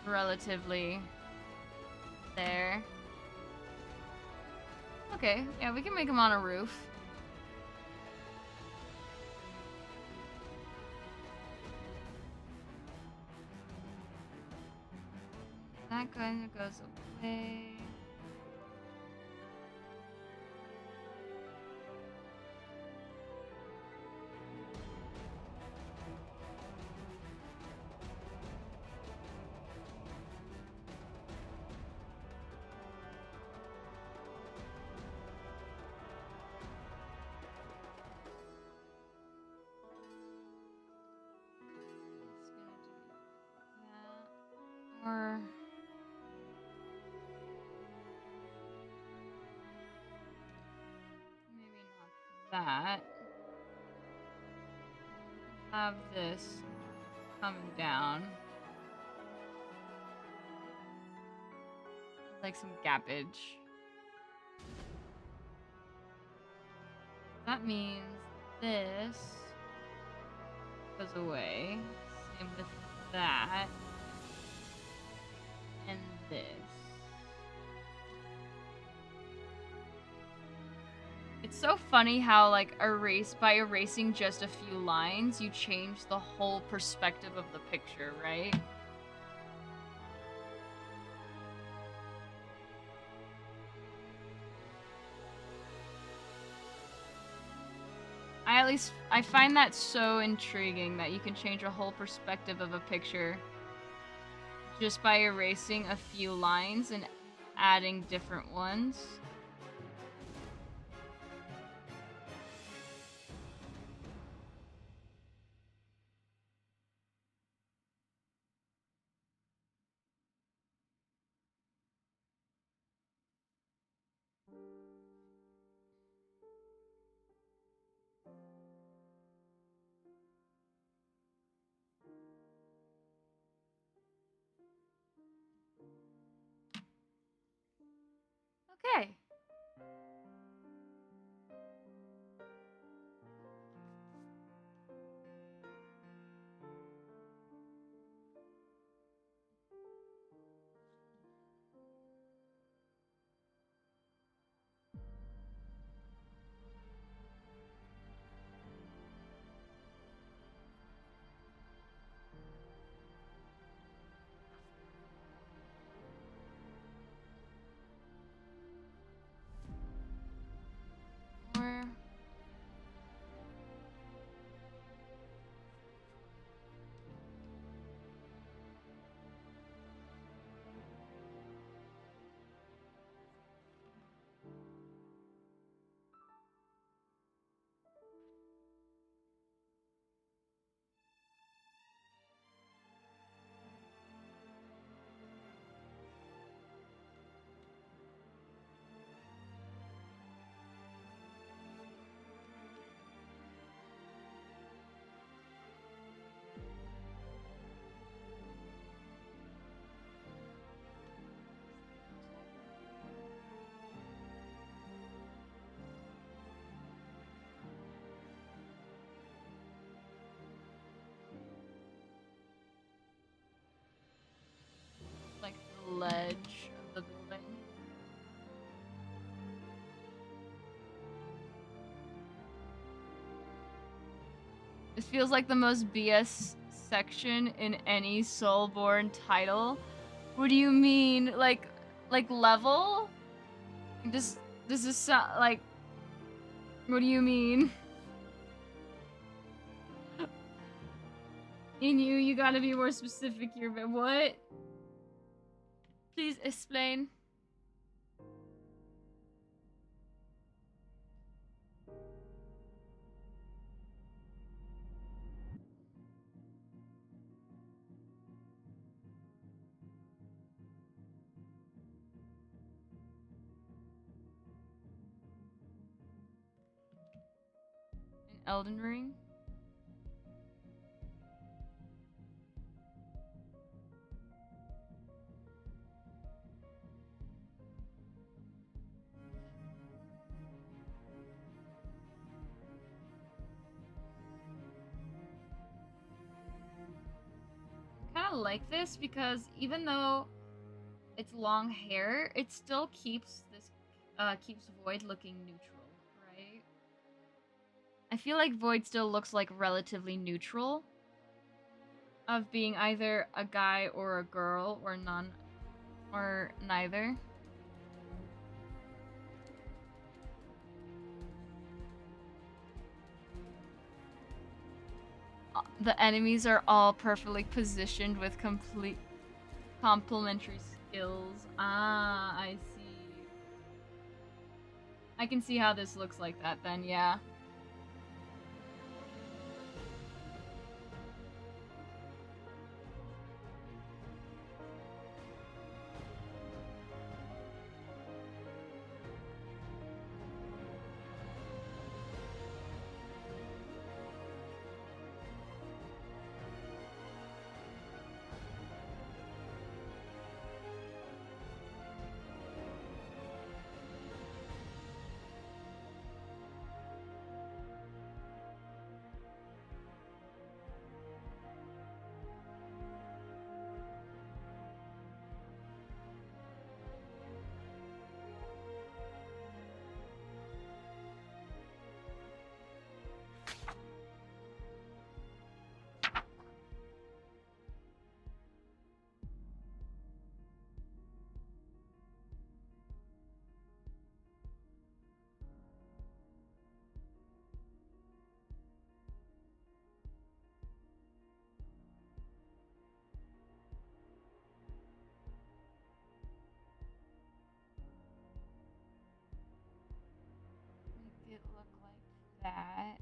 B: relatively there. Okay, yeah, we can make them on a roof. That kind of goes away. that. Have this coming down. Like some gappage. That means this goes away. Same with that. And this. It's so funny how, like, by erasing just a few lines, you change the whole perspective of the picture, right? I find that so intriguing that you can change a whole perspective of a picture just by erasing a few lines and adding different ones. Okay. Or like the ledge of the building. This feels like the most BS section in any Soulborn title. What do you mean? Like level? Does this sound like... What do you mean? Inu, you gotta be more specific here, but what? Please explain. In Elden Ring? Kind of like this because even though it's long hair, it still keeps Void looking neutral, right? I feel like Void still looks like relatively neutral of being either a guy or a girl or neither. The enemies are all perfectly positioned with complete complementary skills. Ah, I see. I can see how this looks like that then, yeah. that.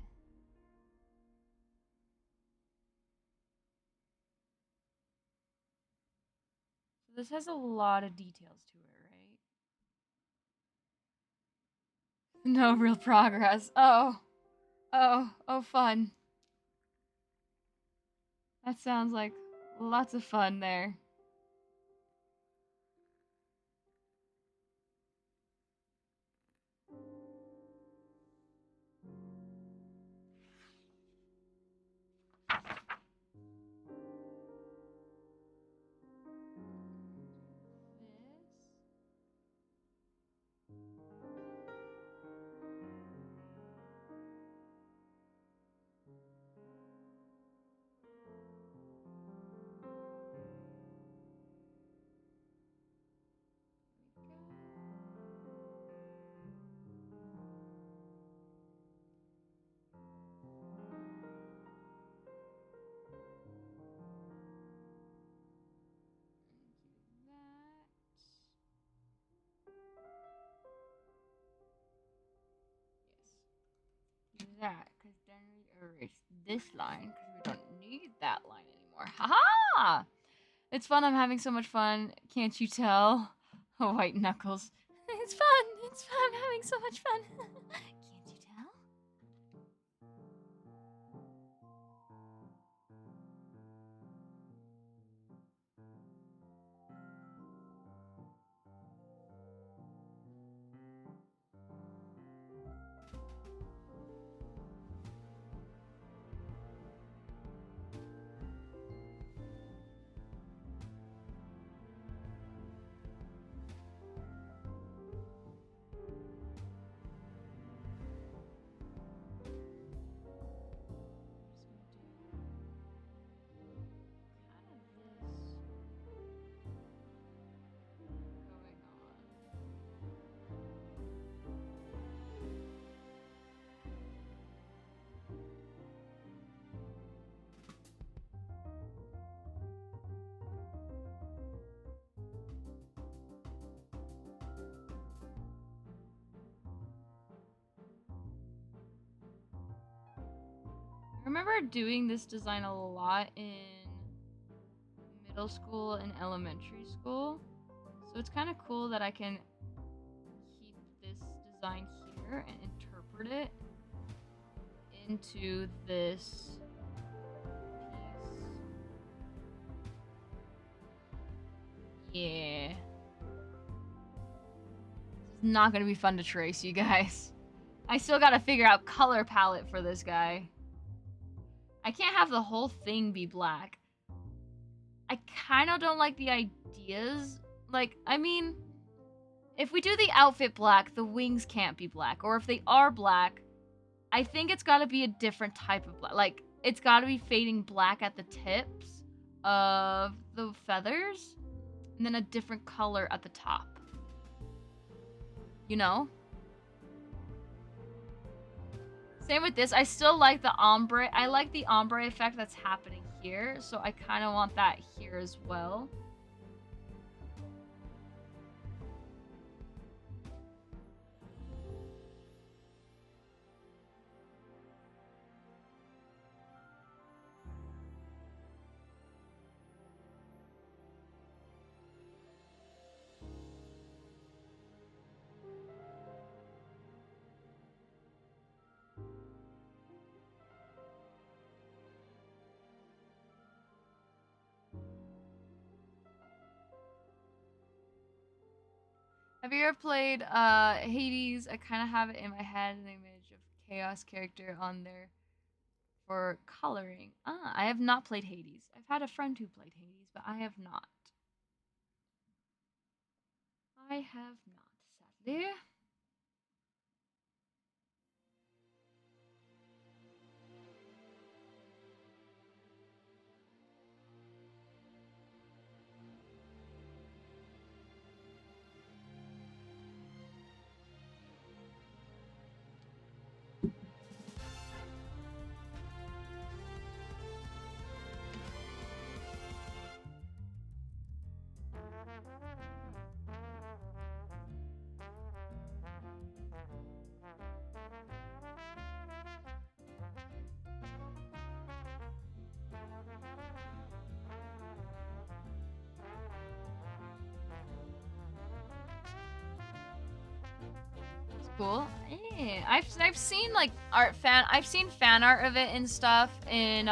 B: So this has a lot of details to it, right? No real progress. Oh, fun. That sounds like lots of fun there. That, because then we erase this line because we don't need that line anymore. Haha! It's fun. I'm having so much fun. Can't you tell? Oh, white knuckles. It's fun. It's fun. I'm having so much fun. Can't you tell? I remember doing this design a lot in middle school and elementary school. So it's kind of cool that I can keep this design here and interpret it into this piece. Yeah. This is not going to be fun to trace, you guys. I still got to figure out color palette for this guy. I can't have the whole thing be black. I kind of don't like the ideas. Like, I mean, if we do the outfit black, the wings can't be black. Or if they are black, I think it's got to be a different type of black. Like, it's got to be fading black at the tips of the feathers. And then a different color at the top. You know? Same with this. I still like the ombre. I like the ombre effect that's happening here. So I kind of want that here as well. Have you ever played Hades? I kind of have it in my head, an image of Chaos character on there for coloring. I have not played Hades. I've had a friend who played Hades, but I have not. I have not, sadly. cool. I've seen like I've seen fan art of it and stuff in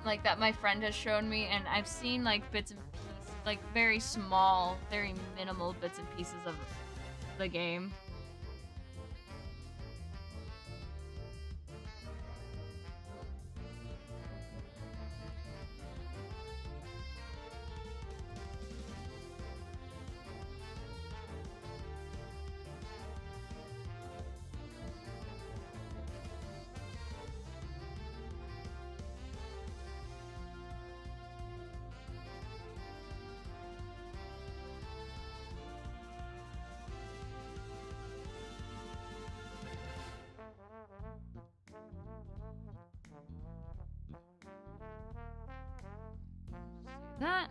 B: like that my friend has shown me, and I've seen like bits and pieces, like very small, very minimal bits and pieces of the game. That.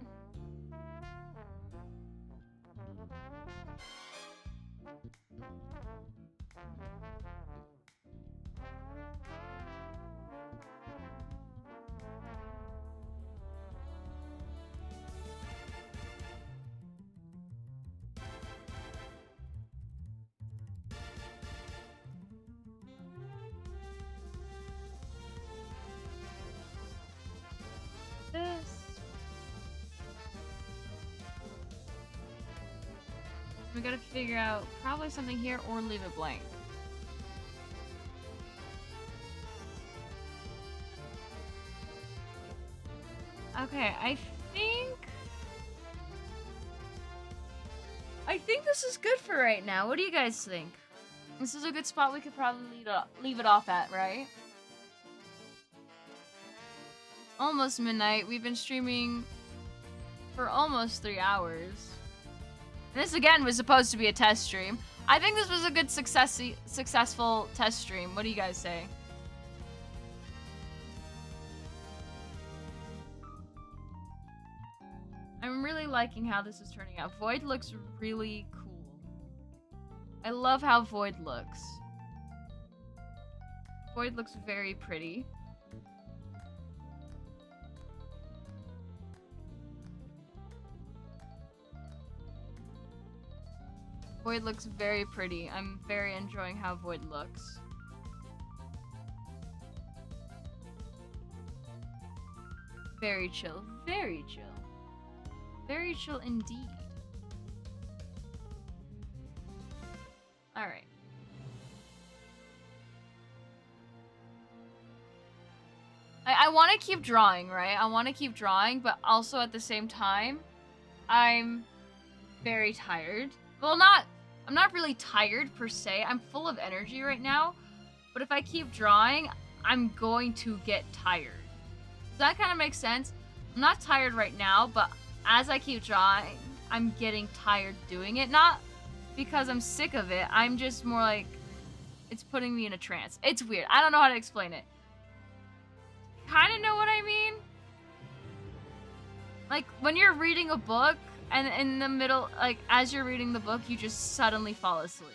B: This. We gotta figure out probably something here or leave it blank. Okay, I think this is good for right now. What do you guys think? This is a good spot we could probably leave it off at, right? Almost midnight. We've been streaming for almost 3 hours. And this again was supposed to be a test stream. I think this was a good successful test stream. What do you guys say? I'm really liking how this is turning out. Void looks really cool. I love how Void looks. Void looks very pretty. Void looks very pretty. I'm very enjoying how Void looks. Very chill. Very chill. Very chill indeed. Alright. I want to keep drawing, right? I want to keep drawing, but also at the same time, I'm very tired. Well, I'm not really tired per se. I'm full of energy right now. But if I keep drawing, I'm going to get tired. Does that kind of make sense? I'm not tired right now, but as I keep drawing, I'm getting tired doing it. Not because I'm sick of it. I'm just more like, it's putting me in a trance. It's weird. I don't know how to explain it. Kind of know what I mean? Like, when you're reading a book, and in the middle, like, as you're reading the book, you just suddenly fall asleep.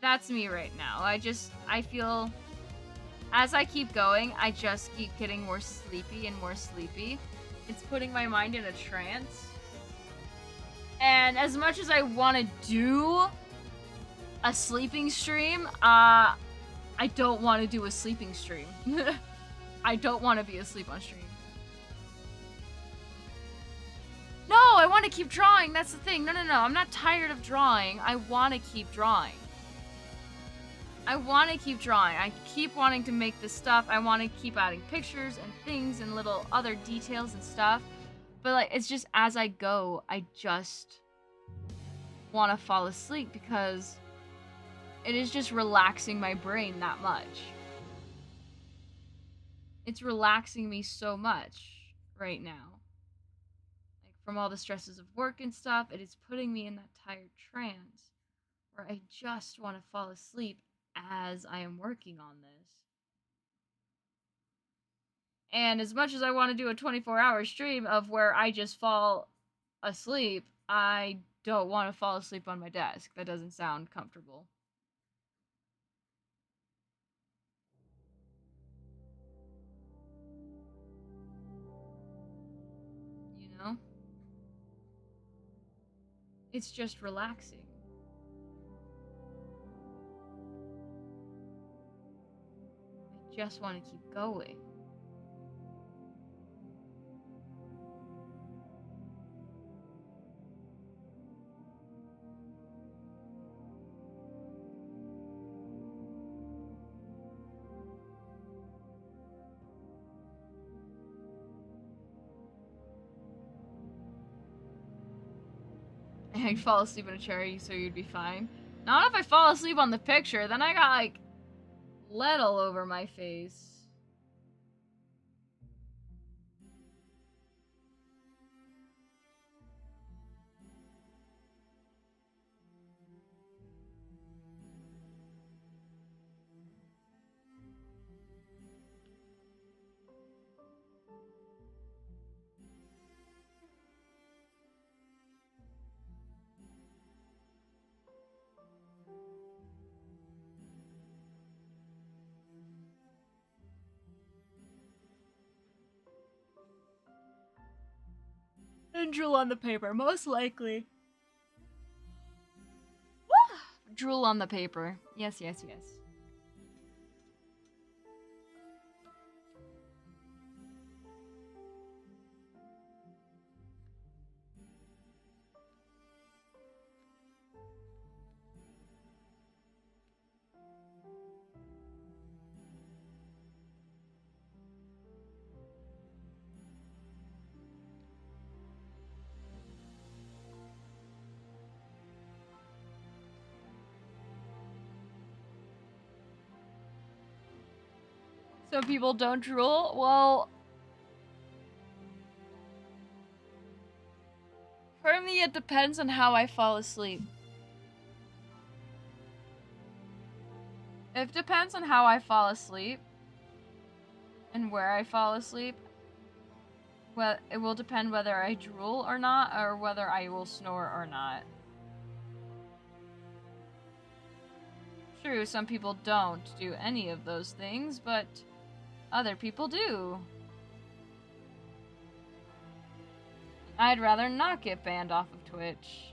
B: That's me right now. I feel, as I keep going, I just keep getting more sleepy and more sleepy. It's putting my mind in a trance. And as much as I want to do a sleeping stream, I don't want to do a sleeping stream. I don't want to be asleep on stream. No, I want to keep drawing. That's the thing. No. I'm not tired of drawing. I want to keep drawing. I want to keep drawing. I keep wanting to make this stuff. I want to keep adding pictures and things and little other details and stuff. But, like, it's just as I go, I just want to fall asleep because it is just relaxing my brain that much. It's relaxing me so much right now. From all the stresses of work and stuff, it is putting me in that tired trance where I just want to fall asleep as I am working on this. And as much as I want to do a 24-hour stream of where I just fall asleep, I don't want to fall asleep on my desk. That doesn't sound comfortable. You know? It's just relaxing. just want to keep going. I'd fall asleep in a chair so you'd be fine. Not if I fall asleep on the picture, then I got like lead all over my face. And drool on the paper, most likely. Drool on the paper. Yes, yes, yes. So people don't drool? Well, for me it depends on how I fall asleep. It depends on how I fall asleep and where I fall asleep. Well, it will depend whether I drool or not, or whether I will snore or not. True, some people don't do any of those things, but other people do. I'd rather not get banned off of Twitch.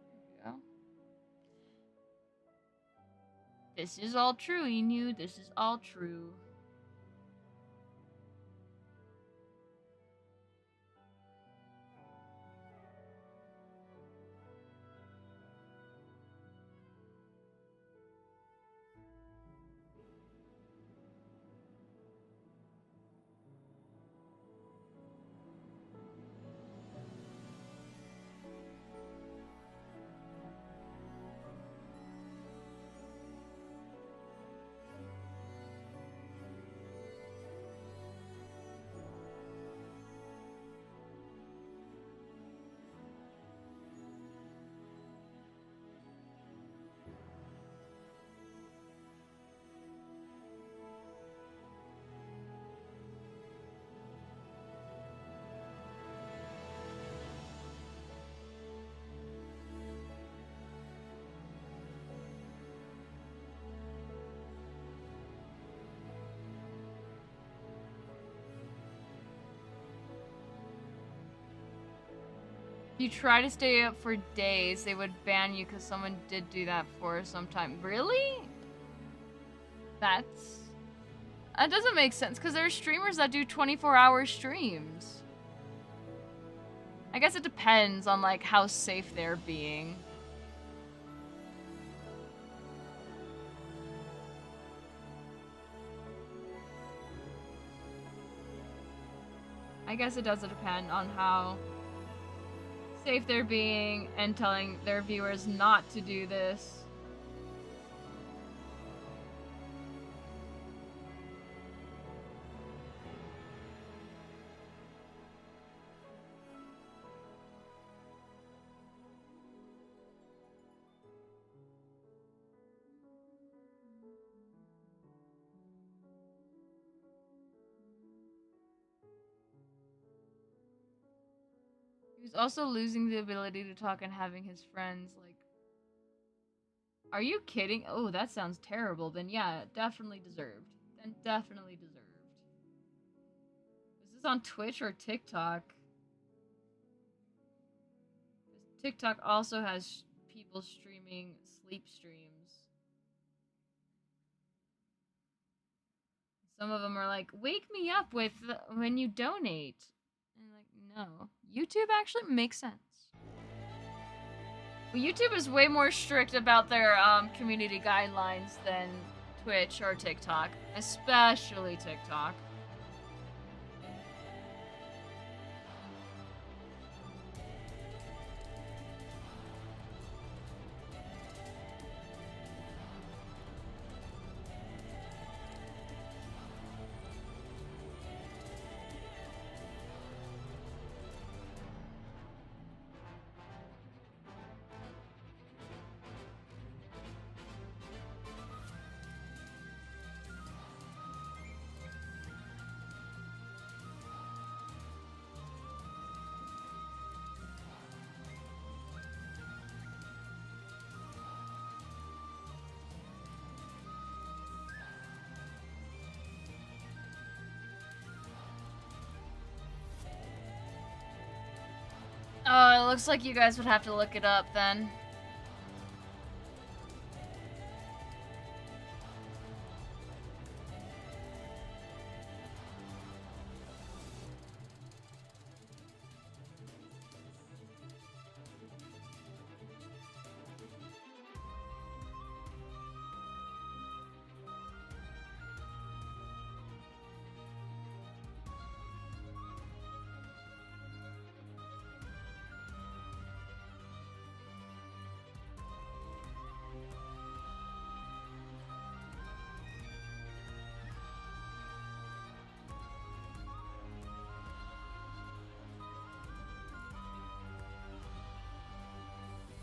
B: There you go. This is all true, Enu. This is all true. If you try to stay up for days, they would ban you because someone did do that for some time. Really? That doesn't make sense because there are streamers that do 24-hour streams. I guess it depends on like how safe they're being. I guess it does depend on how safe they're being and telling their viewers not to do this. He's also losing the ability to talk and having his friends, like... Are you kidding? Oh, that sounds terrible. Then yeah, definitely deserved. Then definitely deserved. Is this on Twitch or TikTok? TikTok also has people streaming sleep streams. Some of them are like, wake me up with when you donate. And like, no. YouTube actually makes sense. Well, YouTube is way more strict about their community guidelines than Twitch or TikTok. Especially TikTok. Oh, it looks like you guys would have to look it up then.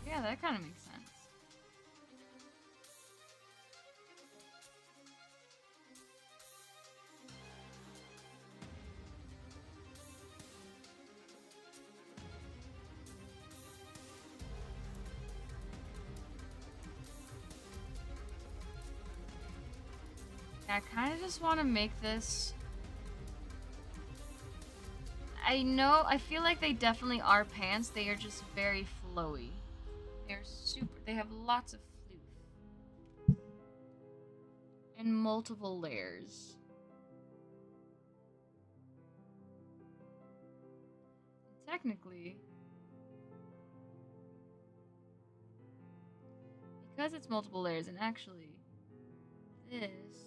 B: Yeah, that kind of makes sense. I kind of just want to make this... I feel like they definitely are pants. They are just very flowy. They're super... They have lots of floof. And multiple layers. Technically... Because it's multiple layers, and actually... This... Same with this.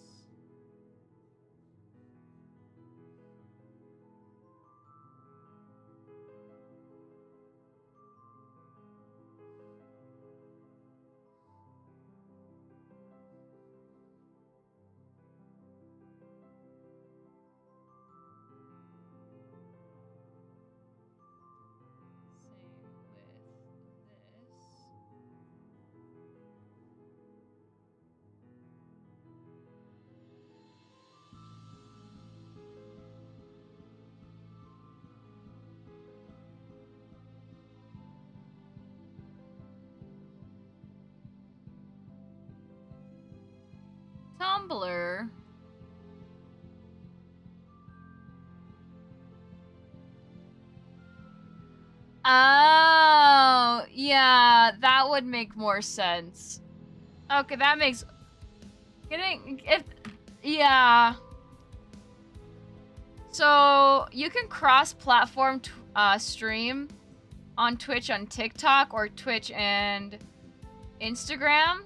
B: Tumblr. Oh, yeah, that would make more sense. Okay, that makes... Yeah. So, you can cross-platform stream on Twitch and TikTok, or Twitch and Instagram.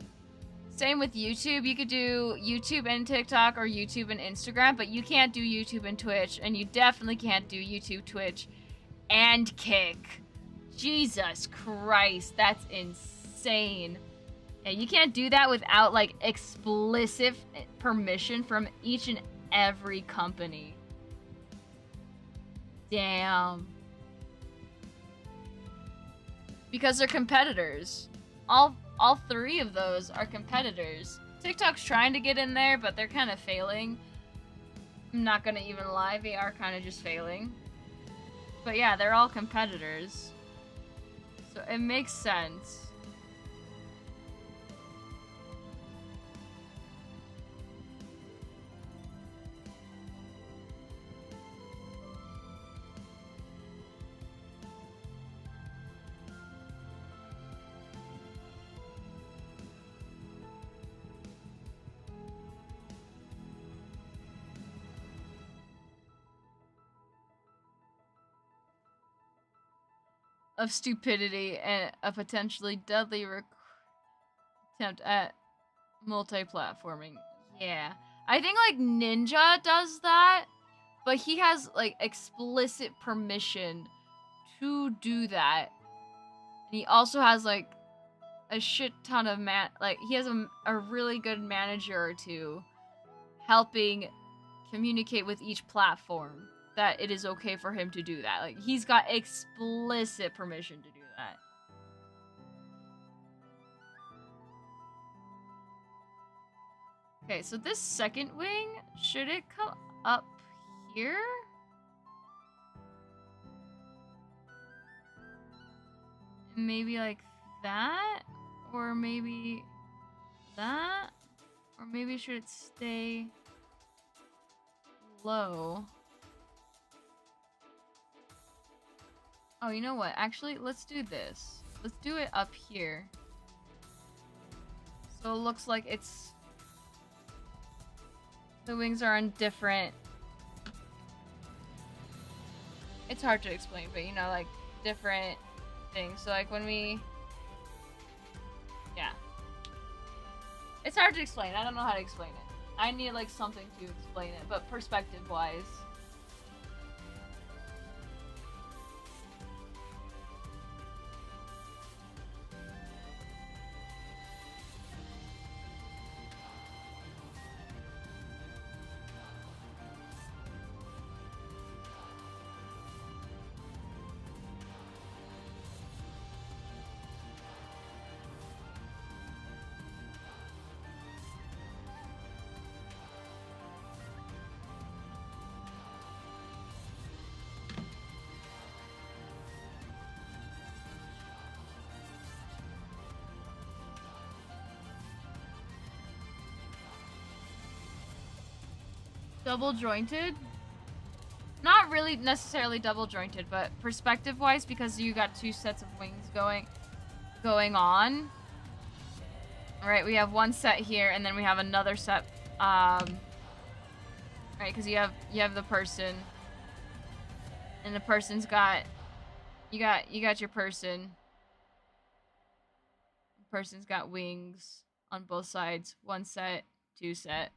B: Same with YouTube. You could do YouTube and TikTok, or YouTube and Instagram, but you can't do YouTube and Twitch, and you definitely can't do YouTube, Twitch, and Kick. Jesus Christ, that's insane. Yeah, you can't do that without, like, explicit permission from each and every company. Damn. Because they're competitors. All three of those are competitors. TikTok's trying to get in there, but they're kind of failing. I'm not gonna even lie, they are kind of just failing. But yeah, they're all competitors. So it makes sense. Of stupidity and a potentially deadly attempt at multi-platforming. Yeah. I think like Ninja does that, but he has like explicit permission to do that. And he also has like a shit ton of he has a really good manager or two helping communicate with each platform that it is okay for him to do that. Like he's got explicit permission to do that. Okay, so this second wing, should it come up here? Maybe like that? Or maybe that? Or maybe should it stay low? Oh, you know what? Actually, let's do this. Let's do it up here. So it looks like it's... The wings are on different... It's hard to explain, but you know, like, different things. So like when we... Yeah. It's hard to explain. I don't know how to explain it. I need like something to explain it, but perspective-wise... Double jointed? Not really necessarily double jointed, but perspective wise, because you got two sets of wings going on. Alright, we have one set here and then we have another set right, because you have the person. And the person's got you got your person. The person's got wings on both sides. One set, two set.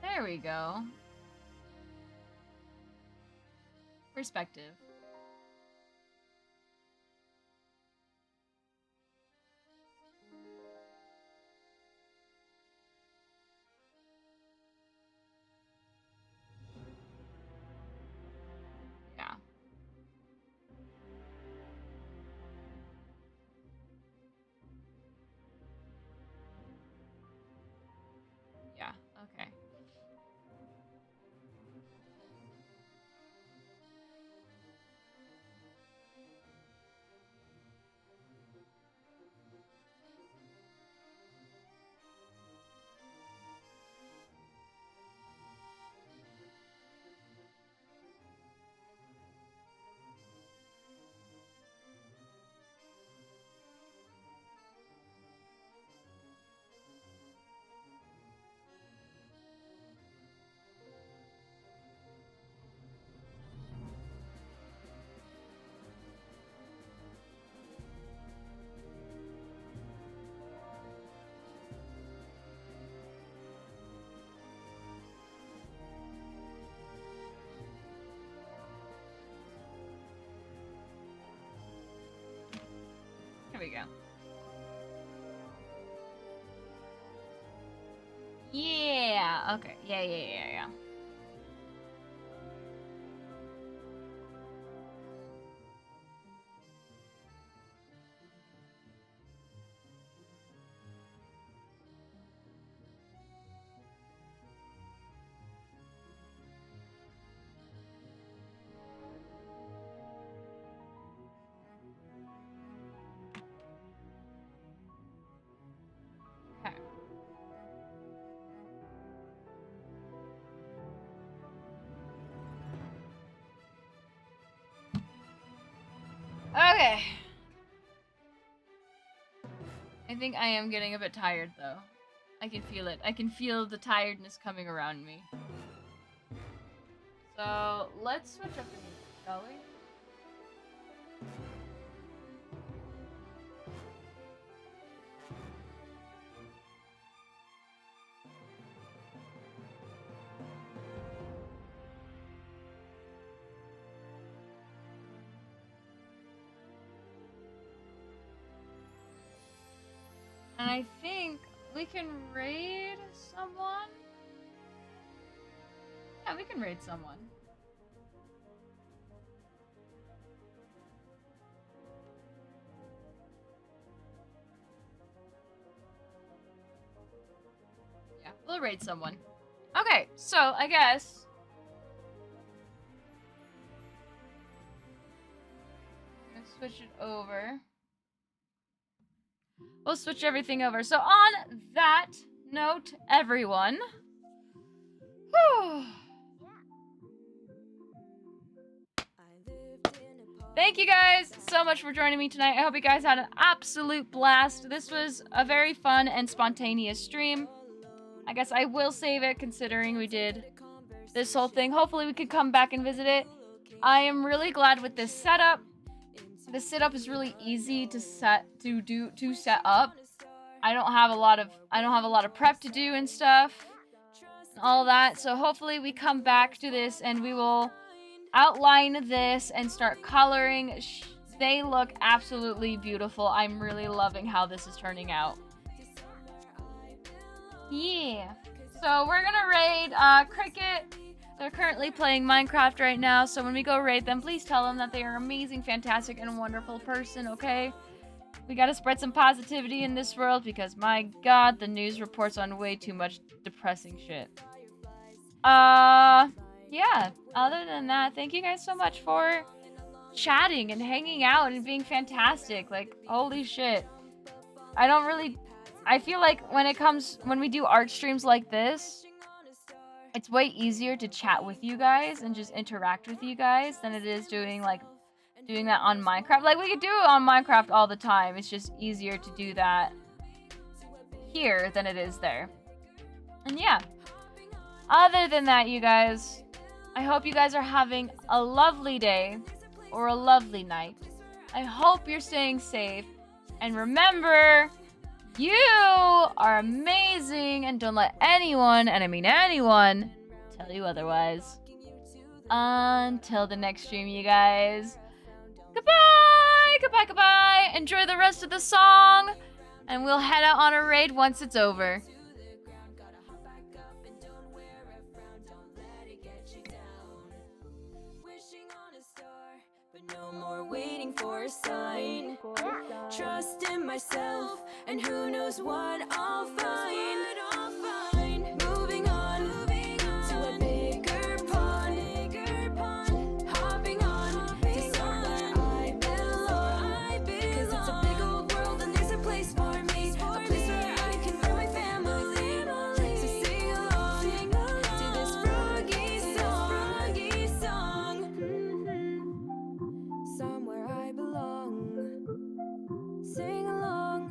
B: There we go. Perspective. Yeah. Yeah, okay. Here we go. Okay. Yeah. Okay. Okay. I think I am getting a bit tired, though. I can feel it. I can feel the tiredness coming around me. So, let's switch up the music, shall we? And I think we can raid someone. Yeah, we can raid someone. Yeah, we'll raid someone. Okay, so I guess I'm gonna switch it over. We'll switch everything over. So on that note, everyone. Whew. Thank you guys so much for joining me tonight. I hope you guys had an absolute blast. This was a very fun and spontaneous stream. I guess I will save it considering we did this whole thing. Hopefully we could come back and visit it. I am really glad with this setup. The setup is really easy to set up. I don't have a lot of prep to do and stuff. And all that. So hopefully we come back to this and we will outline this and start coloring. They look absolutely beautiful. I'm really loving how this is turning out. Yeah. So we're gonna raid Cricket. They're currently playing Minecraft right now, so when we go raid them, please tell them that they are amazing, fantastic, and wonderful person, okay? We gotta spread some positivity in this world because, my god, the news reports on way too much depressing shit. Yeah. Other than that, thank you guys so much for chatting and hanging out and being fantastic. Like, holy shit. I feel like when we do art streams like this, it's way easier to chat with you guys and just interact with you guys than it is doing that on Minecraft. Like, we could do it on Minecraft all the time. It's just easier to do that here than it is there. And yeah. Other than that, you guys, I hope you guys are having a lovely day or a lovely night. I hope you're staying safe. And remember, you are amazing, and don't let anyone, and I mean anyone, tell you otherwise. Until the next stream, you guys. Goodbye! Goodbye, goodbye! Enjoy the rest of the song, and we'll head out on a raid once it's over.
E: No more waiting for a sign. Trust in myself, and who knows what I'll find. Moving on to a bigger pond. Hopping on to somewhere I belong. 'Cause it's a big old world and there's a place for me. A place where I can find my family. So sing along to this froggy song. Somewhere I belong. Sing along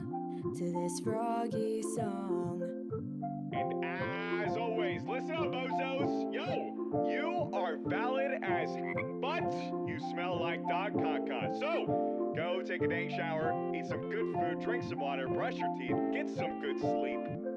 E: to this froggy song.
F: And as always, listen up, bozos. Yo, you are valid as but you smell like dog caca. So, go take a dang shower, eat some good food, drink some water, brush your teeth, get some good sleep.